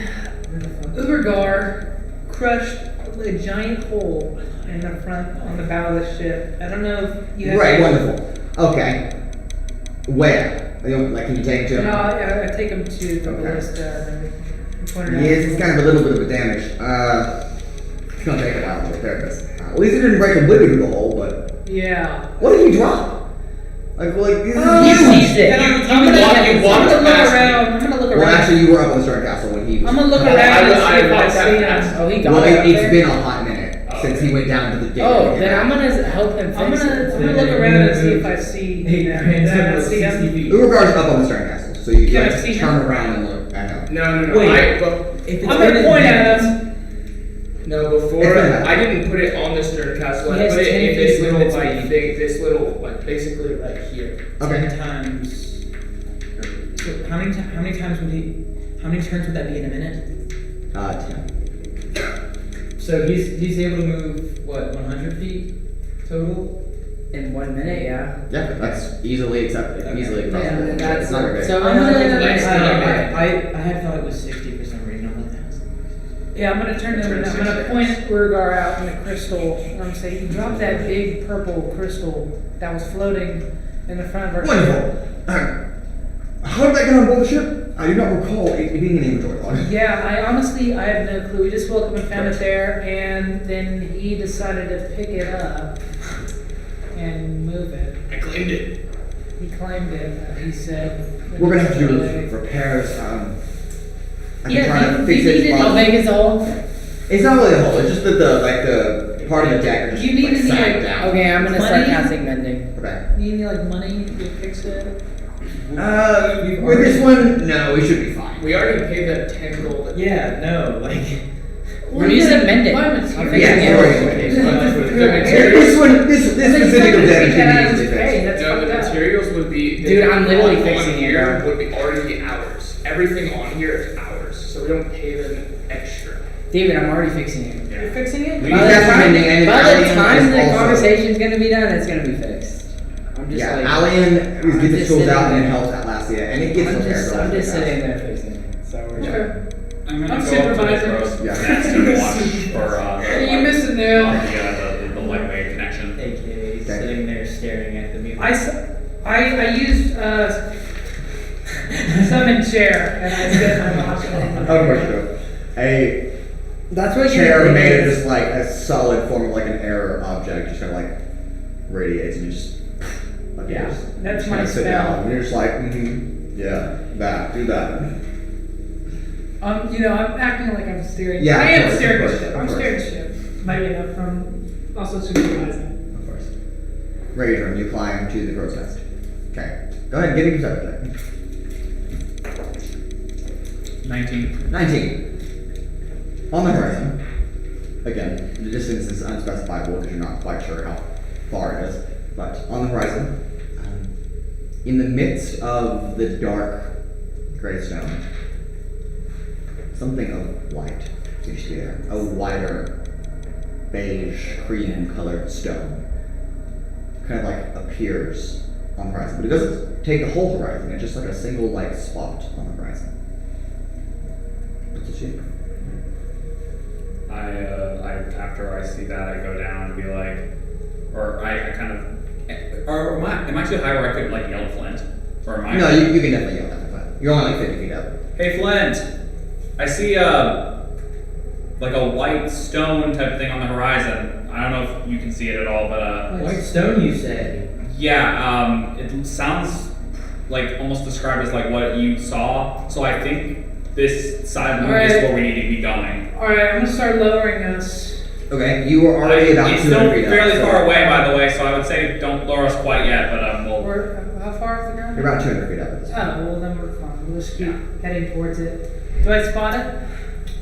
Urogar crushed a giant hole in the front on the bow of the ship. I don't know if you have. Right, wonderful. Okay. Where? Can you take it to him? No, I take him to the Okay. ballista and pointed out. Yes, it's kind of a little bit of a damage. It's gonna take a while to repair this. At least it didn't break completely through the hole, but Yeah. what did he drop? Like this is He huge. seized it. And I'm You gonna walked look past me. around. I'm gonna look Well, around. actually, you were up on the Stern Castle when he was. I'm gonna look I- around and I- see I if I walked see that him. fast. Oh, he got Well, it. up it's there? been a hot minute since he went down to the gate. Oh, then I'm gonna help him I'm fix gonna it. look around and see if I see him. Did I not see him? Urogar's up on the Stern Castle, so you Can I like see turn him? around and look at him. No. Wait. Well, If I'm gonna point at him. no, before It's been I didn't put it on the stern castle. He I has put it 10 in this feet little limits like speed. thing. This little like basically right here. Okay. 10 times. So how many times would he? How many turns would that be in a minute? 10. So he's able to move what 100 feet total. In 1 minute, yeah. Yeah, that's easily accepted. Okay. Easily Yeah, acceptable. that's It's not great. so. I'm gonna- I had thought it was 60 for some reason. I'm like that. Yeah, I'm gonna turn to him and I'm gonna point Urogar out in the crystal and I'm saying, you dropped that big purple crystal that was floating in the front of our ship. Wonderful. How did that get on board the ship? I do not recall it being an inventory log. Yeah, I have no clue. We just woke up and found it there, and then he decided to pick it up and move it. I claimed it. He claimed it. He said. We're gonna have to do repairs. I can try to fix you it. needed- while- How big is the hole? It's not really a hole. It's just that the part of the deck are just You need like to be sag like- down. Okay, I'm gonna start Money? casting mending. Okay. You need like money to fix it. With this one, no, we should be fine. We already paid that 10 gold. Yeah, no, like. We're using mending. Buy I'm materials. fixing Yeah, it. we're using The This one, this And then specific he's of that gonna take that out of is his pay. That's No, the fucked up. materials would be. Dude, I'm literally on fixing it, here bro. would be already ours. Everything on here is ours, so we don't pay them extra. David, I'm already fixing it. You're fixing it? We By need the that time, mending, and by the Alien time is the also- conversation's gonna be done, it's gonna be fixed. I'm just Yeah, like. Alien I'm gets his just tools sitting out and there. helps Atlasia, and it gets I'm repaired. just relatively sitting fast. there fixing it. So we're Yeah. Okay. I'm gonna I'm go up to the supervising. crow's Yeah. nest and watch for You missed it now. the lightweight connection. AKA Okay. sitting there staring at the music. I used summon chair and I said I'm watching it. Of course you do. A That's what chair you're made of thinking. just like a solid form of like an air object, just kind of like radiates and you just like Yeah, you just, that's just my kinda sit spell. down and you're just like, yeah, do that. I'm acting like I'm steering. Yeah, I of am course, steering of the course, ship. of I'm course. steering the ship. But from also supervising. Of course. Raudrem, you climb to the crow's nest. Okay, go ahead and give me your perception check. 19. 19. On the horizon, again, the distance is unspecifiable because you're not quite sure how far it is, but on the horizon, in the midst of the dark gray stone, something of light seems to be there. A wider, beige, cream-colored stone. Kind of like appears on the horizon, but it doesn't take the whole horizon. It's just like a single light spot on the horizon. What's it shape? I after I see that, I go down and be like, or I kind of, or am I too high where I could like yell Flint? Or am I? No, you can definitely yell that, but you're only like 50 feet up. Hey Flint, I see like a white stone type thing on the horizon. I don't know if you can see it at all, but White stone, you say? yeah, it sounds like almost described as like what you saw. So I think this side moon is where we need to be going. Alright, I'm gonna start lowering us. Okay, you are already about It's 200 still feet up. fairly so far away, by the way, so I would say don't lower us quite yet, but we'll. How far off the ground? You're about 200 feet up at this point. Oh, well then we're fine. We'll just keep heading towards it. Do I spot it?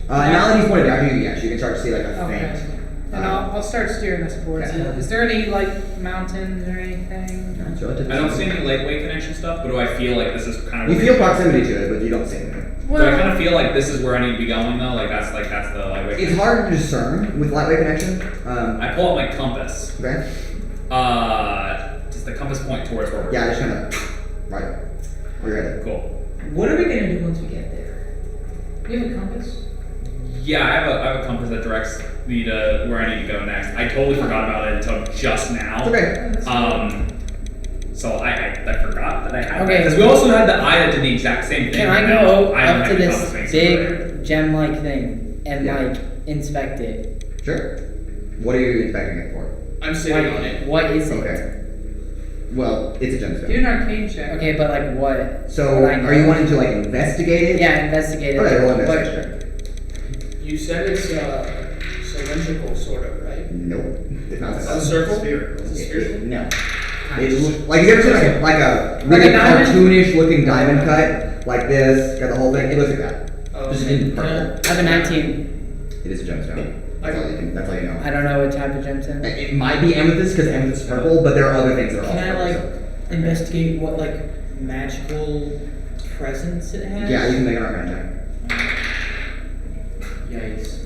Now that he's pointed down to you, yes, you can start to see like a Okay. faint. And I'll start steering us towards Okay. it. Is there any like mountains or anything? It's relatively I don't see simple. any lakeway connection stuff, but do I feel like this is kind of You feel proximity to it, but you don't see anything. Do I kind of feel like this is where I need to be going though? Like that's the lightweight. It's hard to discern with lightweight connection. I pull out my compass. Okay. Does the compass point towards where we're Yeah, just kind of right where you're headed. Cool. What are we gonna do once we get there? You have a compass? Yeah, I have a compass that directs me to where I need to go next. I totally forgot about it until just now. Okay. So I forgot that I had. Okay. Because we also had the eye that did the exact same thing. Can I Now, go I don't up have to the this compass makes it clear. big gem-like thing and Yeah. like inspect it? Sure. What are you inspecting it for? I'm sitting on it. What is it? Okay. Well, it's a gemstone. Do an arcane check. Okay, but like what? So, What I are you know? wanting to like investigate it? Yeah, investigate it. Okay, roll What- investigation. You said it's cylindrical, sort of, right? Nope. It's not A circle? Spherical. Is it spherical? No. Like you ever seen like a really Like a diamond? cartoonish looking diamond cut like this? Got the whole thing. It looks like that. Oh, Just okay. in purple. I have a 19. It is a gemstone. That's all you can. That's all you know. I don't know what type of gemstone. It might be amethyst because amethyst is purple, but there are other things that are Can also I purple. like so- investigate what like magical presence it has? Yeah, you can make an arcana check. Yikes.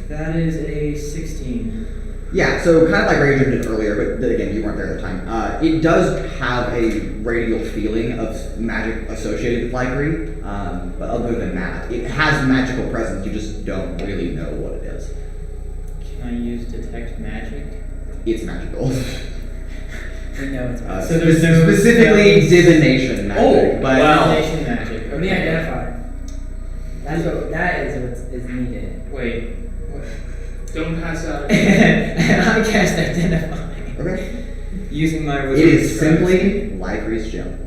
That is a 16. Yeah, so kind of like Raudrem did earlier, but again, you weren't there at the time. It does have a radial feeling of magic associated with Lycree, but other than that, it has magical presence. You just don't really know what it is. Can I use detect magic? It's magical. We know it's So there's no specifically spells? divination magic. Oh, but wow. Divination magic. Let me Okay. identify. That's what that is what is needed. Wait. What? Don't pass out. I cast identify. Okay. Using my It wizard is scribe. simply Lycree's gem.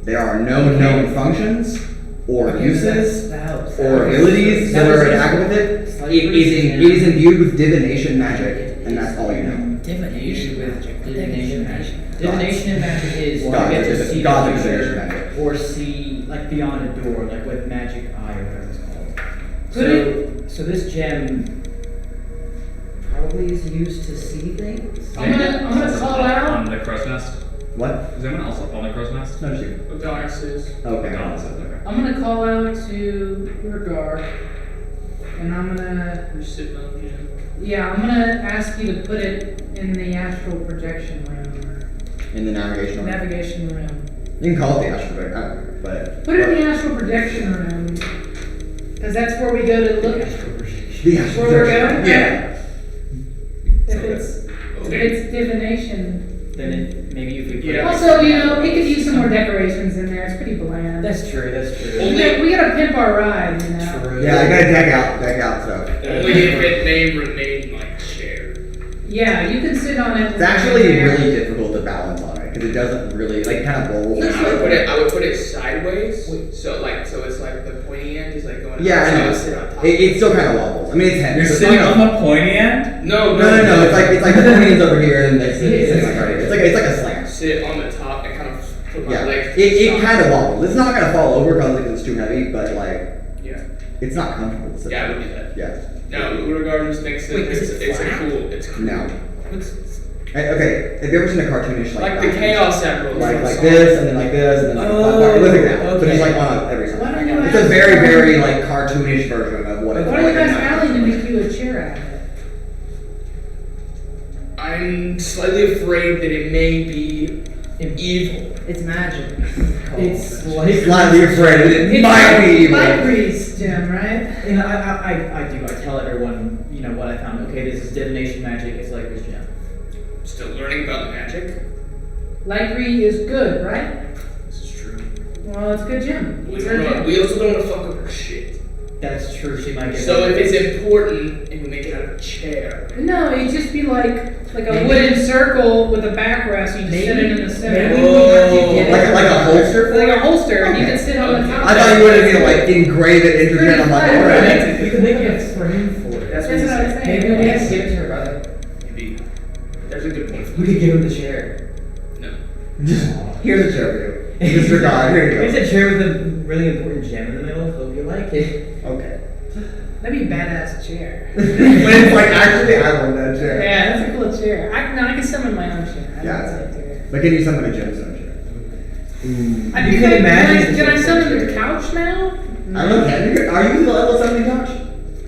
There are no known functions or uses or abilities that are attacked with it. It is imbued with divination magic, and that's all you know. Divination magic. Divination magic. Divination and magic is you God, get to it's see God the divination future magic. or see like beyond a door, like with magic eye or whatever it's called. So this gem probably is used to see things. I'm gonna call out. On the crow's nest. What? Is anyone else up on the crow's nest? No, just you. Adonis is. Okay. No, it says okay. I'm gonna call out to Urogar, and I'm gonna You're sitting on the gem. I'm gonna ask you to put it in the astral projection room In the navigation or room. navigation room. You can call it the astral projection, but Put it in the astral projection room, because that's where we go to look. the astral Where we're projection. going? Yeah. If it's divination. Then maybe you could. Yeah. Also, we could use some more decorations in there. It's pretty bland. That's true. That's true. We gotta pimp our ride, you know. True. Yeah, I gotta deck out stuff. Only if it may remain like a chair. Yeah, you can sit on it. It's actually really difficult to balance on it because it doesn't really kind of rolls. I would put it sideways. So it's like the pointy end is like going. Yeah, I so know. would sit on top. It still kind of wobbles. I mean, it's heavy. You're so it's sitting not on the pointy end? No. No. It's like the pointy end's over here and it's sitting like right here. It's like a slam. Sit on the top and kind of put my Yeah. legs. It kind of wobbles. It's not gonna fall over because it's too heavy, but like Yeah. it's not comfortable to sit Yeah, I on. would do that. Yeah. No, Urogar just thinks that Wait, is it's it a flat? cool. It's cool. No. Looks Okay, have you ever seen a cartoonish like the that? Chaos Emerald. Like this, and then like this, and then like Oh, look at that. So okay. just like on every side. Why don't you It's a ask very, her- very like cartoonish version of what it's Why like. don't you in ask my- Allie to make you a chair out of it? I'm slightly afraid that it may be evil. It's magic. It's like Slightly afraid that it might be evil. Light grease, Jim, right? You know, I do. I tell everyone, you know, what I found. Okay, this is divination magic. It's like this gem. Still learning about magic. Light grease is good, right? This is true. Well, it's good, Jim. We, It's don't good, know, Jim. we also don't want to fuck up her shit. That's true. She might get. So if it's important and we make it out of a chair, No, it'd just be like a wooden circle with a backrest. You just sit it in the center. maybe we have to Oh. get Like a holster? Like a holster, and you Okay. can sit on the Okay. top. I thought you wanted me to like engrave it into Pretty it. I'm like, flat, alright. right? We could make a frame for it. That's what I was saying. Maybe we have to give it to her brother. maybe. There's a good point. We could give him the chair. No. Here's a chair for you. Mr. God, here you Here's go. a chair with a really important gem in the middle. Hope you like it. Okay. That'd be a badass chair. But it's like, actually, I want that chair. Yeah, that's a cool chair. I can summon my own chair. I Yeah. can say it to her. But can you summon a gemstone chair? I You think can imagine Can the I summon chair. the couch now? I don't know, are you the level 70 couch?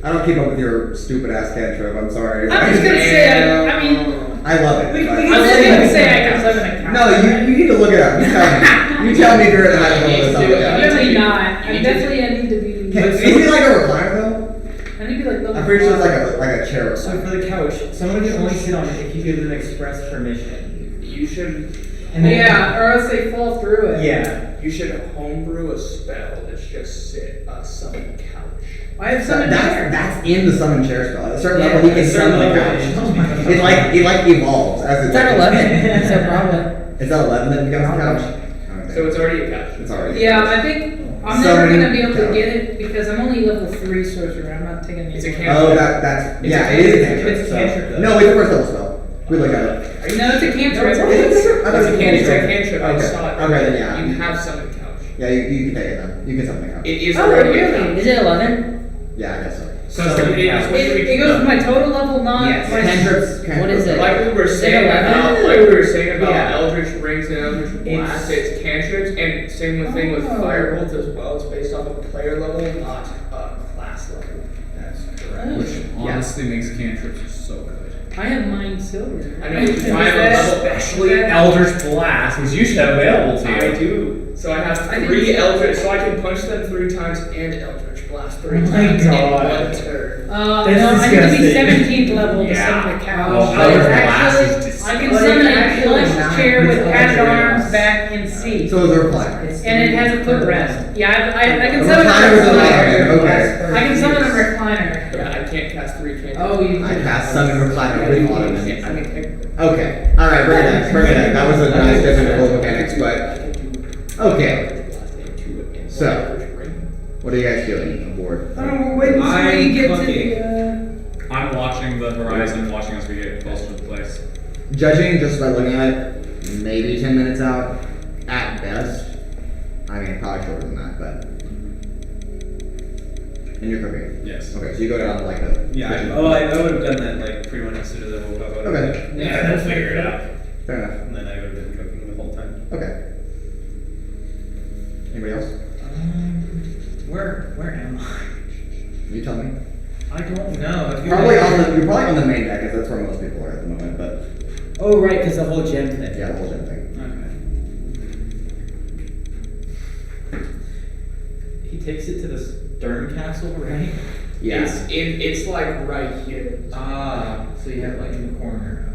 I don't keep up with your stupid ass cantrip, I'm sorry. I'm just gonna say, I mean, I love it. we but- can say I can summon a couch. No, you need to look it up. You tell me. You tell me if you're at the high level of do it. something. Definitely not. You I'm need to- definitely, I need to be. Can it be like a recliner though? I need to be like level I'm pretty sure it's five. like a chair. So for the couch, someone can only sit on it if you give them express permission. You should Yeah, or else they fall through it. Yeah. homebrew a spell that's just sit summon couch. I have summoned chair. That's in the summon chair spell. At a certain Yeah, level, he at can a certain summon the level, couch. oh my God. It like evolves as It's at 11, so probably. Is that 11 that becomes a couch? So it's already a couch. It's already. Yeah, I think I'm never Summoning gonna be able to couch. get it because I'm only level 3 sorcerer. I'm not taking It's a any. cantrip. Oh, that's It's yeah, a it is a cantrip. cantrip. It's a so- cantrip, though. No, it's a first level spell. We look at it. No, it's a cantrip. It's a It's a cantrip. I Okay. saw it. Okay, then yeah. You have summoned couch. Yeah, you can take it then. You can summon the couch. It is Oh, already a really? couch. Is it 11? Yeah, I guess so. So it is what It goes from my total level, not Yes. my. Cantrips. What is it? Like we were Is it saying 11? about Yeah. Eldritch Rings and Eldritch Blast, it's cantrips, and same thing with Oh. Firebolt as well. It's based off of player level, not class level. That's correct. Oh. Which honestly makes cantrips so good. I have mine silver. I know you can find a level, Especially Eldritch Blast, which you should have available to you. I do. So I have I 3 didn't- Eldritch, so I can punch them 3 times and Eldritch Blast 3 Oh my times in God. one turn. No, That's I need to be disgusting. 17th level to Yeah. summon the couch. Oh, But Eldritch it's Blast actually, is I can Well, summon it's a actually plush not. chair with It's padded actually arms, not. back, and seat. So it's a recliner. And it has a footrest. Yeah, I can A summon a recliner with a recliner. recliner, okay. I can summon a recliner. Yeah, I can't cast 3 cantrips. Oh, you I cast summon recliner with I autumn. can't- I mean, Okay. Alright, bring it in. Bring it in. That was a nice different mechanics, but okay. So, what are you guys doing aboard? Oh, we're waiting until we I'm get to cooking. the. I'm watching the horizon, watching as we get closer to the place. Judging just by looking at it, maybe 10 minutes out at best. I mean, probably shorter than that, but. And you're cooking. Yes. Okay, so you go down to like the. Yeah, kitchen. I would have done that like pretty much as soon as I woke up. I would've- Okay. Yeah, we'll figure it out. Fair enough. And then I would have been cooking the whole time. Okay. Anybody else? Where am I? You tell me. I don't know. I feel Probably like- you're probably on the main deck, because that's where most people are at the moment. But Oh right, because the whole gem thing. yeah, the whole gym thing. Okay. He takes it to the Stern Castle, right? Yeah. It's like right here. Ah, so you have it like in the corner.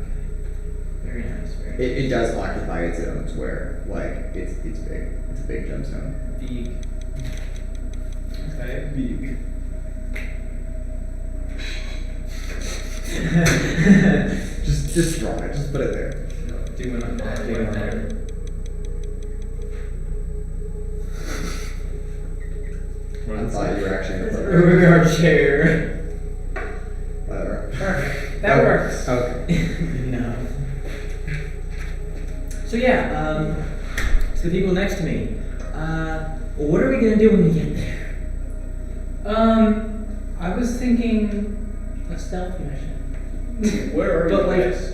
Okay. Very nice. Very It does occupy its own square. Like it's big. It's a big gemstone. big. Okay. Big. Just draw it. Just put it there. Doing there. I thought you were actually gonna put it. Urogar chair. Whatever. Perfect. That Okay. works. Okay. No. So yeah, to the people next to me, what are we gonna do when we get there? I was thinking stealth mission. Where are But, you like- guys?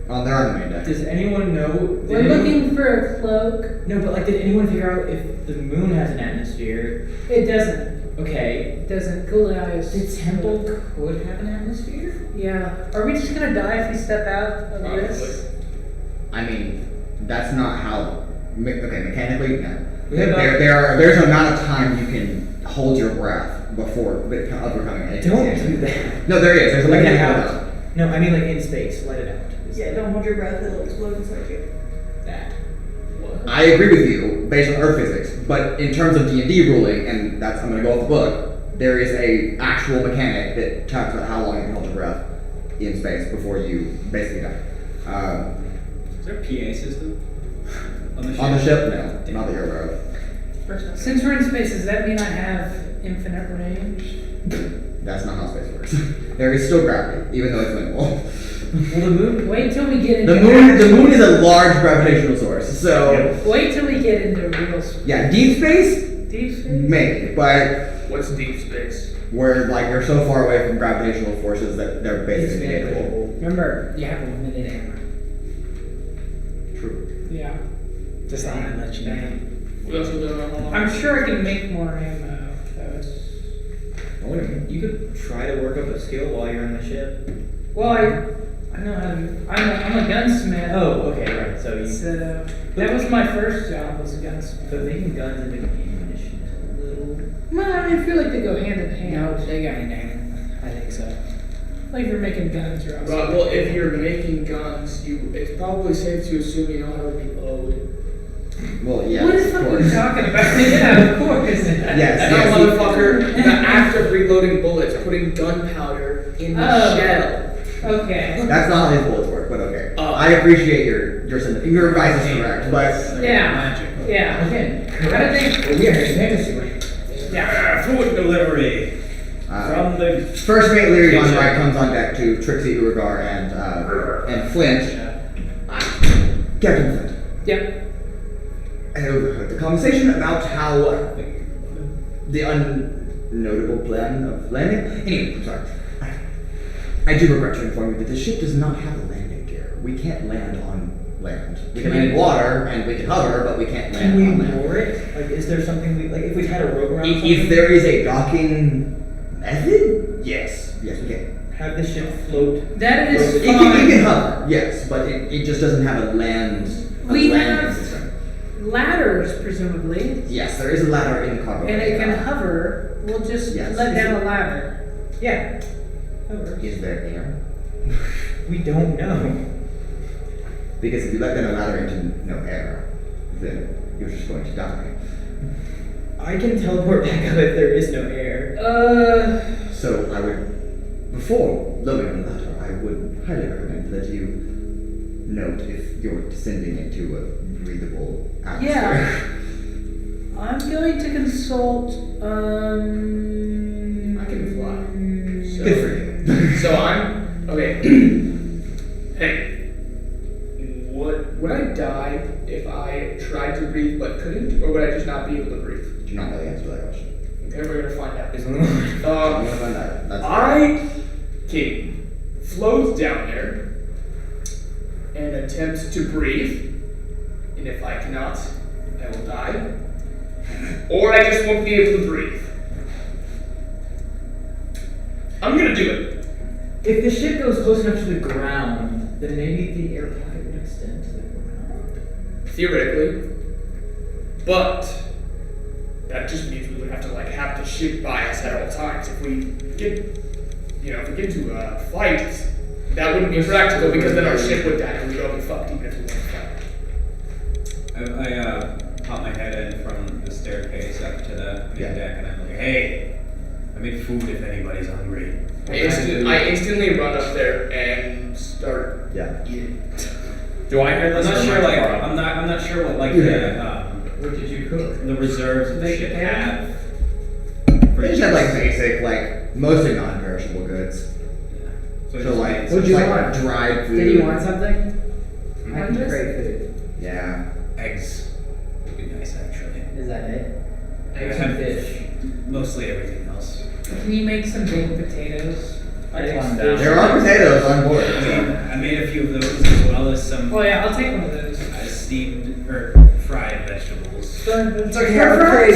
They're on the main deck. Does anyone know? We're looking for a cloak. No, but like, did anyone figure out if the moon has an atmosphere? It doesn't. Okay. It doesn't. Cool eyes. The temple could have an atmosphere? Yeah. Are we just gonna die if we step out of this? I mean, that's not how. Okay, mechanically, no. We have There's an amount of time you can hold your breath before overcoming anything. Don't do that. No, there is. There's a Like mechanical out. amount. No, I mean like in space. Let it out. Yeah, don't hold your breath, it'll explode inside you. That. I agree with you based on Earth physics, but in terms of D&D ruling, and that's I'm going to go off the book, there is a actual mechanic that talks about how long you can hold your breath in space before you basically die. Is there a PA system on the ship? On the ship, no, not that you're aware of. Since we're in space, does that mean I have infinite range? That's not how space works. There is still gravity, even though it's minimal. Well, the moon. Wait till we get into The moon is a large gravitational source, so Wait till we get into real yeah, deep space deep space. maybe, but What's deep space? where like you're so far away from gravitational forces that they're basically inevitable. Remember, you have a limited ammo. True. Yeah. Just thought I'd let you know. We also don't know how long. I'm sure I can make more ammo. You could try to work up a skill while you're on the ship. Well, I know how to. I'm a gunsmith. Oh, okay, right. So you. So that was my first job, was a gunsmith. But making guns and making ammunition is a little. Well, I mean, I feel like they go hand in hand. No, they got you down. I think so. Like if you're making guns, you're also. Well, if you're making guns, it's probably safe to assume you know how to reload. Well, yeah. What the of fuck are course. you talking about? Yeah, of course. Yes, That yes. motherfucker, the act of reloading bullets, putting gunpowder in the Oh. shell. Okay. That's not how these bullets work, but okay. Oh. I appreciate your advice is correct, but Yeah. Magic. Yeah. Again, How did they? yeah, it's fantasy. Yeah. Food delivery from the. first mate Leary on Kitchen. right comes on deck to Trixi, Urogar, and Flint. Captain Flint. Yep. I overheard the conversation about how the unnotable plan of landing. Anyway, I'm sorry. I do regret to inform you that the ship does not have a landing gear. We can't land on land. We can land in water and we can hover, but we can't land Can we on land. moor it? Like, is there something we like? If we had a rope around If something, there is a docking method, yes, we can. have the ship float. That is It can fine. hover, yes, but it just doesn't have a land. We landing have- system. Ladders, presumably, Yes, there is a ladder in the cargo. and bay. it can hover. We'll just Yes. let down a ladder. Yeah. That works. Is there air? We don't know. Because if you let down a ladder into no air, then you're just going to die. I can teleport back up if there is no air. So I would, before lowering the ladder, I would highly recommend that you note if you're descending into a breathable atmosphere. Yeah. I'm going to consult. I can fly. So, Good for you. So I'm okay. Hey, would I die if I tried to breathe but couldn't, or would I just not be able to breathe? Do not know the answer to that question. Okay, we're gonna find out. I'm gonna find out. That's I can float down there and attempt to breathe, and if I cannot, I will die. Or I just won't be able to breathe. I'm gonna do it. If the ship goes close enough to the ground, then maybe the air pocket would extend to the ground. Theoretically. But that just means we would have to have the ship by us at all times. If we get into a fight, that wouldn't be practical because then our ship would die and we'd all be fucked even if we went to fight. I pop my head in from the staircase up to the main deck, and I'm like, "Hey, I made food if anybody's hungry." I instantly run up there and start eating. Do I hear I'm this? not or sure. am I Like, far off? I'm not sure what like What did you cook? the reserves of the Make ship it have. They just have basic, mostly non-perishable goods. So So like, What'd you like want? dried food. Did you want something? I can Just- create food. Yeah. eggs would be nice actually. Is that it? Eggs and fish. Mostly everything else. Can you make some baked potatoes? I climbed think down. There are potatoes on board. I made a few of those as well as some Oh yeah, I'll take one of those. steamed or fried vegetables. Stir fry.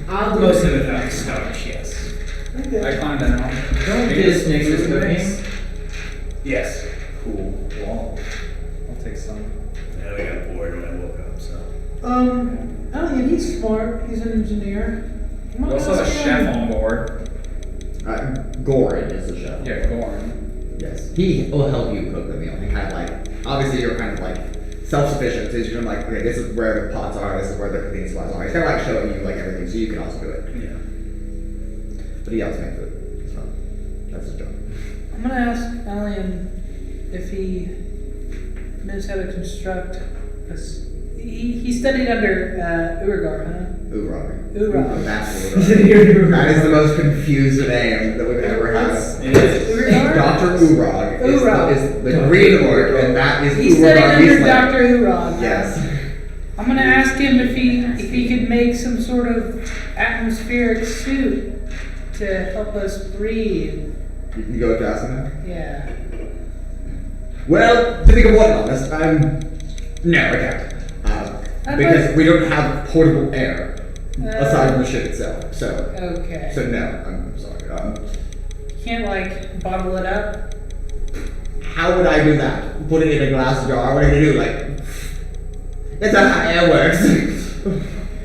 I'll do Mostly it. without starch, yes. I climbed down. Don't diss Nick's is cooking. Yes. Cool. Well, I'll take some. Yeah, we got bored when I woke up, so. Elliot, he's smart. He's an engineer. We also have a chef on board. Gorin is the chef. Yeah, Gorn. Yes. He will help you cook the meal. He kind of like, obviously you're kind of like self-sufficient, so he's kind of like, okay, this is where the pots are, this is where the cooking supplies are. He's kind of like showing you like everything, so you can also do it. Yeah. But he helps make food. It's fun. That's his job. I'm gonna ask Alien if he knows how to construct. He studied under Urogar, huh? Urogar. Urogar. That's Urogar. That is the most confused name that we've ever had. It is. Urogar? Dr. Urog Urog. is the green orc, and that is He studied Urogar under Beastslayer. Dr. Urog. Yes. I'm gonna ask him if he could make some sort of atmospheric suit to help us breathe. You can go to ask him that? Yeah. Well, to be completely honest, no, I can't. Because we don't have portable air aside from the ship itself. So Okay. no, I'm sorry. Can't like bottle it up. How would I do that? Put it in a glass jar? What are you gonna do? Like, that's not how air works.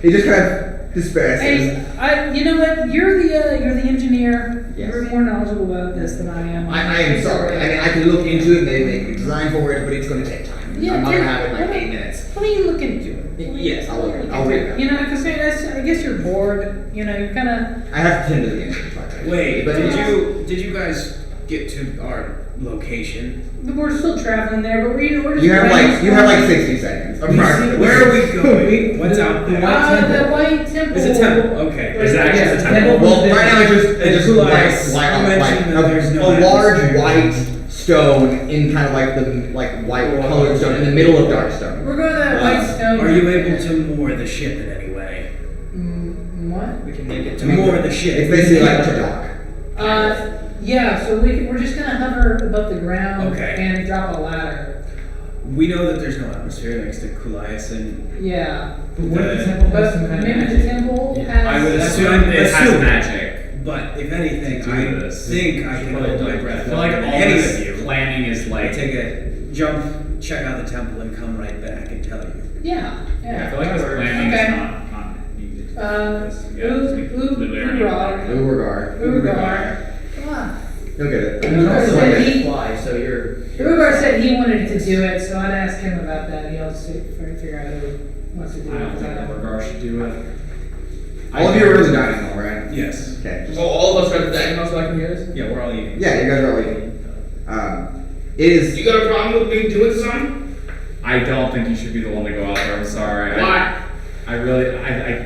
He just kind of disperses. Hey, you know what? You're the engineer. Yes. You're more knowledgeable about this than I am. I am sorry. I mean, I can look into it, maybe design for it, but it's going to take time. Yeah, I'm not going to yeah. have it in like 8 minutes. What are you looking into? Yes, I'll read it. You know, because I guess you're bored. You know, you're kind of. I have to tend to the engine. Wait, but did you guys get to our location? We're still traveling there, but we're just. you have like 60 seconds. Approximately. Where are we going? What's out there? The White Temple. It's a temple. Okay. Is it actually Yes, a temple? Well, right now it's just Kulas, like you mentioned that there's no a large atmosphere. white stone in kind of like the white colored stone in the middle of dark stone. We're going to that White Stone. Are you able to moor the ship in any way? What? We can make it To moor the ship. It's basically like to dock. Yeah. So we're just gonna hover above the ground Okay. and drop a ladder. We know that there's no atmosphere thanks to Kulias and Yeah. What if the the- temple has But some kind of maybe magic? the temple has. I would That's assume what I'm it has assuming. magic. But if anything, To do I this. think I can hold my breath. I feel like longer than all any this of you. planning is I like. take a jump, check out the temple, and come right back and tell you. Yeah. I feel like this planning Okay. is not needed. Urogar. Urogar. Come on. You'll get it. And there's also Urogar like said a he. fly, so you're. Urogar said he wanted to do it, so I'd ask him about that. He'll figure out who wants to do I don't it. think Urogar should do it. All of you are in the dining hall, right? Yes. Okay. So all of us are at the dining hall so I can hear this? Yeah, we're all eating. Yeah, you guys are like. It is. You got a problem with me doing something? I don't think you should be the one to go out there. I'm sorry. Why? I really.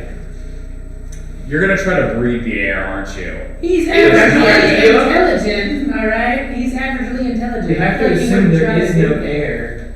You're gonna try to breathe the air, aren't you? He's that's averagely not intelligent, alright? He's averagely intelligent. We have I to feel like he assume wouldn't there try to is do no it. air.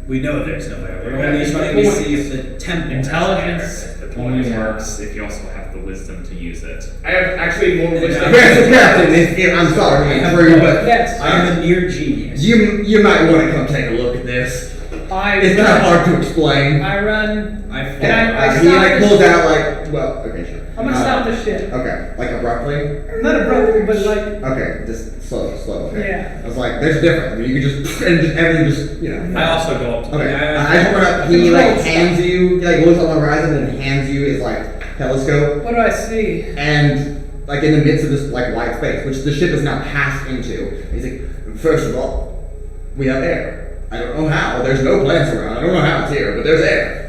We know there's no air. We're Okay. only trying to see if the temple has Intelligence air. only works if you also have the wisdom to use it. I have actually more wisdom. Yes, Captain. I'm sorry to be rude, but Yes. I am a near genius. you might want to come take a look at this. It's kind of hard to explain. I run. I And I He stop like this- pulls out like, well, okay, sure. I'm gonna stop this shit. Okay, like abruptly. Not abruptly, but like. Okay, just slow. Okay. Yeah. I was like, there's a difference. I mean, you could just and just everything just I also go up to Okay. Yeah, I just went up. He like Control hands you. He like looks on the horizon and hands you his like telescope. What do I see? And like in the midst of this like white space, which the ship is now passed into, he's like, first of all, we have air. I don't know how. There's no plants around. I don't know how it's here, but there's air.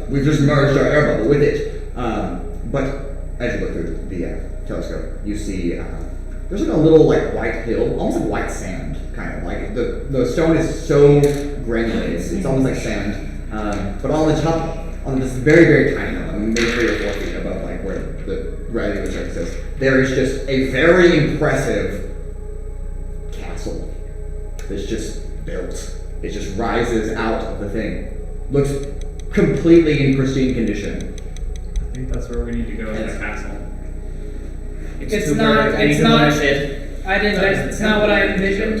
We've just merged our air bubble with it. But as you look through the telescope, you see there's like a little like white hill, almost like white sand, kind of like the stone is so granulated, it's almost like sand. But on the top, on this very very tiny hill, maybe 3 or 4 feet above like where the writing of the surface is, there is just a very impressive castle that's just built. It just rises out of the thing. Looks completely in pristine condition. I think that's where we need to go to the castle. It's not. It's not. I didn't. That's not what I envisioned.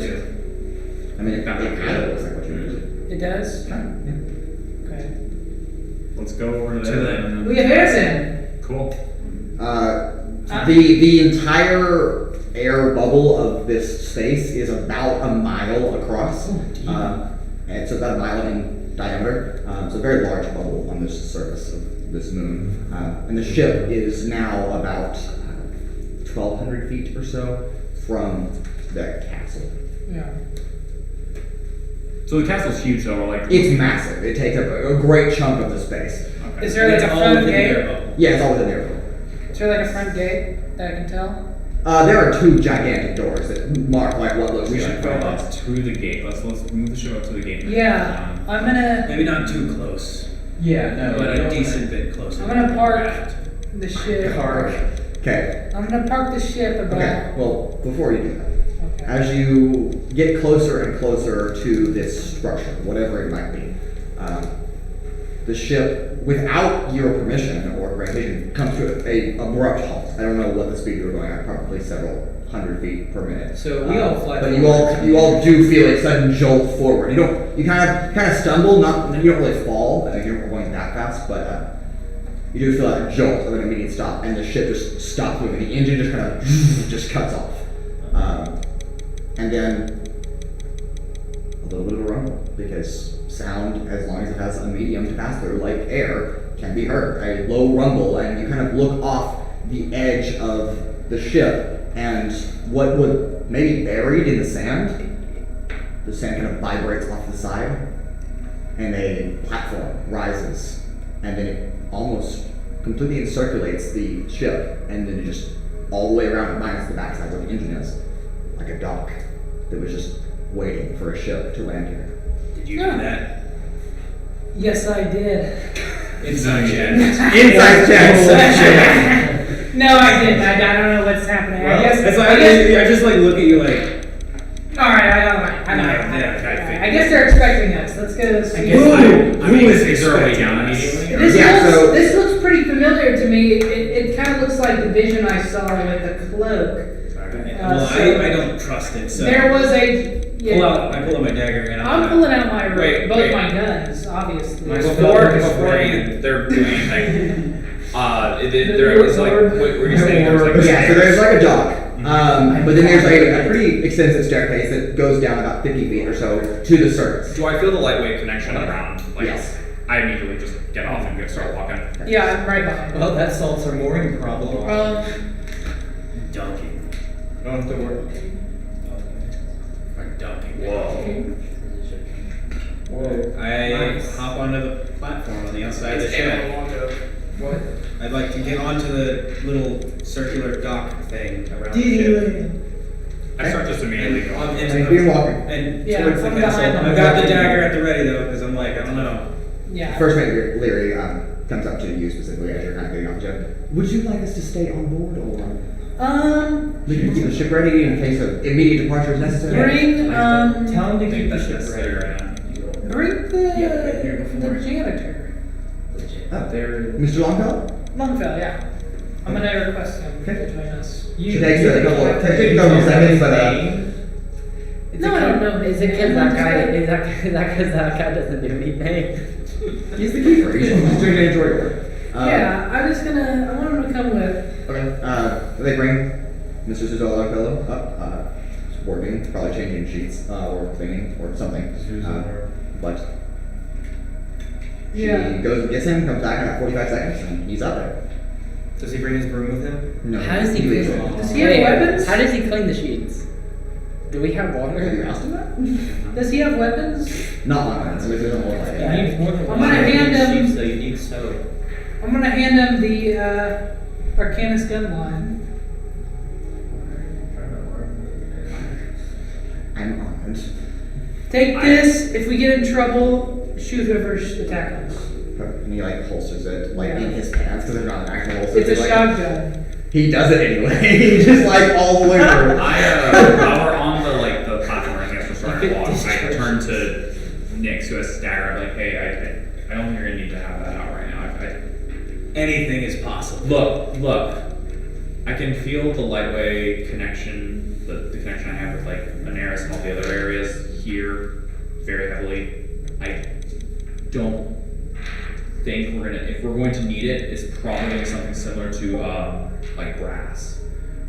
I mean, it kind of looks like what you envisioned. It does. Yeah. Okay. Let's go over To there. We have airs Cool. The entire air bubble of this space is about a mile across. And so about a mile in diameter. So a very large bubble on the surface of this moon. And the ship is now about 1,200 feet or so from the castle. in. Yeah. So the castle's huge, though. Like It's massive. It takes up a great chunk of the space. Is there like It's a all front within the gate? air bubble. Yeah, it's all within the air bubble. Is there like a front gate that I can tell? There are two gigantic doors that mark like what looks we like should go front. up to the gate. Let's move the ship up to the gate. Yeah. I'm gonna Maybe not too close, Yeah, no. but we a don't decent bit closer. I'm gonna than park that. the ship. Okay. I'm gonna park the ship about. Okay. Well, before you do that, Okay. as you get closer and closer to this structure, whatever it might be, the ship, without your permission or grantation, comes to a abrupt halt. I don't know what the speed you were going at, probably several hundred feet per minute. So we all fly But forward. you all do feel a sudden jolt forward. You kind of stumble. You don't really fall. You're not going that fast, but you do feel like a jolt of an immediate stop, and the ship just stops moving. The engine just kind of just cuts off, and then a little bit of a rumble because sound, as long as it has a medium to pass through, like air, can be heard. A low rumble, and you kind of look off the edge of the ship, and what would maybe buried in the sand kind of vibrates off the side, and a platform rises, and then it almost completely encirculates the ship, and then it just all the way around, minus the backside where the engine is, like a dock that was just waiting for a ship to land here. Did you do that? Yes, I did. Inside check. Inside check. No, I didn't. I don't know what's happening. Well, I guess. that's why I guess. I just like look at you like. All right. I know. Yeah, I guess they're expecting us. Let's go see. Who is there a way down immediately? This looks pretty familiar to me. It kind of looks like the vision I saw with the cloak. Well, so I don't trust it. So there was a. I pull out my dagger and I'm pulling out my Wait, both wait. my guns, obviously. Before they're doing anything, there is like, what were you saying? There's like Yeah, so there's like a dock. But then there's a pretty extensive staircase that goes down about 50 feet or so to the surface. Do I feel the lightweight connection around? Like, Yes. I immediately just get off and start walking. Yeah, I'm right behind you. Well, that solves our mooring problem. dunking. Don't have to worry. Like dunking. Whoa. I Nice. hop onto the platform on the outside of the It's ship. Aelithia. What? I'd like to get onto the little circular dock thing around the ship. I start just immediately And, going. and, Like being walking. and Yeah, towards the I'm castle. behind them. I've got the dagger at the ready though, because I'm like, I don't know. Yeah. First mate Leary comes up to you specifically as you're kind of getting off the ship. Would you like us to stay on board, or we can keep the ship ready in case of immediate departure is necessary? Bring Tell him to I think keep the that's ship necessary ready. right now. bring Yeah, been here the before. janitor. Oh, There. Mr. Longfellow? Longfell, yeah. I'm gonna request him Okay. to join us. She takes a couple of seconds, but No, I don't know. Is it because that guy? Is that because that guy doesn't do anything? he's the keeper. He's just doing an enjoy work. Yeah, I want him to come with. Okay. They bring Mr. Suzo Longfellow up. He's working, probably changing sheets or cleaning or something. But she Yeah. goes and gets him, comes back in about 45 seconds, and he's up there. Does he bring his broom with him? No, How does he leaves clean? it. Does he have weapons? How does he clean the sheets? Do we have Have you water? asked him that? Does he have weapons? Not my hands. There's a whole lot. You need more than I'm one. gonna hand him- Sheets, though. You need soap. I'm gonna hand him the Arcanus gun line. I'm honored. Take this. If we get in trouble, shoot whoever's attacking us. And he like holsters it like Yeah. in his pants because they're not an actual holster. It's a He, like, shotgun. He does it anyway. He just like all the way through. While we're on the platform, I guess we're starting to walk. I turn to Nick, who has a dagger. I'm like, hey, I don't think you're gonna need to have that out right now. Anything is possible. Look. I can feel the lightweight connection the connection I have with like Anaris and all the other areas here very heavily. I don't think if we're going to need it, it's probably going to be something similar to like Brass,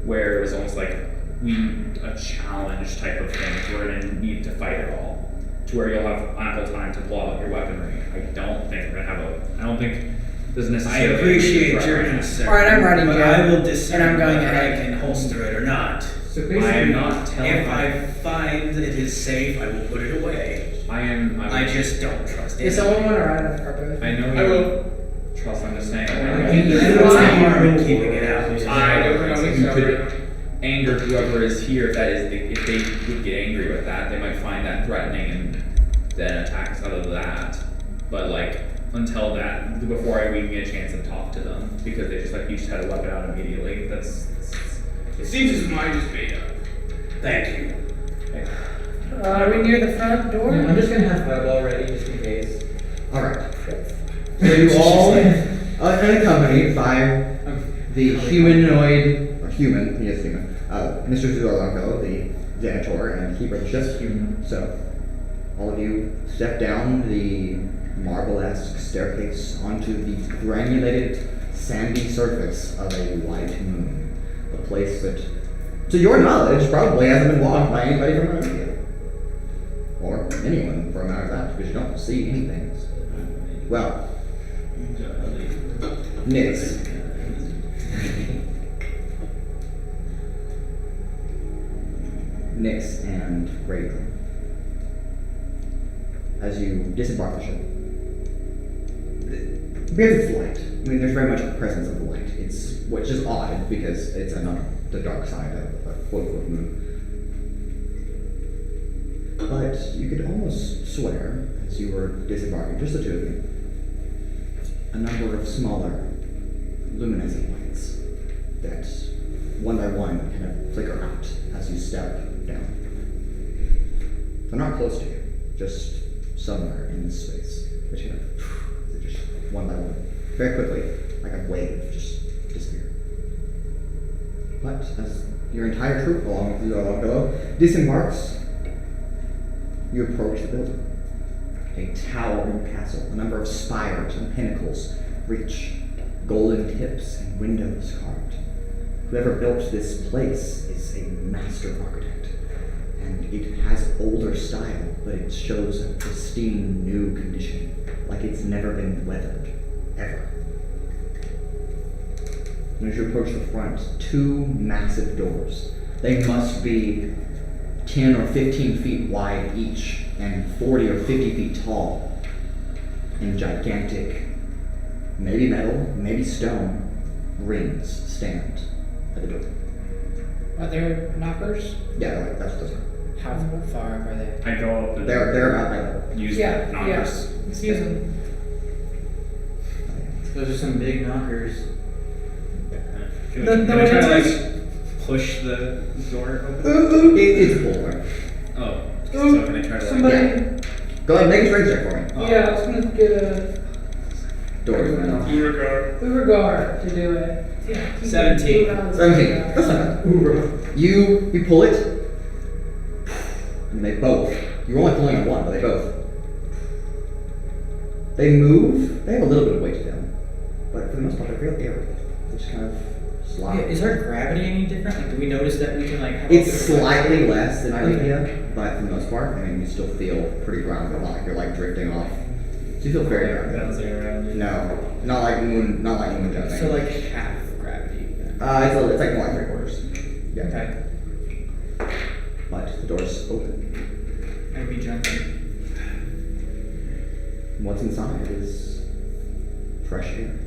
where it was almost like a challenge type of thing. We're going to need to fight it all, to where you'll have ample time to pull out your weaponry. I don't think we're going to have I don't think there's I necessarily. appreciate your concern. Alright, I'm writing but down, I will discern and I'm going whether ahead. I can holster it or not. So I basically, am not telling. If I find that it is safe, I will put it away. I just don't trust it. Does someone want to ride on the carpet? I know I you will. trust. I'm just saying. There's no harm in keeping it out. I don't know. You could anger whoever is here. If they would get angry with that, they might find that threatening and then attack us out of that. But like until that, before I even get a chance to talk to them, because they just like you just had a weapon out immediately. That's It seems his mind is made up. Thank you. Are we near the front door? I'm just gonna have fireball ready just in case. Alright. So you all, unaccompanied by the humanoid, or human, he is human, Mr. Zuzalanko, the janitor, and he brings just human. So, all of you step down the marble-esque staircase onto the granulated, sandy surface of a white moon. A place that, to your knowledge, probably hasn't been walked by anybody from Aelithia. Or anyone for a matter of that, because you don't see anything. Well, Nix. Nix and Raudrem. As you disembark the ship, because it's light. I mean, there's very much a presence of light. Which is odd because it's on the dark side of a quote-unquote moon. But you could almost swear, as you were disembarking, just the two of you, a number of smaller, luminescent lights that, one by one, kind of flicker out as you step down. They're not close to you, just somewhere in this space. But you know, just one by one, very quickly, like a wave, just disappear. But as your entire troop, along with Urogar, disembarks, you approach the building. A towering castle, a number of spires and pinnacles reach, golden tips and windows carved. Whoever built this place is a master architect, and it has older style, but it shows a pristine new condition, like it's never been weathered, ever. And as you approach the front, two massive doors. They must be 10 or 15 feet wide each, and 40 or 50 feet tall, and gigantic, maybe metal, maybe stone, rings stand at the door. Are there knockers? Yeah, that's what those are. How far up are they? I go up and They're about eye level. use Yeah, the knockers. let's use them. Those are some big knockers. Can The- I the try to lanterns? like push the door open? It's a pull door. Oh, so can I try to like? Somebody. Yeah. Go ahead, make a strength check for me. Oh. Yeah, I was gonna get a Door. Urogar to do it. Yeah. 17. 17. That's not bad. You pull it, and they both. You're only pulling on one, but they both. They move. They have a little bit of weight to them, but for the most part, they're real airy. They just kind of slide. Yeah, is our gravity any different? Like, do we notice that we can like have It's a bit of slightly less than Aelithia, but for the most part, I mean, you still feel pretty grounded, not like you're like drifting off. So you feel very grounded. Bouncing around. No, not like moon jumping. So like half gravity. it's like more like 3/4. Yeah. Okay. But the door's open. I'd be jumping. And what's inside is fresh air.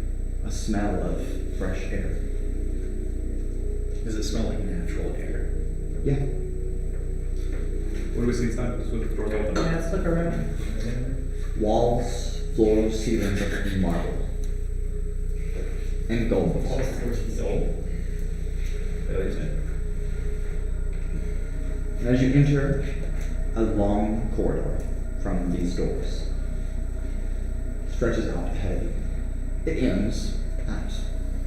A smell of fresh air. Does it smell like natural air? Yeah. What do we see inside? Just with the doors open. Yeah, let's look around. Walls, floors, ceilings are marble. And gold. Gold? Is that what you said? And as you enter a long corridor from these doors, stretches out ahead of you. It ends at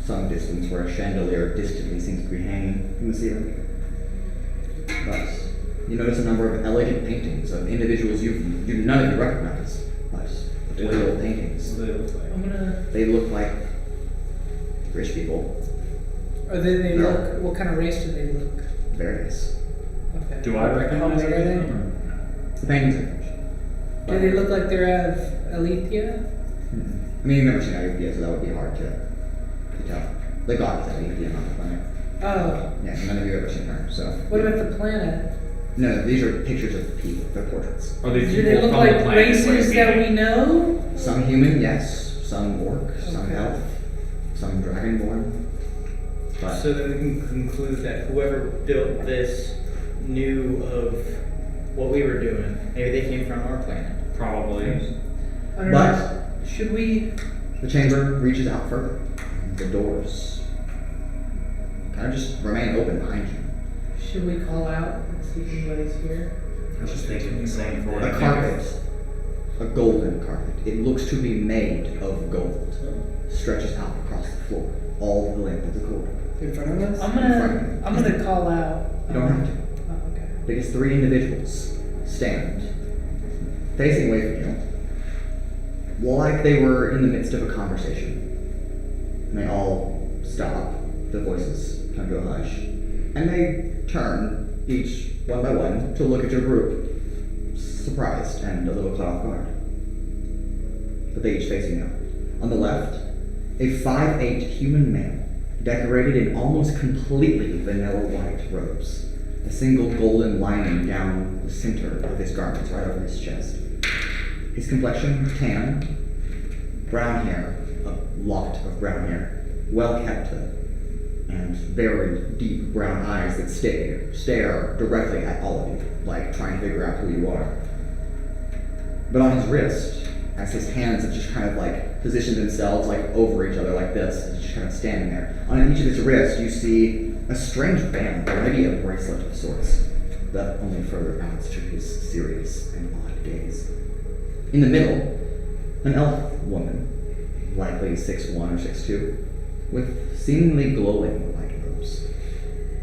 some distance where a chandelier distantly seems to be hanging from the ceiling. But you notice a number of elegant paintings of individuals none of you recognize, but oil paintings. What do they look like? I'm gonna. They look like rich people, Or they No. look. What kind of race do they look? various. Okay. Do I recognize How big are they? them? The paintings are French. Do they look like they're out of Aelithia? I mean, you've never seen Aelithia, so that would be hard to tell. The god is Aelithia, not the planet. Oh. Yeah, none of you have ever seen her, so. What about the planet? No, these are pictures of people. They're portraits. Are they Do people they look from like the planet races that we know? Some human, yes. Some orc, some Okay. elf, some dragonborn. But So then we can conclude that whoever built this knew of what we were doing. Maybe they came from our planet. Probably. I don't But- know. Should we? the chamber reaches out further. The doors kind of just remain open behind you. Should we call out and see if anybody's here? I was just thinking the same for A carpet, a golden carpet. It looks to be made of gold. Stretches out across the floor, all the length of the corridor. In front of us? I'm gonna call out. You don't have to. Oh, okay. Because three individuals stand, facing away from you, like they were in the midst of a conversation. And they all stop, the voices come to a hush, and they turn, each one by one, to look at your group, surprised and a little caught off guard. But they each face you now. On the left, a 5'8" human male, decorated in almost completely vanilla white robes. A single golden lining down the center of his garments, right over his chest. His complexion, tan, brown hair, a lot of brown hair, well kept though, and very deep brown eyes that stare directly at all of you, like trying to figure out who you are. But on his wrist, as his hands have just kind of like positioned themselves like over each other like this, he's just kind of standing there. On each of his wrists, you see a strange band, or maybe a bracelet of sorts, that only further adds to his serious and odd gaze. In the middle, an elf woman, likely 6'1" or 6'2", with seemingly glowing white robes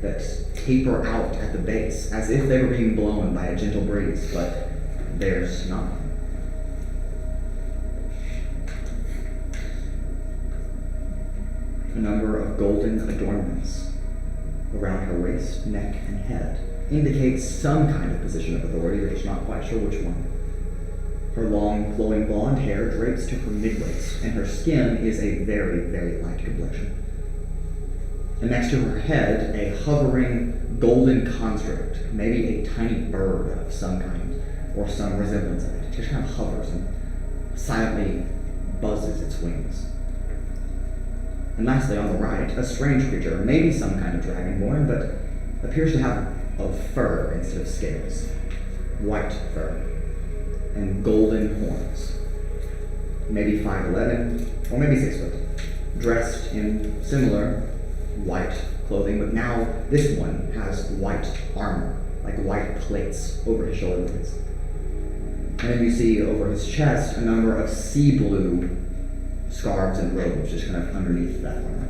that taper out at the base as if they were being blown by a gentle breeze, but there's not one. A number of golden adornments around her waist, neck, and head indicates some kind of position of authority, you're just not quite sure which one. Her long, flowing blonde hair drapes to her mid-waist, and her skin is a very, very light complexion. And next to her head, a hovering golden construct, maybe a tiny bird of some kind, or some resemblance of it. It just kind of hovers and silently buzzes its wings. And lastly, on the right, a strange creature, maybe some kind of dragonborn, but appears to have of fur instead of scales. White fur. And golden horns. Maybe 5'11", or maybe 6 foot. Dressed in similar white clothing, but now this one has white armor, like white plates over his shoulder blades. And then you see over his chest a number of sea blue scarves and robes just kind of underneath that armor.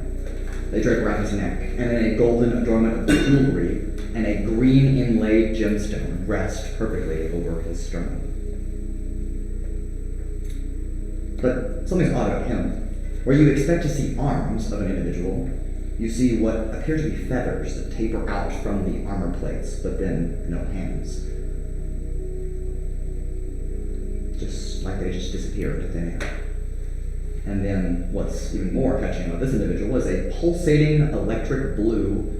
They drape around his neck, and then a golden adornment of jewelry and a green inlaid gemstone rest perfectly over his sternum. But something's odd about him. Where you expect to see arms of an individual, you see what appear to be feathers that taper out from the armor plates, but then no hands. Just like they just disappeared into thin air. And then what's even more touching about this individual is a pulsating electric blue,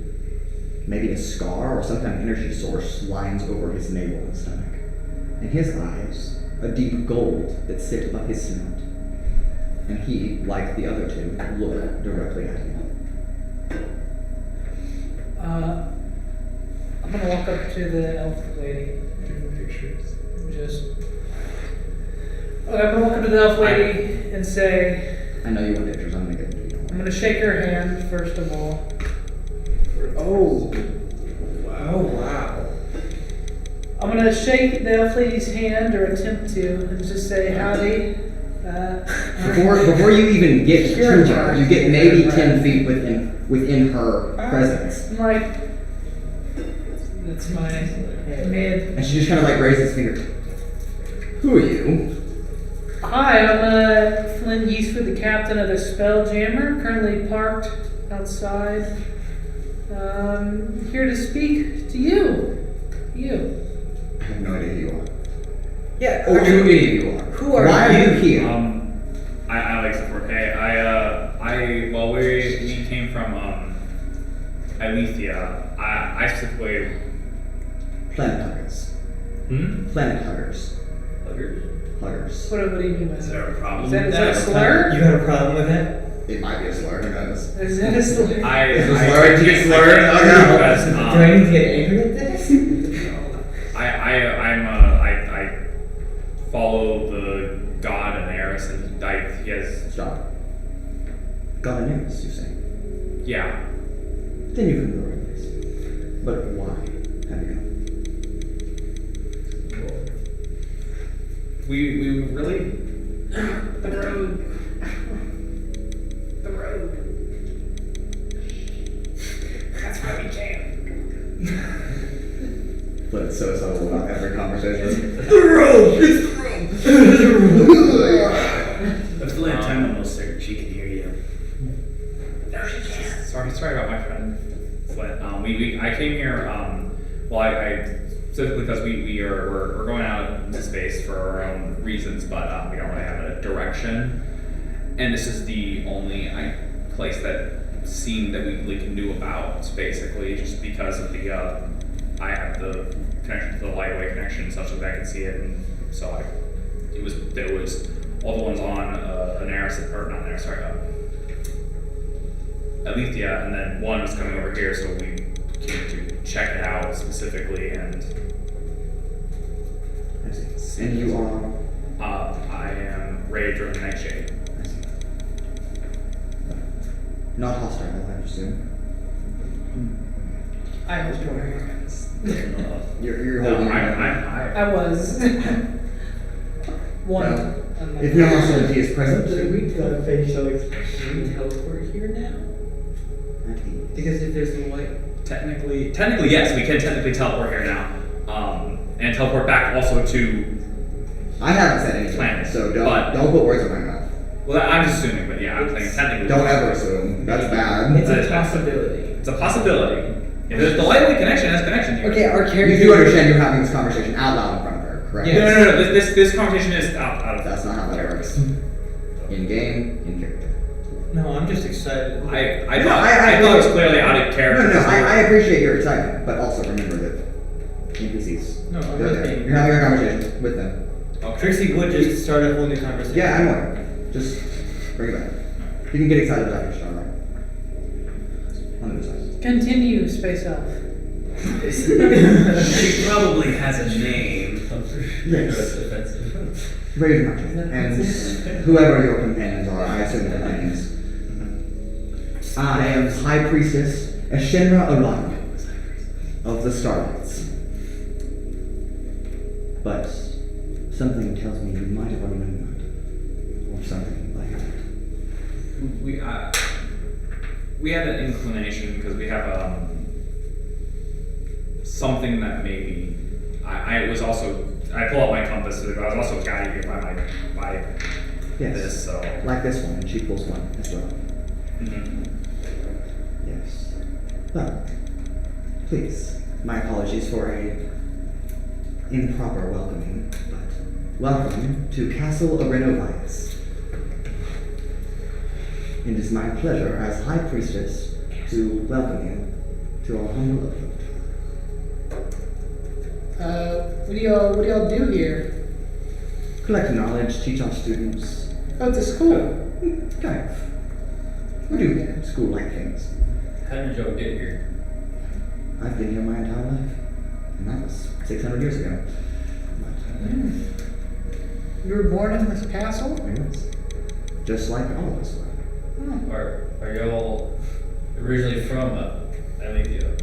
maybe a scar or some kind of energy source, lines over his navel and stomach. And his eyes, a deep gold that sit above his snout. And he, like the other two, look directly at him. I'm gonna walk up to the elf lady. I'm gonna walk up to the elf lady and say, I know you want pictures, I'm gonna get them to you. I'm gonna shake her hand first of all. Oh. Wow. I'm gonna shake the elf lady's hand, or attempt to, and just say howdy. Before you even get Sure. to her, you get maybe 10 feet within her presence. I'm like, That's my mid. And she just kind of like raises finger. Who are you? Hi, I'm Flint Yeastwood, the captain of the Spelljammer, currently parked outside. Here to speak to you. You. I have no idea who you are. Yeah. Or who you are. Who are Why you? are you here? I like support. Hey, we came from Aelithia. I specifically. Planet huggers. Planet huggers. Huggers. What do you mean by Is that? there a problem? Is that a slur? You had a problem with that? It might be a slur. Who knows? Is that a slur? Is it slurred? Did you slur it? Oh, no. Because, Do I need to get angry at this? I follow the god Anaris, and he has Stop. God names, you say? yeah. Then you can go right place. But why have you come? We really The road. The road. That's why we came. But it's so subtle about every conversation. The road! It's the road! That's the last time almost certain she can hear you. No, she can't. sorry about my friend Flint. I came here. I specifically because we're going out into space for our own reasons, but we don't really have a direction. And this is the only place that scene that we really can do about, basically, just because of the I have the connection to the lightweight connection such that I can see it, and so there was all the ones on Aelithia, and then one was coming over here, so we came to check it out specifically, and I see. And you are? I am Raudrem Nighshade. I see. Not hostile, I presume. I was born. You're No, holding your I was. One. Well, if no hostility is present, We got a facial expression. We teleport here now? Because if there's the light. technically yes, we can technically teleport here now, and teleport back also to. I haven't said anything, Planet, so but- don't put words in my mouth. Well, I'm just assuming, but yeah, I'm saying technically. Don't ever assume. That's bad. It's a possibility. It's a possibility. If there's the lightweight connection has connection here. Okay, our You character. do understand you're having this conversation out loud in front of her, correct? Yeah. No. This conversation is out of. That's not how that works. In game, in character. No, I'm just excited. I No, thought I it was clearly out of character. No, I appreciate your excitement, but also remember that NPCs. No, I'm they're not there. being- You're having a conversation with them. Trixi would just start a whole new conversation. Yeah, I'm aware. Just bring it back. You can get excited about your star, right? On the other side. Continue, Space Elf. She probably has a name. Yes. Offensive. Very much. And whoever your companions are, I assume their names. I am High Priestess Ashenra Orion of the Starlights. But something tells me you might have already known that. Or something like that. We had an inclination because we have something that maybe I pull out my compass. I was also guided here by Yes. this. So Like this one, and she pulls one as well. mhm. Yes. Well, please, my apologies for a improper welcoming, but welcome to Castle Arenovias. It is my pleasure as High Priestess to welcome you to our humble abode. What do y'all do here? Collect knowledge, teach our students. Oh, it's a school. Kind of. We do school-like things. How did y'all get here? I've been here my entire life, and that was 600 years ago. But, You were born in this castle? yes, just like all of us were. Are y'all originally from Aelithia?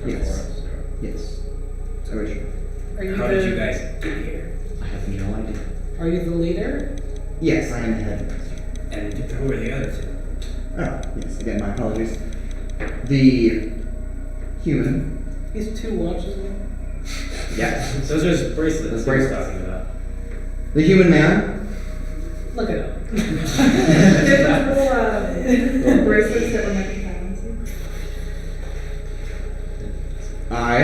Yes. Yes. Originally. Are you How the, did you guys get here? I have no idea. Are you the leader? Yes, I am the headmaster. And who are the other two? Oh, yes, again, my apologies. The human He's 2 watches now. Yes. Those are his bracelets. Those he was bracelets. talking about. The human man. Look at him. Different little bracelets that were making balance. I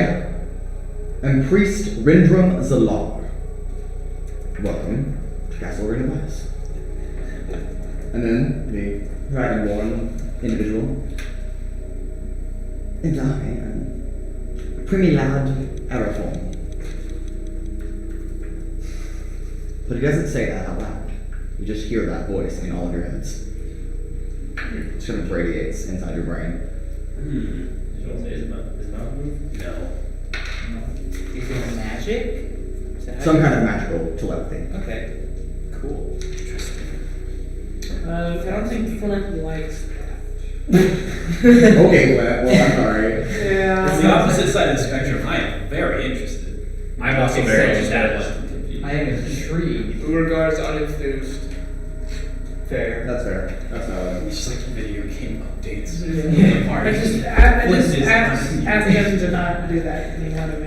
am Priest Raudrem Zalar. Welcome to Castle Raudrem. And then the dragonborn individual. And I am Primy Lad Arathorn. But he doesn't say that out loud. You just hear that voice in all of your heads. It sort of radiates inside your brain. Did you want to say his mouth move? No. Is it magic? Is that how Some you- kind of magical telepathy. Okay. Cool. I don't think Flint likes that. Okay, well, I'm sorry. Yeah. It's the opposite side of the spectrum. I am very interested. I'm also very Except interested. I am intrigued. Urogar is unenthused. Fair. That's fair. That's valid. It's just like video game updates. Yeah. Party. I just Flint is ask unenthused. him to not do that. You know what I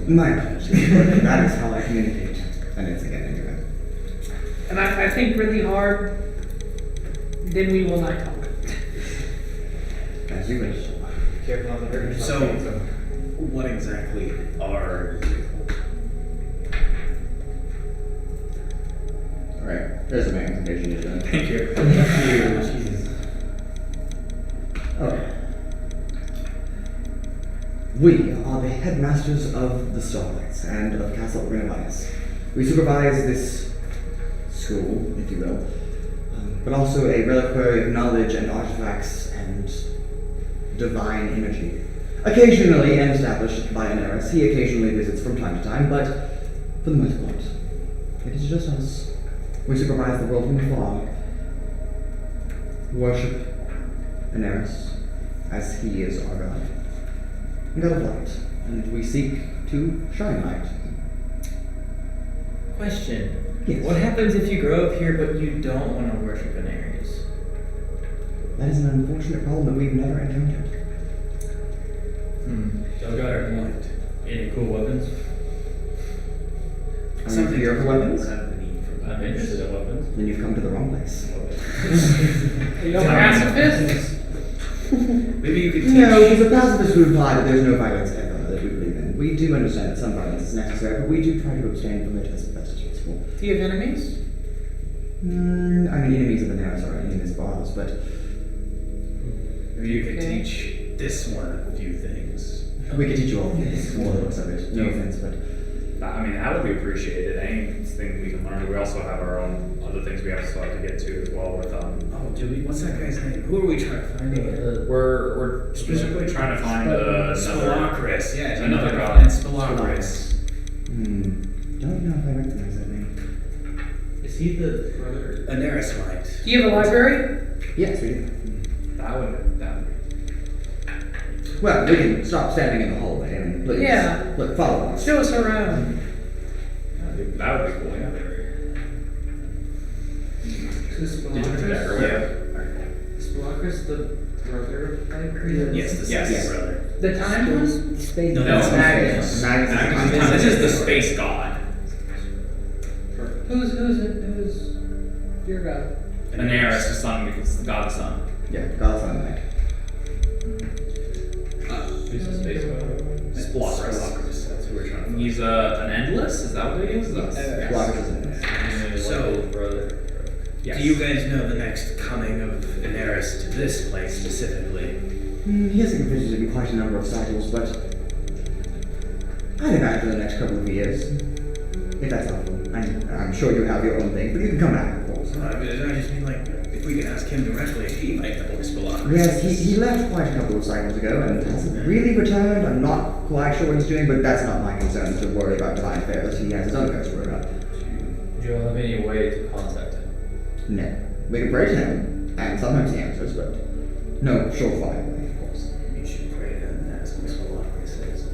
mean? My apologies. That is how I communicate. And it's again anyway. And I think really hard. Then we will not talk. As you wish. Careful not to hurt yourself. So, what exactly are you? Alright, there's the main presentation you did. Thank you. Jesus. Okay. We are the headmasters of the Starlights and of Castle Raudrem. We supervise this school, if you will, but also a reliquary of knowledge and artifacts and divine energy. Occasionally and established by Aneris, he occasionally visits from time to time, but for the most part, it is just us. We supervise the world from afar, worship Aneris as he is our God. God of light, and we seek to shine light. Question. Yes. What happens if you grow up here but you don't want to worship an Ares? That is an unfortunate problem that we've never encountered. Y'all got any cool weapons? Are you here for weapons? I'm interested in weapons. Then you've come to the wrong place. Are you a pacifist? Maybe you could teach. No, because the pacifists would imply that there's no violence ever that we believe in. We do understand that some violence is necessary, but we do try to abstain from it as best as possible. Do you have enemies? I mean, enemies of the Neris are enemies of ours, but Maybe you could Okay. teach this one a few things. we could teach you all things from the looks of it. No offense, but I mean, that would be appreciated. Anything we can learn. We also have our own other things we have to get to as well with Oh, do we? What's that guy's name? Who are we trying to find again? We're specifically trying to find another Spelachris. Yeah, another god. god. And Spelachris. don't know if I recognize that name. Is he the brother? Aneris might. Do you have a library? Yes, we do. That would. Well, we can stop standing in the hallway and please. Yeah. Look, follow us. Show us around. That would be cool. Yeah. Is Did you do that earlier? Spelachris the brother of Lycra? Yes, the Yes. second brother. The time one? Space. No, No, that's Magnus. Magnus. Magnus. This is the space god. Who's your god? Aneris, the sun, because the god of the sun. Yeah, God Sunlight. Who's the space god? Spelachris. That's who we're trying to find. He's an endless. Is that what he is? Yes. Blockers is in this. So- brother. Yes. Do you guys know the next coming of Aneris to this place specifically? He hasn't visited me quite a number of cycles, but I think after the next couple of years, if that's helpful. I'm sure you have your own thing, but you can come back, of course. I just mean like, if we could ask him directly, he might know Spelachris. Yes, he left quite a couple of cycles ago and hasn't really returned. I'm not quite sure what he's doing, but that's not my concern to worry about divine affairs. He has his own affairs to worry about. Do you have any way to contact him? No. We can pray to him, and sometimes he answers, but no surefire way, of course. You should pray to him and ask what Spelachris says.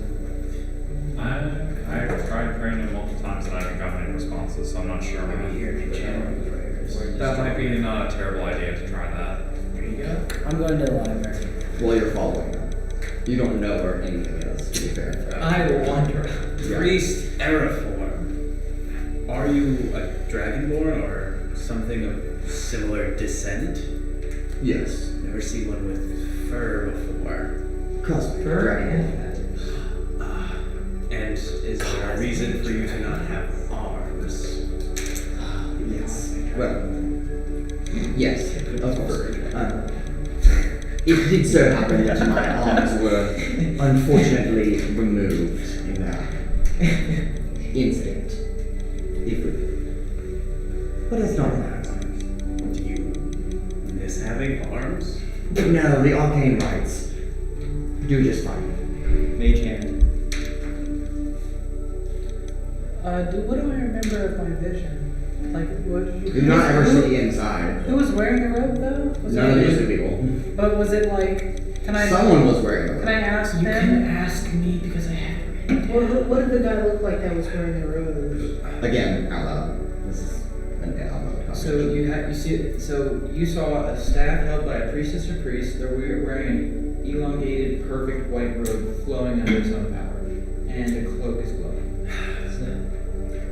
I've tried praying him multiple times and I haven't gotten any responses, so I'm not sure. Maybe here in channeling prayers. That might be not a terrible idea to try that. There you go. I'm going to the library. While you're following them, You don't know where anything is, to be fair. I will wander. Priest Erifor, are you a dragonborn or something of similar descent? Yes. Never seen one with fur before. Cosmic dragon. And is there a reason for you to not have arms? Yes. Well, yes, of course. It did so happen that my arms were unfortunately removed in that incident. But it's not that. Do you miss having arms? No, the arcane rites do just fine. Mage hand. What do I remember of my vision? Like, what did You do not ever see inside. Who was wearing the robe though? Was None of it, these are people. But was it like? Can I? Someone was wearing Can them. I ask You them? can ask me because I have it. What did the guy look like that was wearing the robe? Again, out loud. This is an out loud So conversation. you saw a staff held by a priestess or priest. They're wearing an elongated, perfect white robe flowing under its own power, and the cloak is glowing.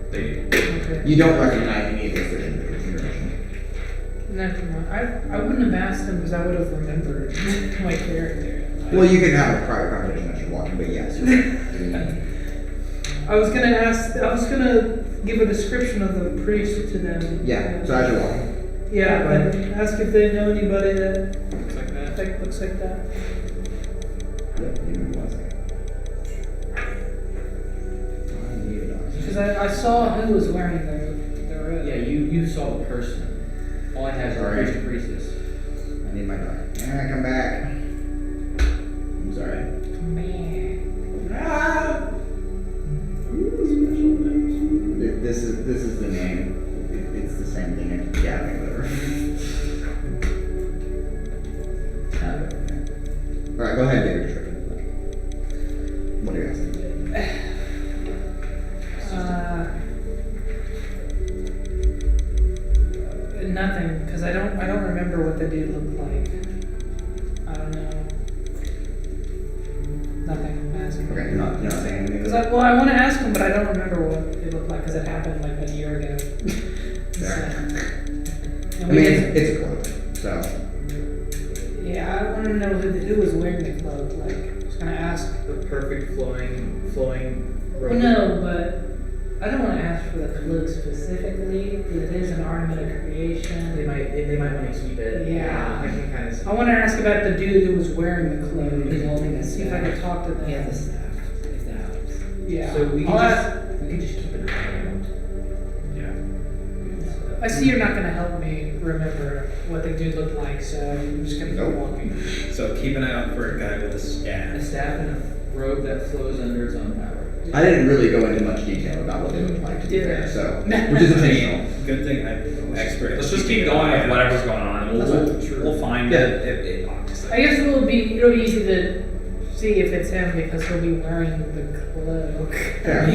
Okay. You don't recognize any of this information. Never mind. I wouldn't have asked him because I would have remembered my character. Well, you can have a private conversation as you're walking, but yes. I was gonna give a description of the priest to them. Yeah, so as you're walking. Yeah, but ask if they know anybody that Looks like that. looks like that. Yep, give me 1 second. Because I saw who was wearing the robe. Yeah, you saw the person. All I have is a Sorry. priest or priestess. I need my die. Yeah, come back. I'm sorry. This is the name. It's the same thing. Yeah, whatever. Alright, go ahead and get your description. What are you asking? Nothing, because I don't remember what the dude looked like. I don't know. Nothing. I'm asking. Okay, you're not saying anything? Because I want to ask him, but I don't remember what it looked like because it happened like a year ago. Fair. And I we mean, didn't- it's a cloak, so. yeah, I want to know who was wearing the cloak. Like, I was gonna ask. The perfect flowing robe. Well, no, but I don't want to ask for the cloak specifically. Because it is an ornament of creation. They might want to keep it. Yeah. I can kind of. I want to ask about the dude who was wearing the cloak. He's holding a See if I staff. can talk to them. He has a staff, if that helps. Yeah. So we I'll ask. can just keep it around. Yeah. I see you're not gonna help me remember what the dude looked like, so I'm just gonna keep Nope. walking. So keep an eye out for a guy with a A staff. staff and a robe that flows under its own power. I didn't really go into much detail about what they look like, to be Yeah. fair, so. Which is intentional. Good thing I'm expert. Let's just keep going with whatever's going on. We'll find Yeah. it obviously. I guess it'll be easy to see if it's him because he'll be wearing the cloak. Fair.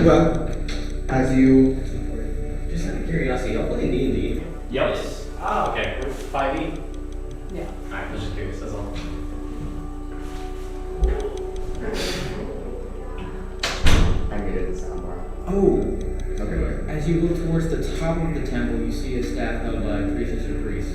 Well, as you. Just out of curiosity, y'all play D&D? Yep. Ah, okay. 5e? Yeah. I was just curious, that's all. I muted the soundbar. Oh! Okay, wait. As you look towards the top of the temple, you see a staff held by a priestess or priest.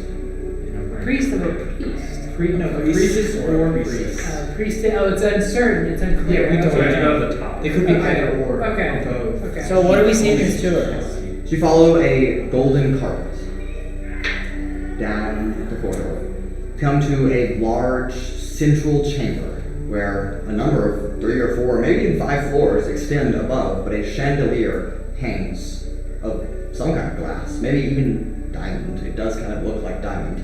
Priest of a priest. Priestess or priest. Priest. Oh, it's uncertain. It's unclear. Yeah, we don't Okay. know. the top. It could be Okay. either or. Okay. Both. Okay. So what are we seeing this tour? So you follow a golden carpet down the corridor. Come to a large central chamber where a number of 3 or 4, maybe even 5 floors extend above, but a chandelier hangs of some kind of glass, maybe even diamond. It does kind of look like diamond.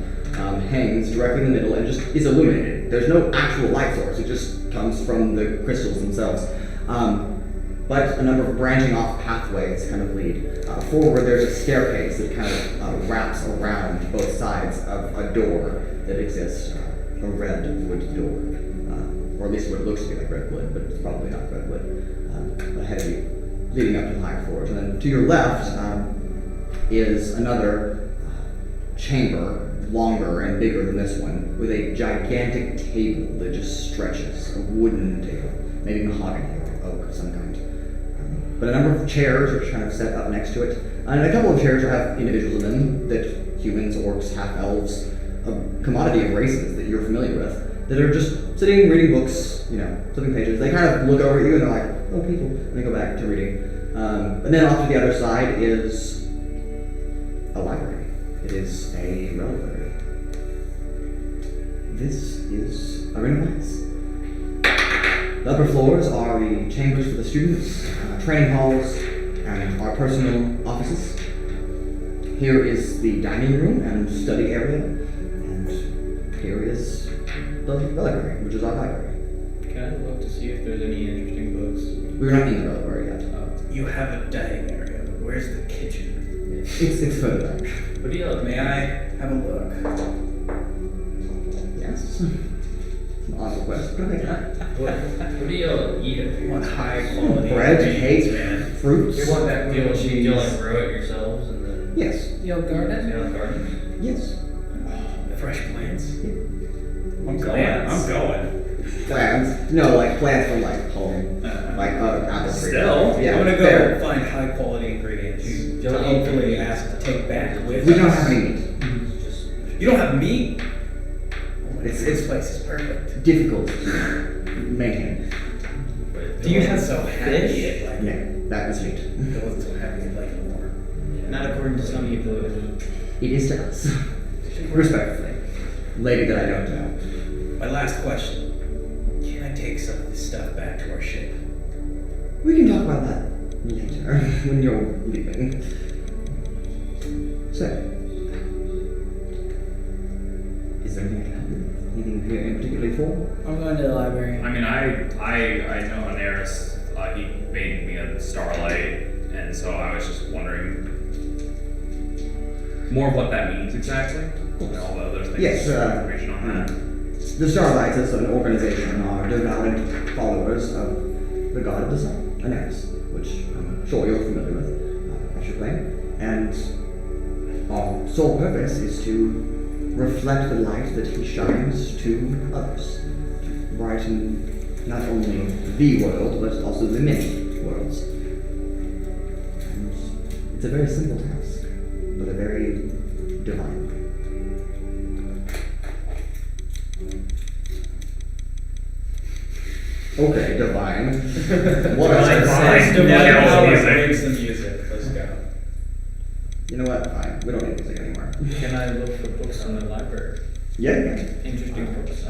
Hangs directly in the middle and just is illuminated. There's no actual light source. It just comes from the crystals themselves. But a number of branching off pathways kind of lead. Forward, there's a staircase that kind of wraps around both sides of a door that exists, a red wood door. Or at least what looks to be like red wood, but it's probably not red wood. Ahead of you, leading up to the higher floors. And then to your left is another chamber longer and bigger than this one, with a gigantic table that just stretches, a wooden table, maybe mahogany or oak of some kind. But a number of chairs are kind of set up next to it, and a couple of chairs have individuals in them that humans, orcs, half-elves, a commodity of races that you're familiar with, that are just sitting reading books, flipping pages. They kind of look over at you and they're like, oh, people, and they go back to reading. And then off to the other side is a library. It is a reliquary. This is Arena Place. The upper floors are the chambers for the students, training halls, and our personal offices. Here is the dining room and study area, and here is the reliquary, which is our library. Can I look to see if there's any interesting books? We're not in the reliquary yet. You have a dining area, but where's the kitchen? It's further back. What do you look? May I have a look? Yes. It's an odd request, but okay. What do you eat up here? Want high quality Bread, ingredients, cake, man. fruits. We want that Do you, grilled do you like cheese. grow it yourselves and then Yes. Yo, garden? stay on the garden? Yes. Fresh plants. I'm going. Plants. No, like plants from like home. Like apple tree. Still? Yeah. I'm gonna go fair. find high quality ingredients You to don't hopefully eat them. ask to take back with We don't us. have any meat. Just You don't have meat? Oh my It's- God, this place is perfect. Difficult to maintain. Do you have so happy it like No, that was meat. I wasn't so happy it like it more. Not according to some people. It is to us. Respectfully. Lady that I don't know. My last question. Can I take some of this stuff back to our ship? We can talk about that later when you're leaving. So, is there anything I can help you with? Anything here in particularly for? I'm going to the library. I mean, I know Anaris, he made me a starlight, and so I was just wondering more of what that means exactly. And all the other things. Yes, information on that. The Starlights as an organization are devout followers of the god of the sun, Anaris, which I'm sure you're familiar with, I should claim. And our sole purpose is to reflect the light that he shines to others, to brighten not only the world, but also the many worlds. And it's a very simple task, but a very divine one. Okay, divine. What Divine is says divine divine power music. brings the music. Let's go. You know what? Fine. We don't need music anymore. Can I look for books in the library? Yeah. Interesting books.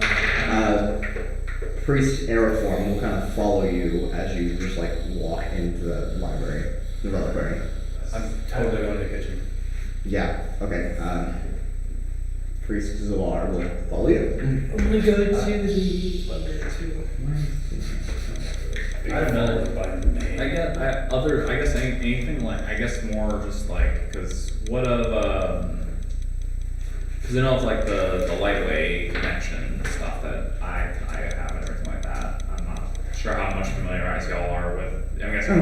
Priest Aeroform will kind of follow you as you just like walk into the library, the reliquary. I'm totally going to the kitchen. Yeah. Okay. Priest Zalar will follow you. I'm gonna go to the library too. I don't know. I guess anything like, I guess more just like, because what of, because I know of like the lightweight connection stuff that I have and everything like that. I'm not sure how much familiarized y'all are with, I guess. Oh,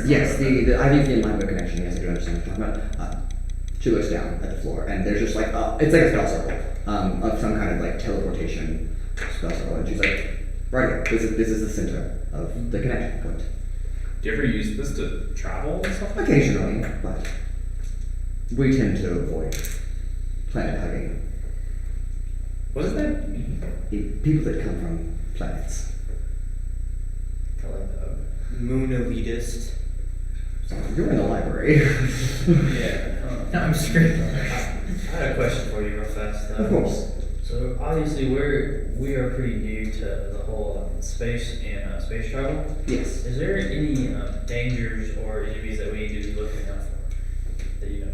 yes. The Aelithia Lightweight connection, yes, I do understand what you're talking about. She looks down at the floor, and there's just like, it's like a spell circle of some kind of like teleportation spell circle, and she's like, right here, this is the center of the connection point. Do you ever use this to travel and stuff? Occasionally, but we tend to avoid planet hugging. What does that mean? People that come from planets. I like that. Moon elitist. So you're in the library. Yeah. No, I'm screaming. I had a question for you real fast. Of course. So obviously we are pretty new to the whole space and space travel. Yes. Is there any dangers or enemies that we need to be looking out for that you know?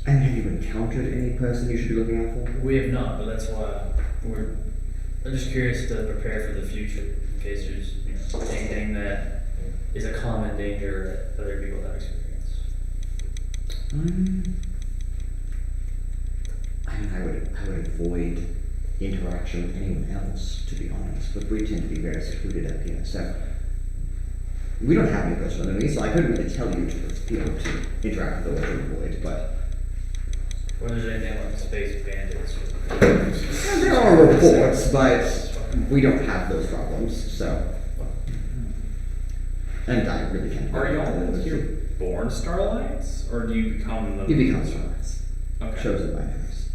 And have you encountered any person you should be looking out for? We have not, but that's why I'm just curious to prepare for the future in case there's anything that is a common danger that other people have experienced. I would avoid interaction with anyone else, to be honest, but we tend to be very secluded up here, so we don't have any personal enemies, so I couldn't really tell you to interact with or to avoid, but Or is there anything like space bandits? There are reports, but we don't have those problems, so. And I really can't. Are y'all here born Starlights, or do you become them? You become Starlights. Okay. Chosen by others.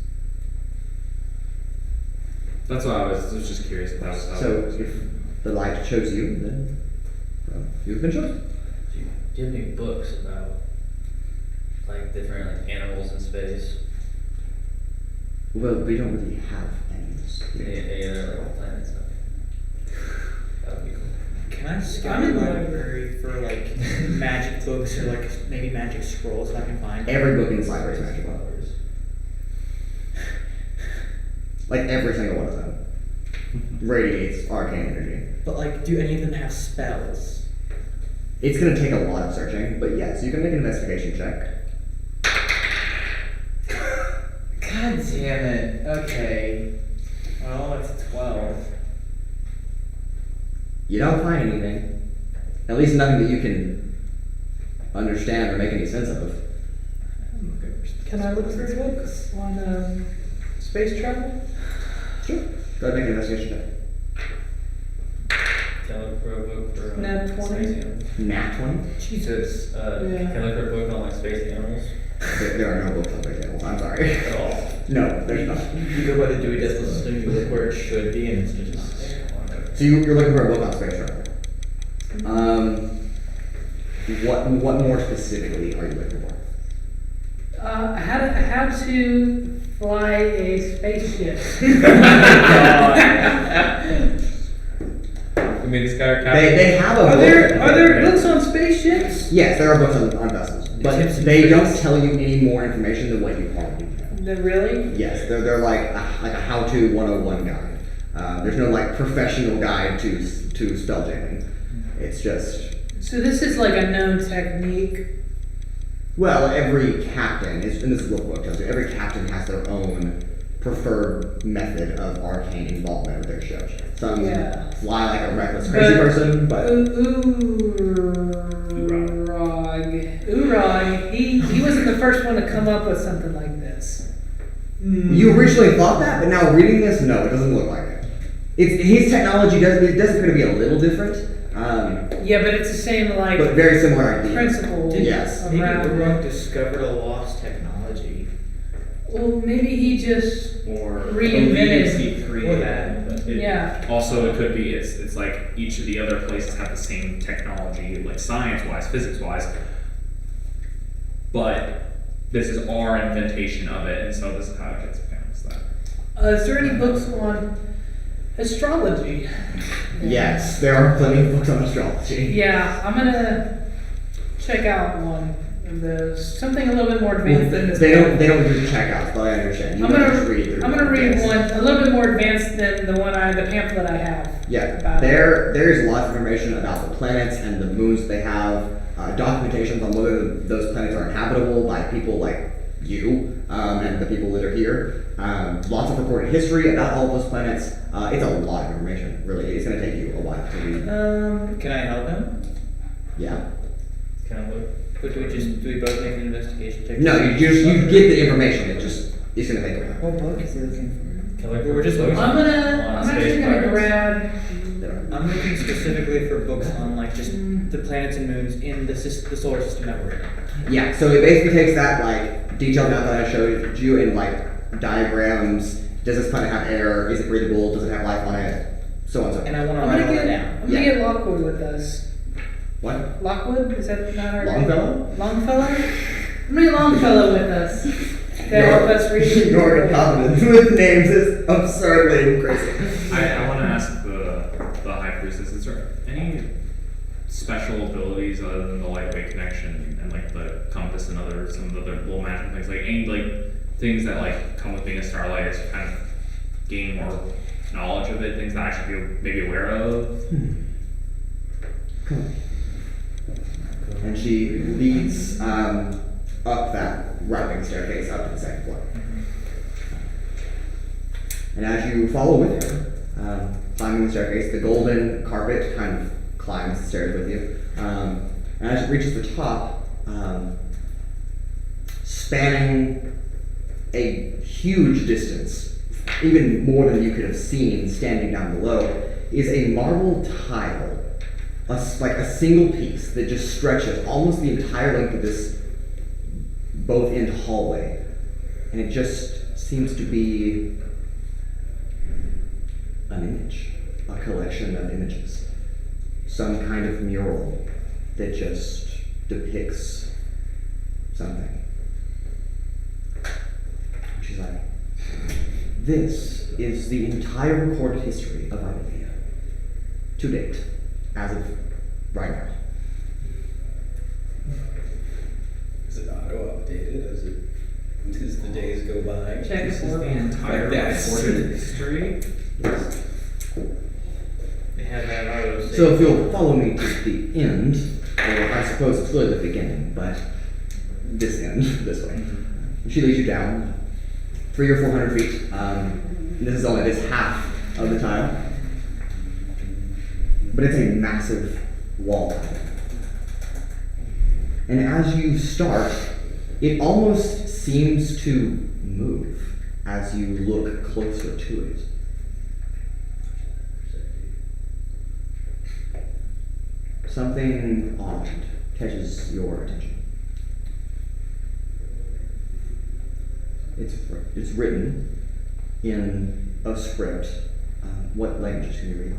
That's why I was just curious if that was how. So if the light chose you, then well, you've been chosen. Do you have any books about like different like animals in space? Well, we don't really have animals. Any other like planets? Okay. That would be cool. Can I scout the library for like magic books or like maybe magic scrolls I can find? Every book in this library is magical. Like every single one of them radiates arcane energy. But like, do any of them have spells? It's gonna take a lot of searching, but yes, you can make an investigation check. God damn it. Okay. Well, that's 12. You don't find anything. At least nothing that you can understand or make any sense of. Can I look through books on space travel? Sure. Go ahead and make an investigation check. Can I look for a book for Nat 20? space animals? Nat 20? Jesus. Can I look for a book on like space animals? There are no books on space animals, I'm sorry. At all? No, there's not. You go by the Dewey Decimal System, you look where it should be, and it's just not there. So you're looking for a book on space travel. What more specifically are you looking for? How to fly a spaceship. I mean, this guy. They have a Are book. there books on spaceships? Yes, there are books on vessels, but they don't tell you any more information than what you already know. Really? Yes, they're like a how-to 101 guide. There's no like professional guide to spelljamming. It's just So this is like a known technique. well, every captain is, and this is what the book tells you. Every captain has their own preferred method of arcane involvement with their ship. Some fly like a reckless, crazy person, but Urog, he wasn't the first one to come up with something like this. you originally thought that, but now reading this, no, it doesn't look like it. His technology does appear to be a little different. Yeah, but it's the same like But very similar idea. principle. Yes. Maybe around Urog it. discovered a lost technology. Well, maybe he just Or reinvented. he created that. But it, Yeah. Also, it could be it's like each of the other places have the same technology, like science-wise, physics-wise, but this is our inventation of it, and so this is how it gets pronounced. That. Is there any books on astrology? Yes, there are plenty of books on astrology. Yeah, I'm gonna check out one of those. Something a little bit more advanced than this. They don't do checkouts, but I understand. You I'm don't gonna just read through I'm gonna them. read Yes. one a little bit more advanced than the pamphlet I have. Yeah, about it. there's lots of information about the planets and the moons they have, documentations on whether those planets are inhabitable by people like you and the people that are here. Lots of recorded history about all those planets. It's a lot of information, really. It's going to take you a while to read. Can I help him? Yeah. Can I look? But do we both make an investigation check? No, you get the information. It's going to take a while. What book is he looking Can I look We're for just books I'm on actually space gonna pirates? grab. I'm looking specifically for books on like just the planets and moons in the solar system that we're in. Yeah, so it basically takes that like detailed map that I showed you in like diagrams. Does this planet have air? Is it breathable? Does it have life on it? So on and so And forth. I want to I'm write gonna all that get down. I'm gonna get Lockwood with us. What? Lockwood? Is that not our Longfellow? name? Longfellow? I'm gonna get Longfellow with us. To help us read. Your incompetence with names is absurdly crazy. I want to ask the high priestess: is there any special abilities other than the lightweight connection and like the compass and some of the other little magical things, like any like things that like come with being a starlight as you kind of gain more knowledge of it, things that I should be maybe aware of? Come on. And she leads up that winding staircase up to the second floor. And as you follow with her, climbing the staircase, the golden carpet kind of climbs the stairs with you. And as it reaches the top, spanning a huge distance, even more than you could have seen standing down below, is a marble tile, like a single piece that just stretches almost the entire length of this both-end hallway. And it just seems to be an image, a collection of images. Some kind of mural that just depicts something. She's like, this is the entire recorded history of Aelithia, to date, as of right now. Is it auto-updated as the days go by? Check This it is out. the entire recorded history. Yes. They have that auto save. So if you'll follow me to the end, or I suppose it's really the beginning, but this end, this way. She leads you down 300 or 400 feet. This is only this half of the tile. But it's a massive wall. And as you start, it almost seems to move as you look closer to it. Something odd catches your attention. It's written in a script. What languages can you read?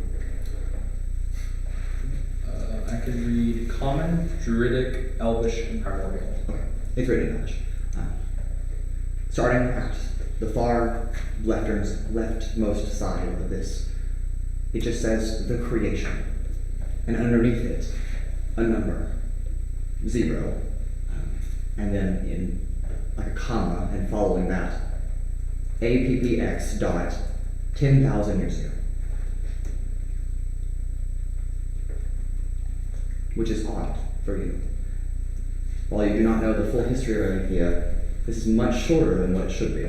I could read Common, Druidic, Elvish, and Primordial. Okay, it's written in English. Starting at the far leftmost side of this, it just says the creation, and underneath it, a number, 0, and then in like a comma, and following that, APPX dot 10,000 years ago. Which is odd for you. While you do not know the full history of Aelithia, this is much shorter than what it should be.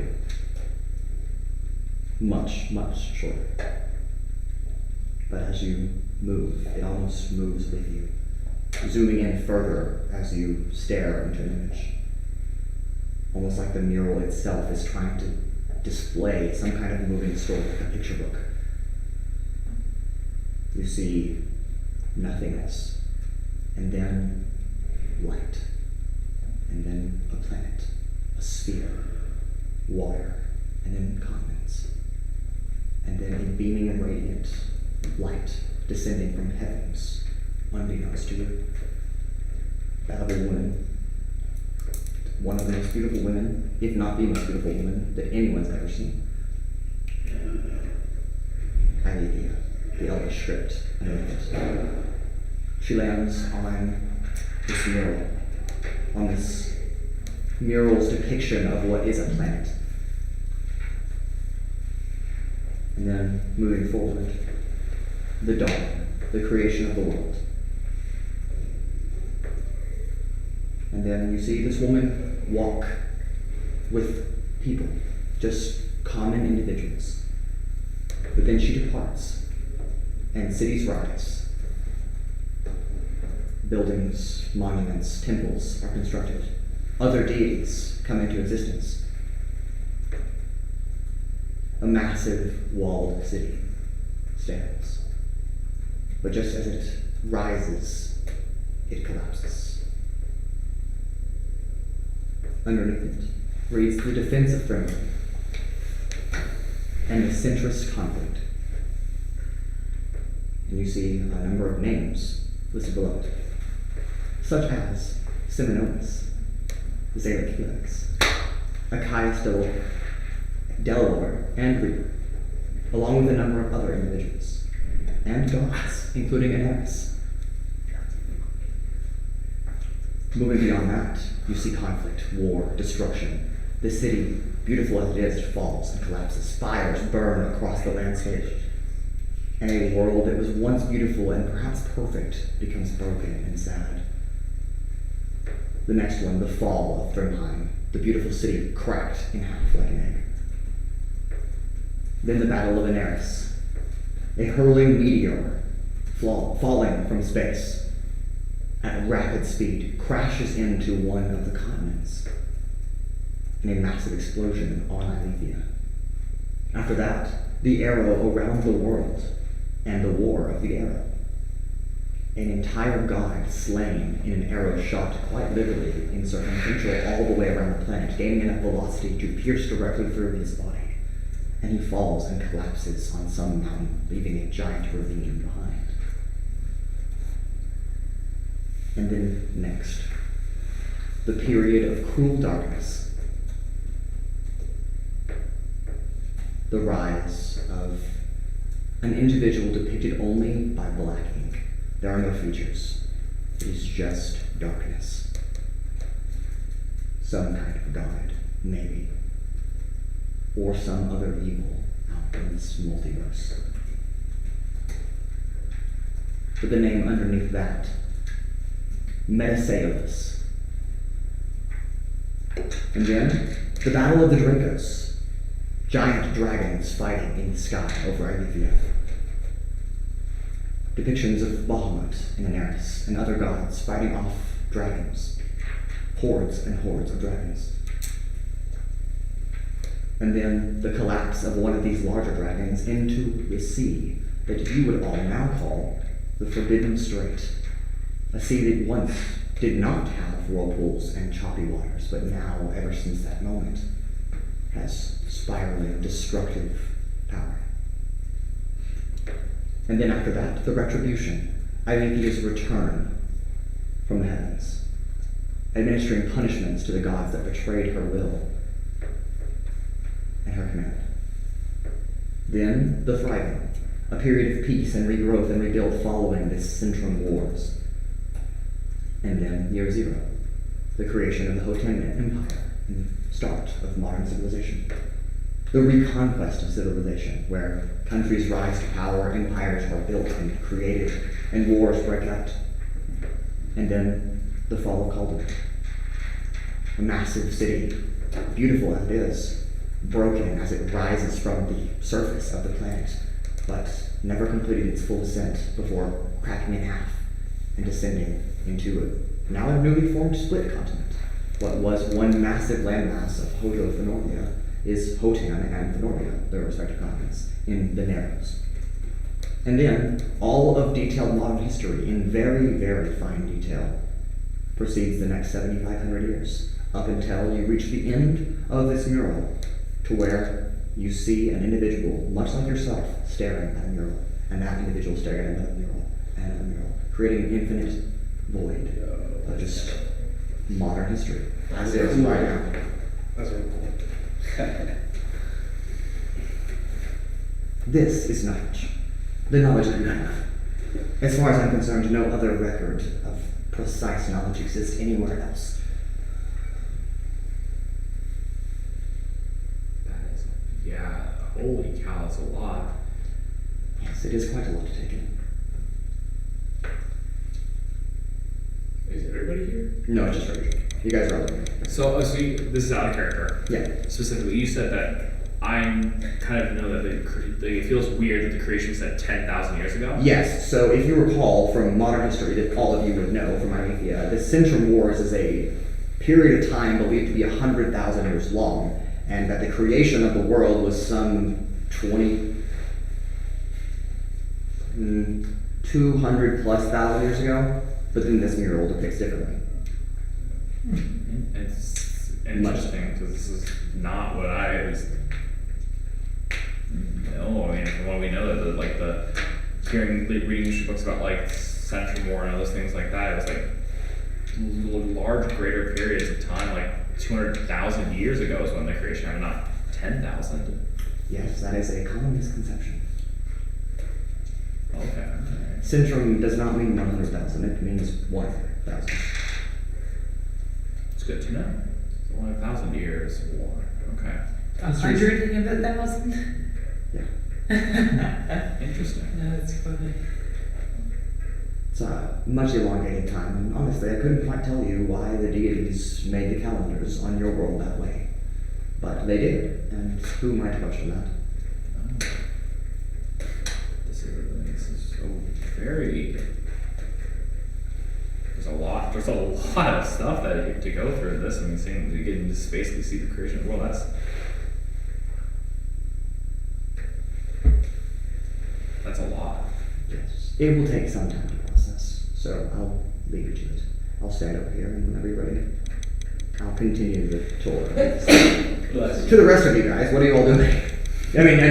Much, much shorter. But as you move, it almost moves with you, zooming in further as you stare into an image. Almost like the mural itself is trying to display some kind of moving story, like a picture book. You see nothingness, and then light, and then a planet, a sphere, water, and then continents, and then a beaming and radiant light descending from heavens, unbeknownst to you. That of a woman, one of the most beautiful women, if not the most beautiful woman that anyone's ever seen. Aelithia, the Elvish script underneath it. She lands on this mural, on this mural's depiction of what is a planet. And then, moving forward, the dawn, the creation of the world. And then you see this woman walk with people, just common individuals. But then she departs, and cities rise. Buildings, monuments, temples are constructed. Other deities come into existence. A massive walled city stands. But just as it rises, it collapses. Underneath it reads the defense of Prim and the centrist conflict. And you see a number of names listed below it, such as Seminonis, Zalic Felix, Achaeus Delaware, and Reaper, along with a number of other individuals, and gods, including Aeris. Moving beyond that, you see conflict, war, destruction. The city, beautiful as it is, falls and collapses. Fires burn across the landscape. And a world that was once beautiful and perhaps perfect becomes broken and sad. The next one, the fall of Thrymheim, the beautiful city cracked in half like an egg. Then the Battle of Aeris, a hurling meteor falling from space at rapid speed crashes into one of the continents, in a massive explosion on Aelithia. After that, the arrow around the world and the war of the arrow. An entire god slain in an arrow shot quite literally in circumferential all the way around the planet, gaining enough velocity to pierce directly through his body. And he falls and collapses on some mountain, leaving a giant ravine behind. And then next, the period of cruel darkness. The rise of an individual depicted only by black ink. There are no features. It is just darkness. Some kind of god, maybe. Or some other evil out in this multiverse. But the name underneath that, Metasailus. And then, the Battle of the Dracos. Giant dragons fighting in the sky over Aelithia. Depictions of Bahamut and Aeris and other gods fighting off dragons. Hordes and hordes of dragons. And then the collapse of one of these larger dragons into the sea that you would all now call the Forbidden Strait. A sea that once did not have whirlpools and choppy waters, but now, ever since that moment, has spiraling, destructive power. And then after that, the retribution, Aelithia's return from the heavens, administering punishments to the gods that betrayed her will and her command. Then the Thriving, a period of peace and regrowth and rebuild following the Centrum Wars. And then Year Zero, the creation of the Hotenman Empire and the start of modern civilization. The reconquest of civilization, where countries rise to power, empires are built and created, and wars break out. And then the fall of Calderon. A massive city, beautiful as it is, broken as it rises from the surface of the planet, but never completed its full descent before cracking in half and descending into now a newly formed split continent. What was one massive landmass of Hodo-Phenoria is Hotan and Phenoria, their respective continents, in the Narrows. And then, all of detailed modern history, in very, very fine detail, proceeds the next 7,500 years, up until you reach the end of this mural, to where you see an individual, much like yourself, staring at a mural, and that individual staring at another mural, and another mural, creating an infinite void of just modern history, as it is right now. That's really cool. This is knowledge. The knowledge that you have. As far as I'm concerned, no other record of precise knowledge exists anywhere else. That is, yeah, holy cow, that's a lot. Yes, it is quite a lot to take in. Is everybody here? No, it's just Rachel. You guys are all here. So this is out of character. Yeah. Specifically, you said that I'm kind of know that it feels weird that the creation was said 10,000 years ago. Yes, so if you recall from modern history that all of you would know from Aelithia, the Centrum Wars is a period of time believed to be 100,000 years long, and that the creation of the world was some 200 plus thousand years ago, but then this mural depicts differently. It's interesting because this is not what I was. No, I mean, from what we know, that reading history books about like Central War and other things like that, it was like large, greater periods of time, like 200,000 years ago is when the creation happened, not 10,000. Yes, that is a common misconception. Okay. Alright. Centrum does not mean 100,000, it means 1,000. It's good to know. So 1,000 years of war. Okay. 100 that wasn't. Yeah. Interesting. That's funny. It's a much elongated time, and honestly, I couldn't quite tell you why the deities made the calendars on your world that way. But they did, and who am I to question that? This is so very There's a lot of stuff that to go through this. I mean, seeing you get to just basically see the creation of the world. That's a lot. Yes. It will take some time to process, so I'll leave you to it. I'll stand over here, and whenever you're ready, I'll continue the tour. To the rest of you guys, what are you all doing? I mean, I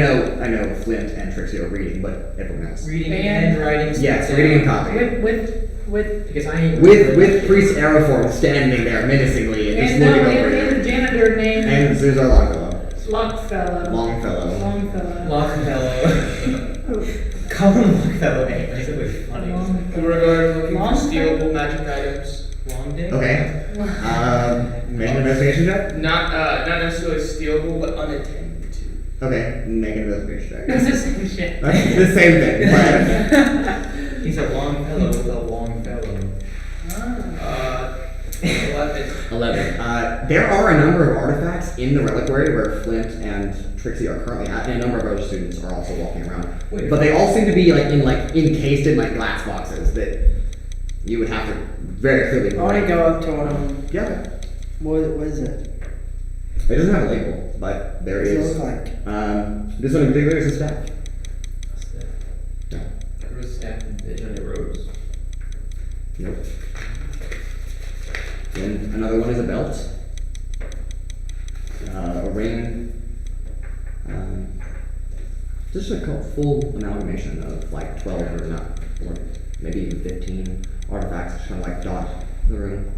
know Flint and Trixi are reading, but everyone else. Reading and writing. Yes, reading and copying. With Because I ain't. With Priest Aeroform standing there menacingly and just looking over you. and the janitor named And Zuzar Longfellow. Lockfellow. Longfellow. Longfellow. Call him Longfellow anyways, it was funny. Urogar looking for Long stealable magic items. Long dick? Okay. Make an investigation check. Not necessarily stealable, but unattended to. Okay, make an investigation check. That's the same shit. That's the same thing. He's a long fellow with a long fellow. 11. 11. There are a number of artifacts in the reliquary where Flint and Trixi are currently at, and a number of other students are also walking around. But they all seem to be encased in glass boxes that you would have to very clearly. I want to go up to one of them. Yeah. Okay. What is it? It doesn't have a label, but there What does is. it look like? This one in particular is a staff. No. There was staff and bitch on the roads. Nope. Then another one is a belt. A ring. Just a full amalgamation of 12 or maybe even 15 artifacts just kind of dot the room.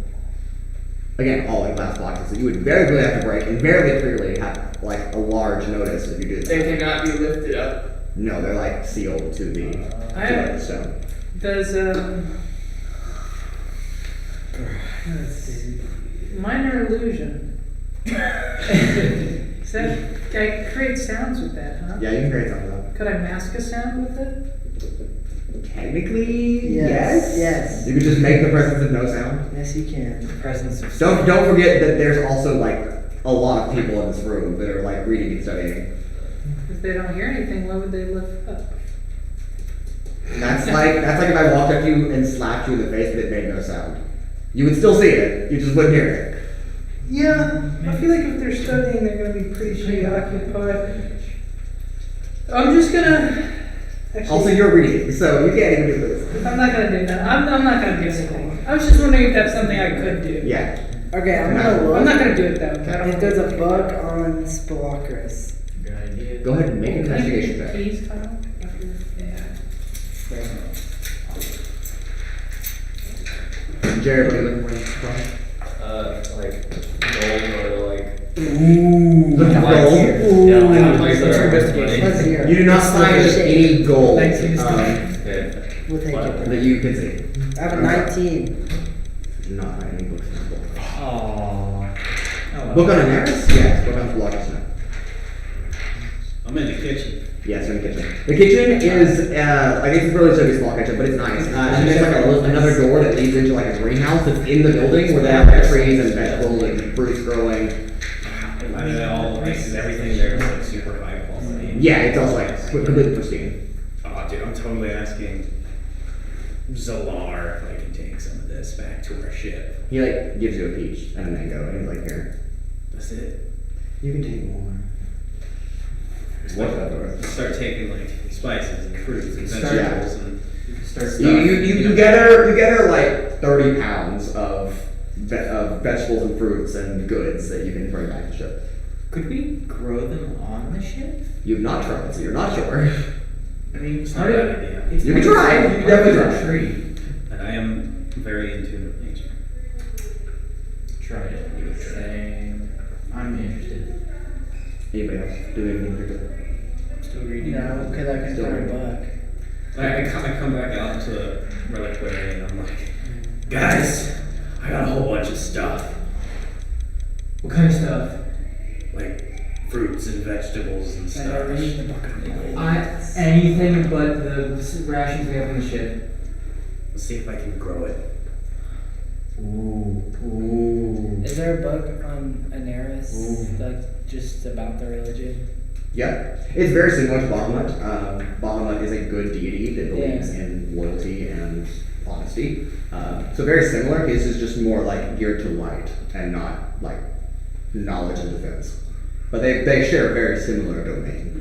Again, all in glass boxes that you would very clearly have to break and very clearly have a large notice if you do They that. cannot be lifted up. No, they're sealed to the stone. Does let's see. Minor illusion. Does that I create sounds with that, huh? Yeah, you can create something up. Could I mask a sound with it? Technically, Yes, yes. yes. You could just make the presence of no sound. Yes, you can. Presence of. Don't forget that there's also a lot of people in this room that are reading and studying. If they don't hear anything, why would they lift up? That's like if I walked up to you and slapped you in the face but it made no sound. You would still see it, you just wouldn't hear it. Yeah, I feel like if they're studying, they're going to be pretty preoccupied. I'm just gonna. Actually, Also, you're reading, so you can't even do this. I'm not gonna do that. I'm not gonna do anything. I was just wondering if that's something I could do. Yeah. Okay, I'm gonna look. I'm not gonna do it though. I don't If there's a bug on Spelljammer. Good idea. Go ahead and make an Can I get investigation the check. keys, Kyle? Jared, what are you looking for? Gold or Looking for gold? Yeah, Let's hear. You do not find any gold Thanks, you just- Okay. We'll take it. that you can see. I have a 19. You do not find any books in the book. Aww. Book on Anaris? Yes, book on Philosophy. I'm in the kitchen. Yes, you're in the kitchen. The kitchen is, it's a relatively small kitchen, but it's nice. And there's another door that leads into a greenhouse that's in the building where they have trees and vegetables and fruits growing. I mean, everything there is super high quality. Yeah, it's also completely pristine. Oh, dude, I'm totally asking Zolar if I can take some of this back to our ship. He gives you a peach and a mango, and he's here. That's it. You can take more. What's that door? Start taking spices and fruits and Start- vegetables and Start You gather 30 pounds of vegetables and fruits and goods that you can bring back to the ship. Could we grow them on the ship? You've not tried, so you're not sure. I mean, it's not a bad idea. You can try. You can definitely try. Tree. And I am very in tune with nature. Try it. You would say. I'm interested. Anybody else doing anything particular? Still reading. No, because I can Still find a reading. bug. I come back out into the reliquary and I'm like, guys, I got a whole bunch of stuff. What kind of stuff? Like fruits and vegetables and stuff. Anything but the rations we have on the ship. Let's see if I can grow it. Ooh. Is there a book on Anaris, just about the religion? Yeah. It's very similar to Bahamut. Bahamut is a good deity that believes in loyalty and honesty. So very similar. His is just more like geared to light and not like knowledge and defense. But they share a very similar domain.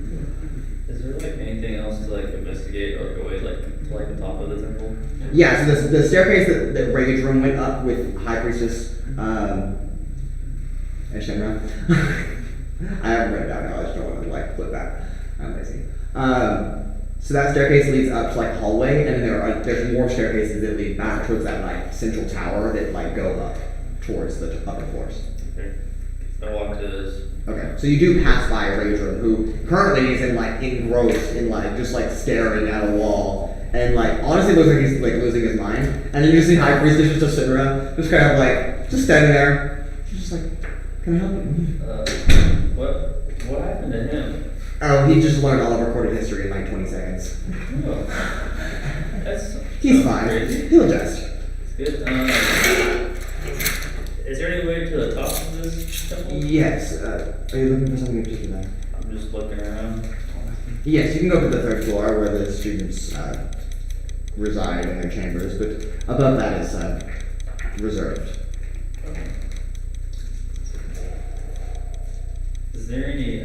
Is there like anything else to like investigate or go like to like the top of the temple? Yeah, so the staircase that Raudrem went up with High Priestess and Shenron. I haven't read it down now, I just don't want to like flip that. I'm lazy. So that staircase leads up to like hallway, and then there's more staircases that lead back towards that like central tower that like go up towards the upper floors. Okay. I walk to this. Okay, so you do pass by Raudrem, who currently is engrossed in like just like staring at a wall, and like honestly looks like he's like losing his mind. And then you see High Priestess just sitting around, just kind of like just standing there. She's just like, "Can I help you?" What happened to him? Oh, he just learned all of recorded history in like 20 seconds. Oh, that's He's fine. crazy. He'll adjust. Good. Is there any way to the top of this temple? Yes. Are you looking for something in particular? I'm just looking around. Yes, you can go to the third floor where the students reside in their chambers, but above that is reserved. Is there any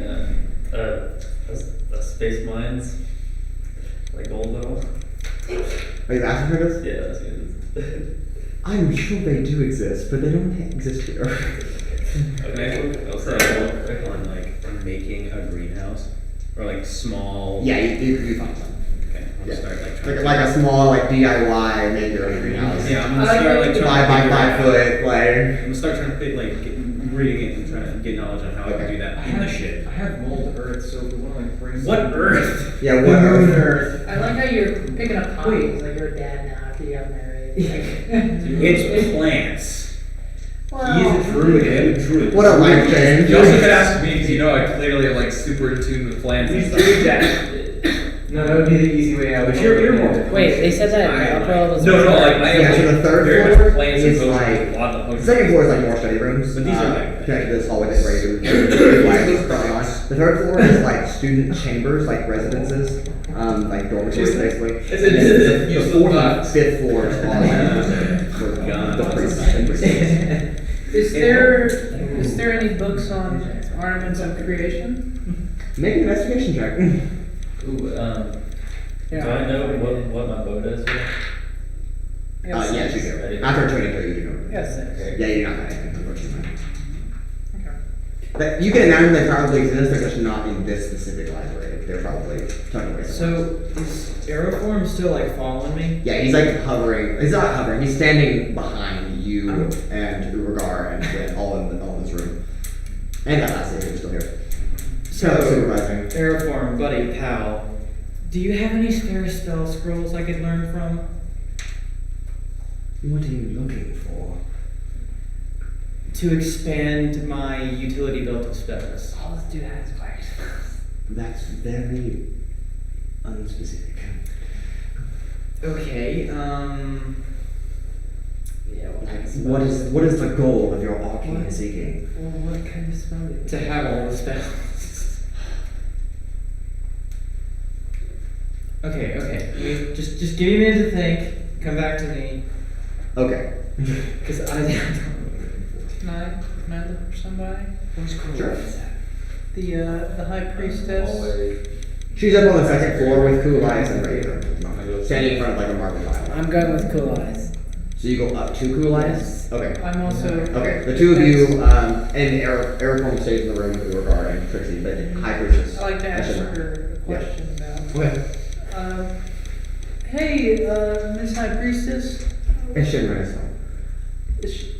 space mines like gold though? Are you asking for this? Yeah, that's good. I'm sure they do exist, but they don't exist here. Okay, I'll say on like making a greenhouse or like small. Yeah, you find some. Okay, I'll Yeah. start like trying Like a small like DIY make your own greenhouse. Yeah, I'm gonna start like trying 5 to by figure 5 out- foot, like. I'm gonna start trying to reading it and trying to get knowledge on how I can do that in the shit. I have mold earth, so if we want to like bring What some- earth? Yeah, what The moon earth? earth. I like how you're picking up hobbies, like you're a dad now after you got married. It's plants. Well, He is a druid. I am a druid. What a life change. You also could ask me because you know I clearly am like super in tune with plants and He's stuff. doing that. No, that would be the easy way out. But you're more. Wait, they said that in upper levels. No, like I am Yeah, so like the third very floor much plants and is potions, like- a lot of The potions. second floor is like more study rooms. But these are like- connected to this hallway that's ready to The third floor is like student chambers, like residences, like dormitories basically. It's a The useful fourth and box. fifth floors are like for the priests and priestesses. is there any books on ornaments of creation? Make an investigation check. Ooh, do I know what my bow does here? Yes, you do. After 22, you do know. Yes. Yeah, you do not know anything, unfortunately. Okay. But you can imagine they probably exist, they're just not in this specific library. They're probably tucked away somewhere. So is Aeroform still like following me? Yeah, he's like hovering. He's not hovering. He's standing behind you and Urogar and Flint, all in this room. And Atlasia is still here. So Supervising. Aeroform, buddy, pal. Do you have any spare spell scrolls I could learn from? What are you looking for? To expand my utility belt of spells. Oh, let's do that as class. That's very unspecific. Okay, What is the goal of your arcane seeking? Well, what kind of spell do you to have all the spells. Okay. Just give me a minute to think. Come back to me. Okay. Because I don't know. Can I look for somebody? Sure. The high priestess. She's up on the second floor with cool eyes and Raudrem, standing in front of like a marble tile. I'm going with cool eyes. So you go up to cool eyes? Okay. I'm also. Okay, the two of you, and Aeroform stays in the room with Urogar and Trixi, but High Priestess. I like to ask Shenron. her a question about. Okay. Hey, Miss High Priestess. And Shenron is fine. Is she-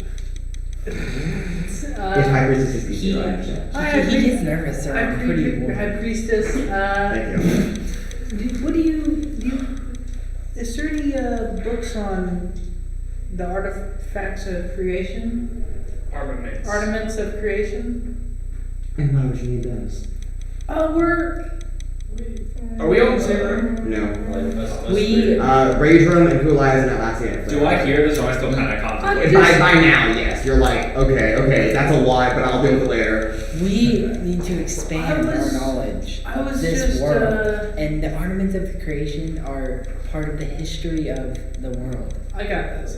If High Priestess is easier, I understand. Hi, He gets nervous around pretty woman. High Priestess. Thank you. What do you? Is there any books on the artifacts of creation? Armaments. Ornaments of creation? And why would you need those? Are we all in the same room? No. Like, us We- three. Raudrem and Cool Eyes and Atlasia and Flint. Do I hear this or am I still kind of contemplating? By now, yes. You're like, okay, that's a lot, but I'll deal with it later. We need to expand I was- our knowledge I of was this just, world. And the ornaments of creation are part of the history of the world. I got this.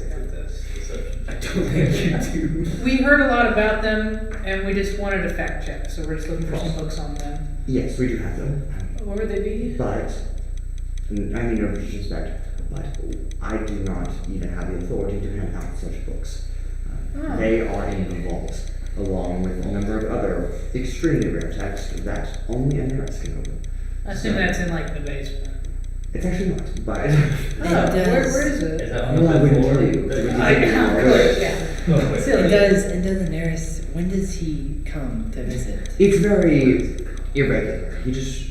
I don't think you do. We heard a lot about them, and we just wanted to fact check, so we're just looking for some books on them. Yes, we do have them. What would they be? But, and I mean no disrespect, but I do not even have the authority to hand out such books. Oh. They are in the vault, along with a number of other extremely rare texts that only NRS can open. I assume that's in like the basement. It's actually not, but Where is it? Is that on the well, I wouldn't floor? tell you. I know. Yeah. Still, it does Neris, when does he come to visit? It's very irregular. He just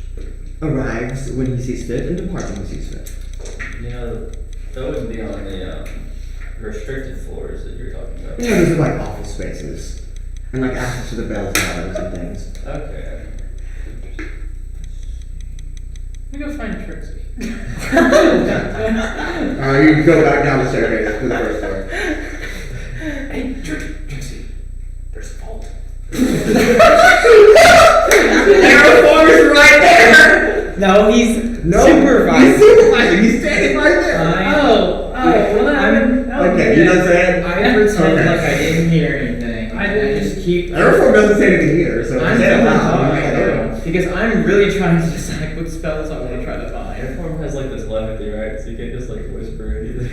arrives when he sees fit and departs when he sees fit. You know, that wouldn't be on the restricted floors that you're talking about. You know, these are like office spaces. And like access to the bell towers and things. Okay. Let me go find Trixi. You go back down the staircase to the first floor. Hey, Trixi, there's a vault. Aeroform is right there! No, he's No, supervising. He's supervising. He's standing right there. Oh, well then Okay, you done saying? I pretend Okay. like I didn't hear anything. I just keep. Aeroform doesn't say anything either, so I'm say it doing loud. fine, because I'm really trying to decide what spells I want to try to find. Airform has like this telepathy, right? So you can't just like whisper it either.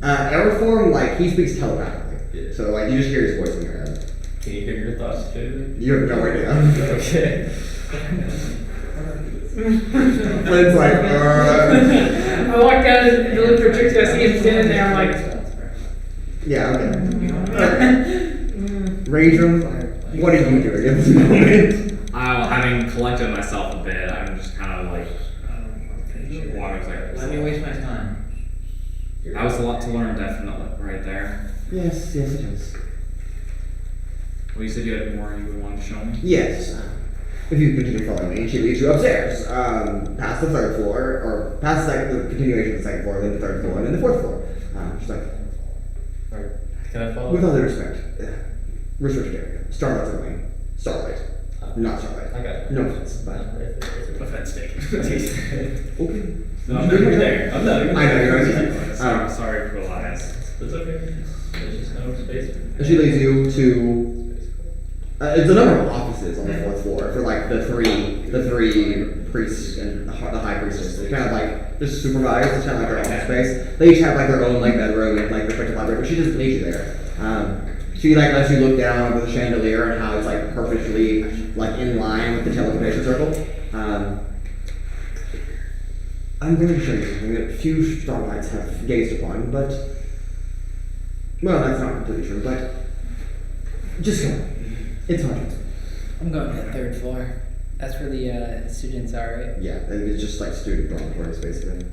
Aeroform, like, he speaks telepathically. Yeah. So, like, you just hear his voice in your head. Can you hear your thoughts too? You have no idea. Okay. Flint's like, I walk down and look for Trixi. I see him standing there. I'm like, yeah, okay. Raudrem, what are you doing at this moment? Having collected myself a bit, I'm just kind of like walking like. Let me waste my time. That was a lot to learn, definitely, right there. Yes, it is. Well, you said you had more you would want to show me? Yes. If you continue following me, she leads you upstairs, past the third floor, or past the continuation of the second floor, then the third floor, and then the fourth floor. She's like, Alright. Can I follow? with all due respect, restricted area, Starlight's only, Starlight, not Starlight. I got it. No offense, but Offense taken. okay. No, I'm not even there. I'm not even I know, there. you're right. Sorry for the lies. It's okay. There's just no space. And she leads you to. It's a number of offices on the fourth floor for like the three priests and the high priestess. They kind of like just supervise. It's kind of like their office space. They each have like their own like bedroom and like respective library. But she doesn't need you there. She like lets you look down over the chandelier and how it's like perfectly like in line with the teleportation circle. I'm going to show you something that few Starlights have gazed upon, but well, that's not completely true. But just go. It's hard to explain. I'm going to the third floor. That's where the students are, right? Yeah, it's just like student dormitories, basically.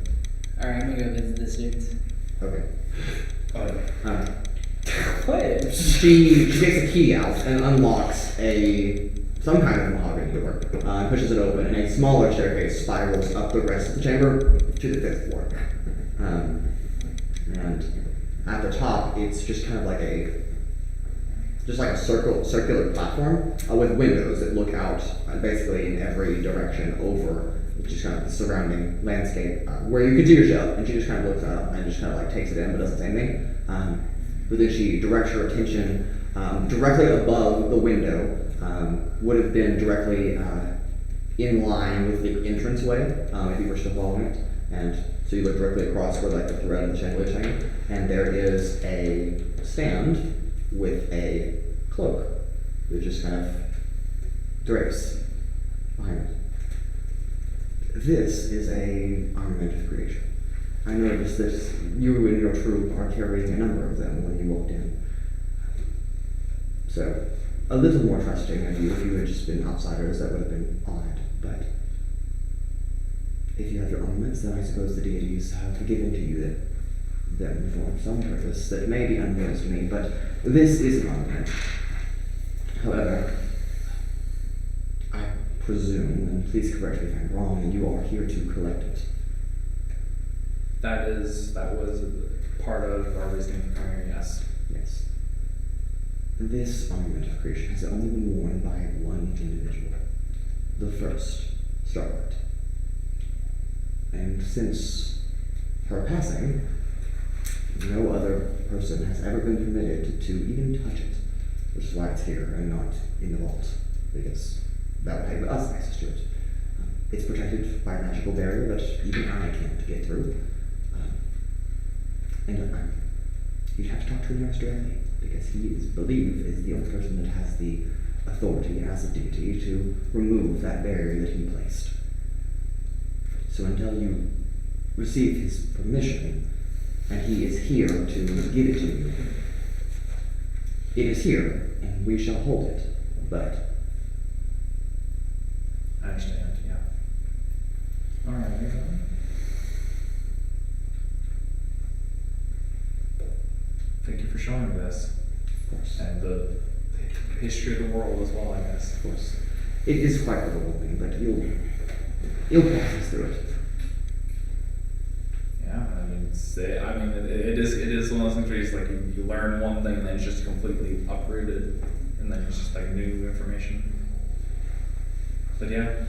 Alright, I'm gonna go visit the students. Okay. What? She takes a key out and unlocks some kind of mahogany door, pushes it open, and a smaller staircase spirals up the rest of the chamber to the fifth floor. And at the top, it's just kind of like a circular platform with windows that look out basically in every direction over just kind of the surrounding landscape where you can see your shell. And she just kind of looks up and just kind of like takes it in but doesn't say anything. But then she directs her attention directly above the window, would have been directly in line with the entranceway if you were still following it. And so you look directly across where like the thread of the chandelier is hanging, and there is a stand with a cloak that just kind of drapes behind it. This is a armament of creation. I noticed that you and your troop are carrying a number of them when you walked in. So, a little more trusting of you. If you had just been outsiders, that would have been odd. But if you have your armaments, then I suppose the deities have given to you them for some purpose that may be unknown to me. But this is an armament. However, I presume, and please correct me if I'm wrong, and you are here to collect it. That was part of our reasoning for coming here, yes. Yes. This armament of creation has only been worn by one individual. The first, Starlight. And since her passing, no other person has ever been permitted to even touch it, which is why it's here and not in the vault, because that would have us access to it. It's protected by a magical barrier that even I can't get through. You'd have to talk to Nearest directly, because he is believed is the only person that has the authority as a deity to remove that barrier that he placed. So until you receive his permission, and he is here to give it to you, it is here, and we shall hold it, but... I understand, yeah. Alright. Thank you for showing me this. Of course. And the history of the world as well, I guess. Of course. It is quite overwhelming, but you'll process through it. Yeah, I mean, it is one of those things where it's like you learn one thing and then it's just completely uprooted, and then it's just like new information. But yeah.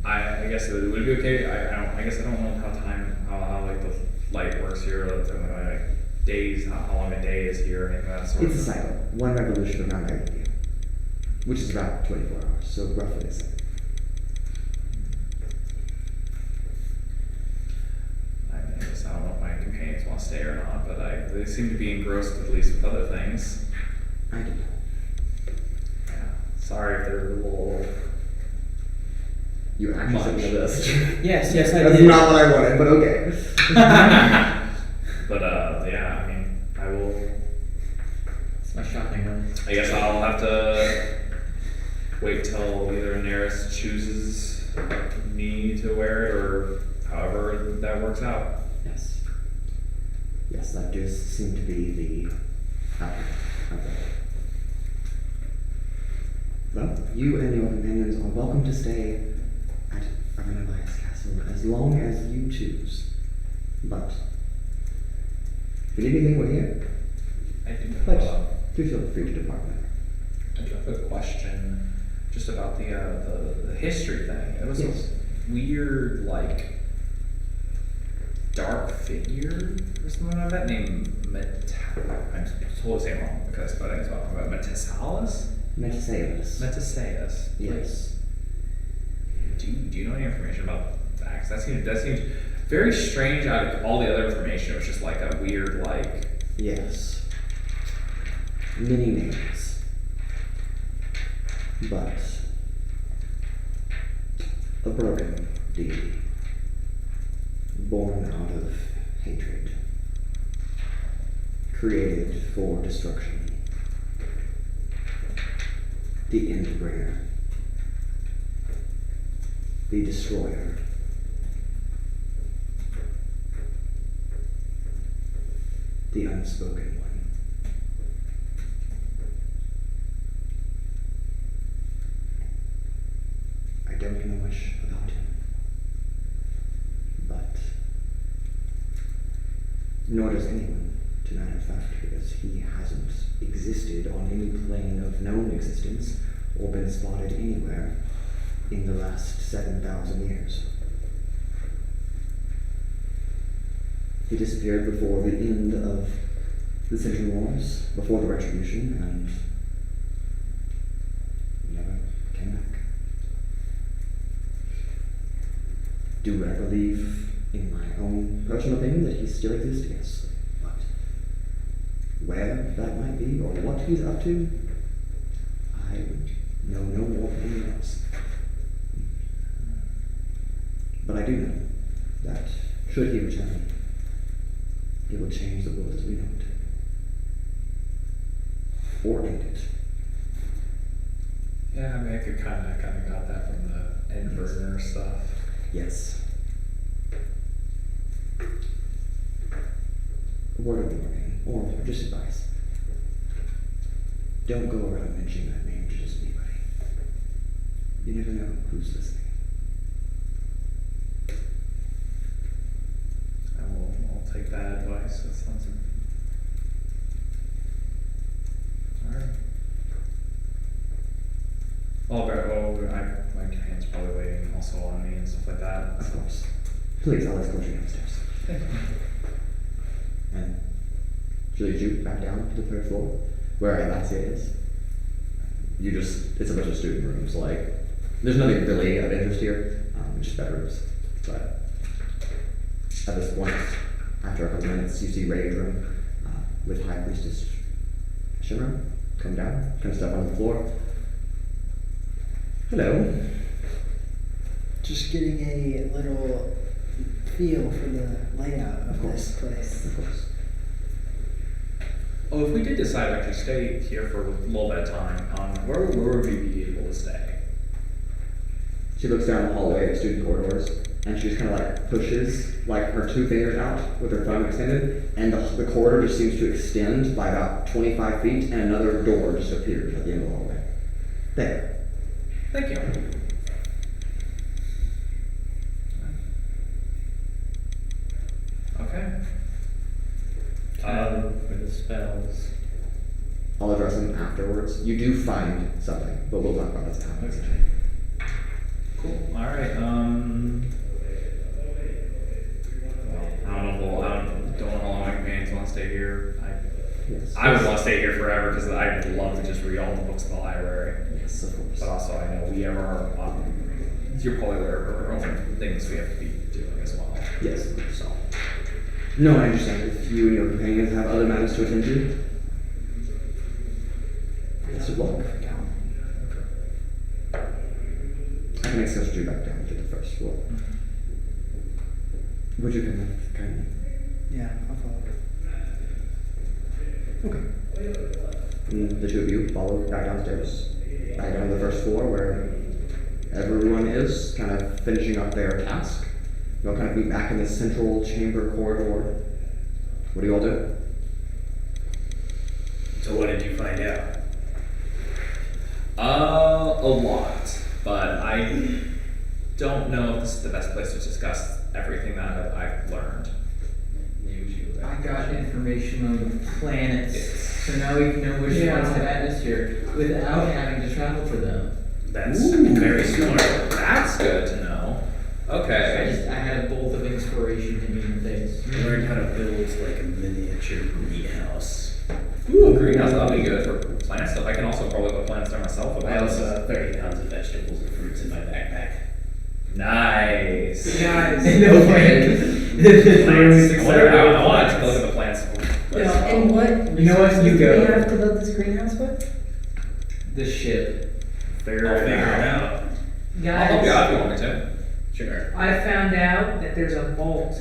I guess it would be okay. I guess I don't know how like the light works here, like days, how long a day is here, or anything of that sort. It's a cycle. One revolution around Aelithia, which is about 24 hours, so roughly a cycle. I guess I don't know if my companions want to stay or not, but they seem to be engrossed at least with other things. I do. Yeah. Sorry if they're a little. You actually sent me a list. Yes, I That's did. not what I wanted, but okay. But yeah, I mean, I will. It's my shopping list. I guess I'll have to wait till either Nearest chooses me to wear it, or however that works out. Yes. Yes, that does seem to be the outcome of that. Well, you and your companions are welcome to stay at Arenabias Castle as long as you choose. But if you need anything, we're here. I do But have, do feel free to depart now. I do have a question just about the history thing. It was Yes. a weird, like, dark figure or something like that named I'm totally saying it wrong because but I think it's about Metasaurus? Metasaurus. Yes. Do you know any information about that? 'Cause that seemed very strange out of all the other information. It was just like a weird, like... Yes. Many names. But a broken deity. Born out of hatred. Created for destruction. The Endbringer. The Destroyer. The Unspoken One. I don't know much about him, but nor does anyone, to matter of fact, because he hasn't existed on any plane of known existence or been spotted anywhere in the last 7,000 years. He disappeared before the end of the Century Wars, before the Retribution, and never came back. Do I believe, in my own personal opinion, that he still exists? Yes. But where that might be, or what he's up to, I know no more than anyone else. But I do know that, should he return, he will change the world as we know it. Or end it. Yeah, I mean, I could kind of got that from the Endbringer stuff. Yes. A word of warning, or just advice. Don't go around mentioning that name to just anybody. You never know who's listening. I'll take that advice. That sounds good. Alright. My my companion's probably waiting also on me and stuff like that. Of course. Please, I'll escort you downstairs. And she'll lead you back down to the third floor, where Atlasia is. It's a bunch of student rooms, like, there's nothing really of interest here, just bedrooms. But at this point, after a couple minutes, you see Raudrem with High Priestess Shimmer come down, kind of step on the floor. Hello. Just getting a little feel for the layout of this place. Of course. Oh, if we did decide to actually stay here for a little bit of time, where would we be able to stay? She looks down the hallway at student corridors, and she just kind of like pushes like her two fingers out with her thumb extended, and the corridor just seems to extend by about 25 feet, and another door just appears at the end of the hallway. There. Thank you. Okay. For the spells. I'll address them afterwards. You do find something, but we'll talk about this after. Cool. All right. I don't know how long my companions want to stay here. Yes. I would want to stay here forever because I'd love to just read all the books in the library. Yes, of course. But also, I know we have our you're probably aware of our own things we have to be doing as well. Yes, so. No, I understand. If you and your companions have other matters to attend to, best of luck. I can escort you back down to the first floor. Would you come with kindly? Yeah, I'll follow. Okay. And the two of you follow back downstairs, back down to the first floor where everyone is kind of finishing up their task. You'll kind of be back in the central chamber corridor. What do you all do? So what did you find out? A lot, but I don't know if this is the best place to discuss everything that I've learned. Maybe we should go I back. got information on the planets, so now we can know which ones have atmosphere without having to travel to them. That's Ooh, very smart. That's good to know. Okay. I had a bolt of inspiration in human things. Learn how to build like a miniature greenhouse. Ooh, greenhouse, that'll be good for plant stuff. I can also probably put plants there myself. If I also have 30 pounds of vegetables and fruits in my backpack. Nice. Guys, No plants. I want to look at the plants. And what? You know what? You do go. we have to build this greenhouse with? The ship. I'll figure it out. I'll help you Guys, out if you want me to. Sure. I found out that there's a vault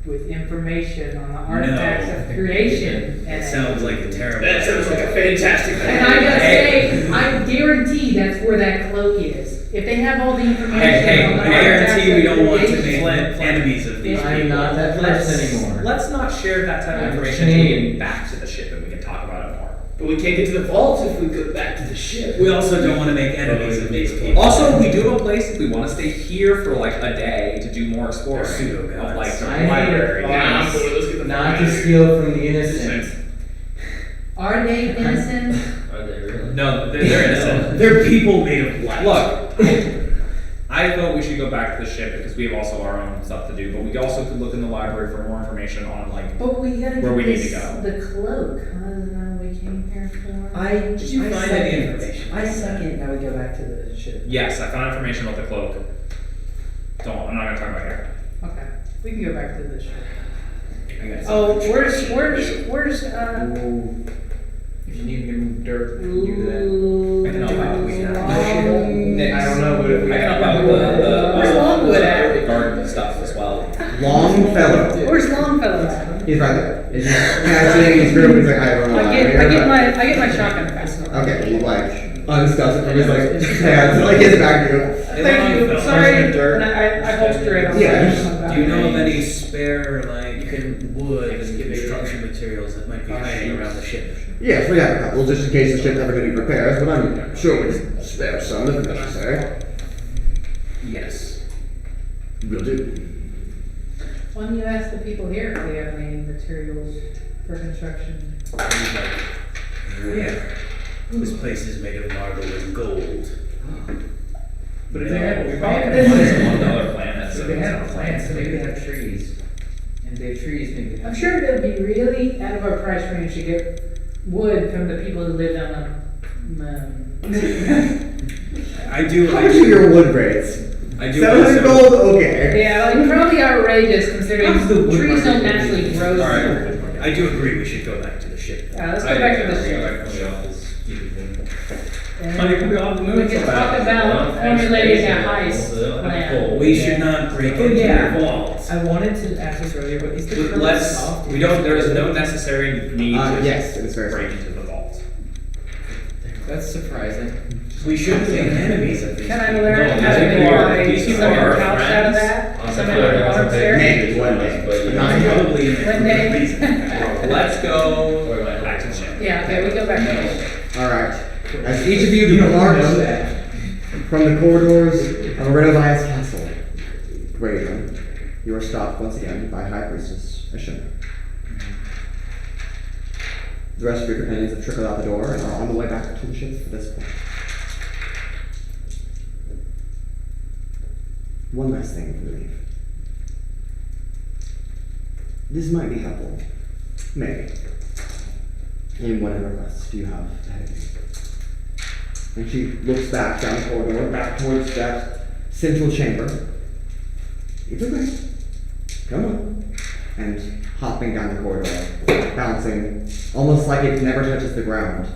with information on the artifacts of creation. It sounds like a terrible. That sounds like a fantastic And I gotta say, I guarantee that's where that cloak is. If they have all the information Hey, on the I guarantee we don't want to creation, make enemies of these I'm people. not that person anymore. Let's not share that type of I'm information until we changed. get back to the ship and we can talk about it more. But we can't get to the vault if we go back to the ship. We also don't want to make enemies of these people. Also, we do have a place if we want to stay here for like a day to do more exploring They're pseudo-gods. of like the I hate library. it. Wow, boy, let's get the Not fuck to out of steal from the innocent. Are they innocent? Are they really? No, they're innocent. They're people made of light. Look, I thought we should go back to the ship because we have also our own stuff to do, but we also could look in the library for more information on like But we gotta Where get we need this, to go. the cloak. Isn't that what we came here for? Did you I find second. any information? I second that we go back to the ship. yes, I found information about the cloak. I'm not gonna talk about it here. Okay, we can go back to the ship. I got Oh, something. where's If you need to give him dirt, you can do that. I can help out. We have I don't know, but if we I can help out with Where's Longwood at? garden stuff as well. Longfellow. Where's Longfellow at? He's right there. It's just, yeah, sitting in his room. He's like, I don't know. I get my shotgun fast enough. Okay, he like unstuffs it from his like hands, like gets back to you. Thank you. Longfellow. Sorry, Dirt. and I holster it on Yeah. Do you know of any spare like wood and construction materials that might be hanging around the ship? Yes, we have a couple, just in case the ship ever needs repairs, but I'm sure we can spare some if necessary. Yes. Will do. Why don't you ask the people here if they have any materials for construction? Yeah. This place is made of marble and gold. But if no, they had- we probably if could they find had- some $1 planet. So they have plants, so maybe they have trees. And if they have trees, maybe they have. I'm sure it would be really out of our price range to get wood from the people who live on I do. How much are your wood rates? I do. 700 also- gold? Okay. Yeah, like probably outrageous considering How's the wood trees don't market naturally doing? grow. All right. I do agree. We should go back to the ship. Let's go back to the ship. Honey, can we all the moon? We can talk about formulating a heist plan. We should not break into yeah. your vaults. I wanted to ask this earlier, but is the current Let's. soft? We don't. There is no necessary need to Yes, it is very break soft. into the vault. That's surprising. We shouldn't make enemies of these. Can I people. learn No, how to these make people are- my these people summer are couch out of friends. that? Some of the arms there? Maybe one day. But Not yet. Probably One day. Let's go back to the ship. Yeah, okay, we go back to the ship. Alright. As each of you depart from the corridors of Renovias Castle, Raudrem, you are stopped once again by High Priestess Ashina. The rest of your companions have trickled out the door and are on the way back to the ships at this point. One last thing before we leave. This might be helpful. Maybe. In whatever quest you have ahead of you. And she looks back down the corridor, back towards that central chamber. It's okay. Come on. And hopping down the corridor, bouncing, almost like it never touches the ground.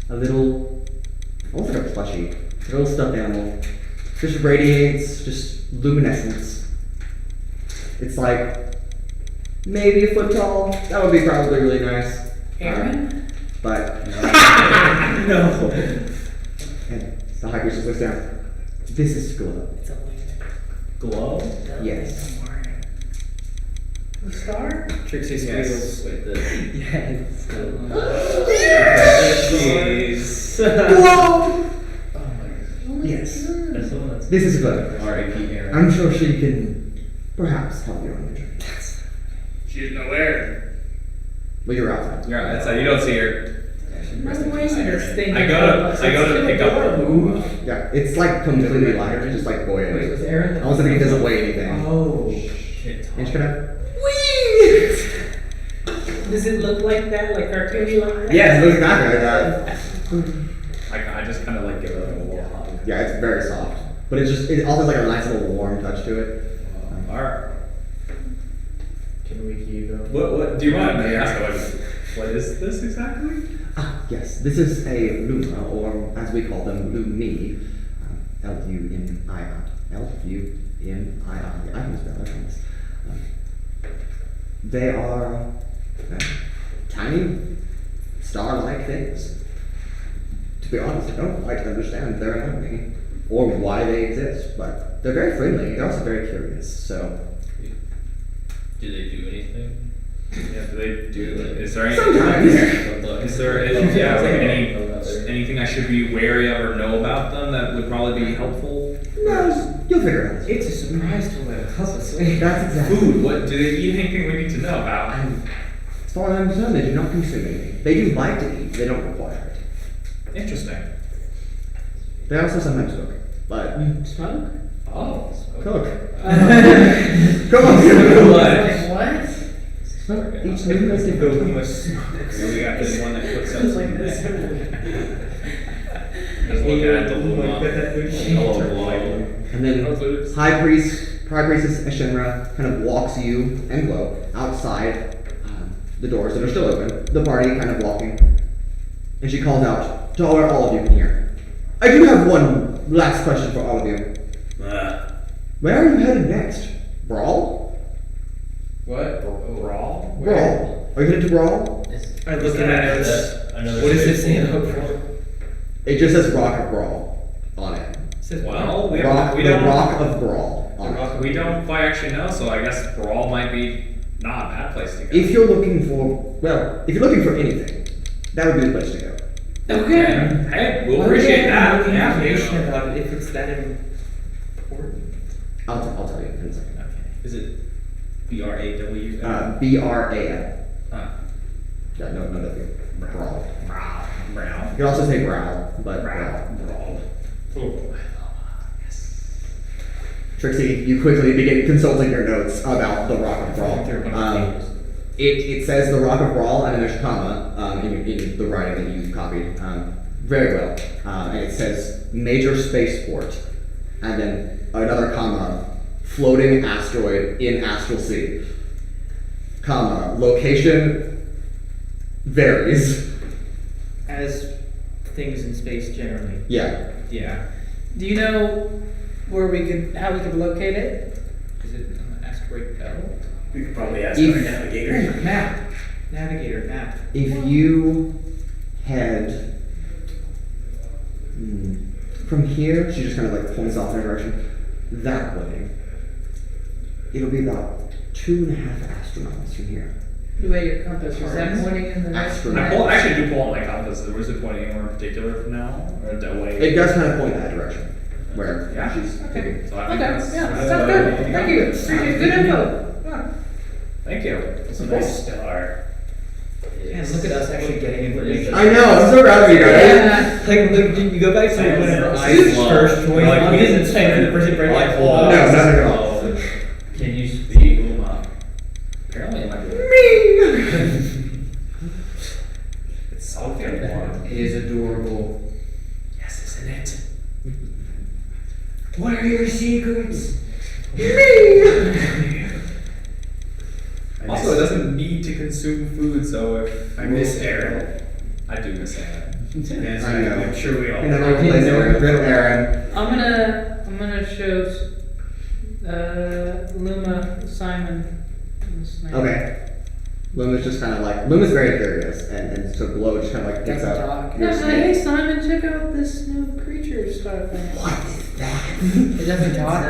A little, almost like a plushie, a little stuffed animal. Just radiates, just luminescence. It's like maybe a foot tall. That would be probably really nice. Aaron? But No. and the High Priestess looks down. This is glow. It's a link. Glow? Yes. The star? Trixie Yes. squeals. Wait, the. Yes. Jeez. Glow! Oh my god. Yes. That's the one that's. This is glow. R.A.P. Aaron. I'm sure she can perhaps help you on your journey. She's nowhere. But you're outside. You're outside. You don't see her. No way this thing I can go help to. us. I go to It's pick still up. adorable. Yeah, it's like completely light, just like Wait, buoyant. was Aaron the Almost like it doesn't weigh anything. Oh. And she's gonna. Does it look like that? Like cartoony like that? Yes, it looks exactly like that. I just kind of like give her a little hug. Yeah, it's very soft. But it also has like a nice little warm touch to it. All right. Can we keep going? What do you want me to ask? What is this exactly? Ah, yes, this is a Luma, or as we call them, Lumi. L-U-M-I-I. L-U-M-I-I. I can spell it, I promise. They are tiny, star-like things. To be honest, I don't quite understand their anatomy or why they exist, but they're very friendly. They're also very curious, so... Do they do anything? Yeah. Do they do? Is there anything? Sometimes. Is there anything I should be wary of or know about them that would probably be helpful? No, you'll figure it out. It's a surprise to us, obviously. That's exactly. Food. What do they eat? Anything we need to know about? As far as I'm concerned, they do not consume anything. They do like to eat, they don't require it. Interesting. They also sometimes cook, but Smoke? Oh. cook. Come on, Like what? each new is different. We got this one that puts us Like this. Just looking at the Luma. And then High Priestess Ashenra kind of walks you and Glow outside the doors that are still open. The party kind of walking, and she calls out to where all of you can hear. I do have one last question for all of you. Where are you headed next? Brawl? What? Raw? Brawl. Are you headed to Brawl? I look at my notes. Another What is this space in? for? It just says Rock of Brawl on it. It says Well, we Rock, we the don't. Rock of Brawl on it. We don't quite actually know, so I guess Brawl might be not a bad place to go. If you're looking for anything, that would be the place to go. Okay. Hey, we'll Why would appreciate they have that. no Yeah. information about it if it's that important. I'll tell you in a second. Is it B-R-A-W? B-R-A-L. Ah. Yeah, no W. Brawl. Brow. You can also say Brow, but Brawl. Brawl. Trixi, you quickly begin consulting your notes about the Rock of Brawl. It says the Rock of Brawl and then there's a comma in the writing that you've copied very well. And it says major spaceport and then another comma, floating asteroid in Astral Sea. Comma, location varies. As things in space generally. Yeah. Yeah. Do you know how we could locate it? Is it on the asteroid belt? We could probably ask If- our navigator. Map. Navigator, map. If you head from here, she just kind of like points off in a direction, that way, it'll be about 2.5 astronauts from here. The way your compass is that pointing in the Astronaut. I actually do pull out my compass. Was it pointing anywhere in particular from now? Or that way? It does kind of point that direction, where Yeah. she's thinking. So I think Okay, that's, yeah, that's sounds what good. I think. Thank you. Appreciate good info. Yeah. Thank you. It's a nice star. Man, look at us actually getting information. I know, I'm so proud of you guys. Yeah. Like, look, you go back to whenever I first joined. Like, You didn't say the person bring like, it. hold No, on. nothing at all. Can you speak Uma? Apparently it might be. It's so good. It is adorable. Yes, isn't it? What are your secrets? Also, it doesn't need to consume food, so if I miss Aaron. I do miss Aaron. Yes, I know. I'm sure we all. And then I'll replace Aaron. Rip Aaron. I'm gonna show Luma Simon this name. Okay. Luma's just kind of like, Luma's very curious, and so Glow just kind of like picks Doesn't up talk. your Yeah, so, hey snake. Simon, check out this new creature stuff. What is that? It doesn't talk.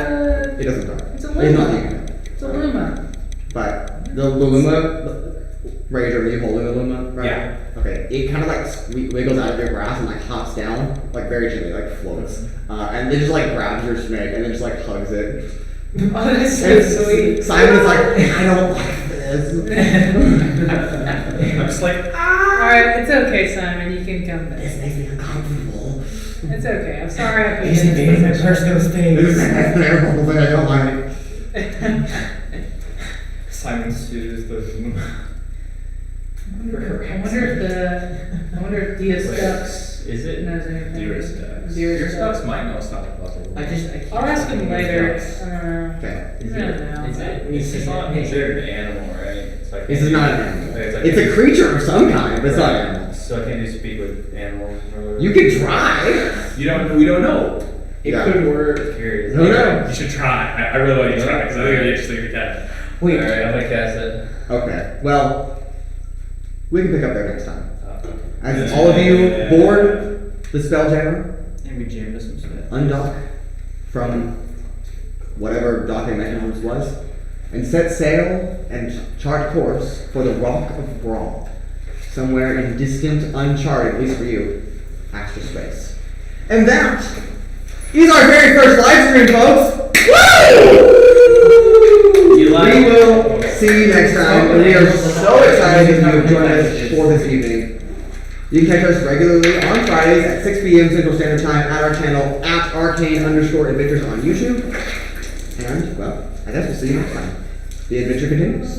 It doesn't talk. It's a It's not Luma. human. It's a Luma. But the Luma, Ranger, are you holding the Luma? Right? Yeah. Okay. It kind of like wiggles out of your grasp and like hops down, like very gently, like floats, and then just like grabs your snake and then just like hugs it. Oh, that's so And sweet. Simon is like, I don't like this. I'm just like, Alright, it's okay, Simon. You can come This back. makes me uncomfortable. It's okay. I'm sorry I put He's you in invading my this personal This space. is a terrible thing. I don't like. Simon soothes the I wonder if Diastux Is it? knows anything. Dearest Dearest might know stuff about the I can't. I'll ask him later. Okay. Is I don't know. It's not considered an animal, right? So I can't This is do- not an animal. Okay, so I It's can't a creature of some kind, but it's not an animal. So I can't do speak with animals or whatever? You can try. We don't know. It Yeah. could work. Curious. Who knows? You should try. I really want you to try because I think it'd be interesting if you can. Wait. Alright, I'm gonna cast it. Okay. Well, we can pick up there next time. Oh. As all of you board the Spelljammer, And we jammed us some stuff. undock from whatever docking mechanisms was, and set sail and chart course for the Rock of Brawl, somewhere in distant, uncharted, at least for you, astral space. And that is our very first live stream, folks! Woo! We will see you next time, and we are so excited that you have joined us for this evening. You can catch us regularly on Fridays at 6 p.m. Central Standard Time at our channel at Arcane_Adventures on YouTube. And, well, I guess we'll see you next time. The adventure continues.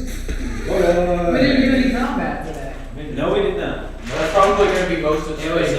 We didn't do any combat today. No, we did not. That's probably going to be most of the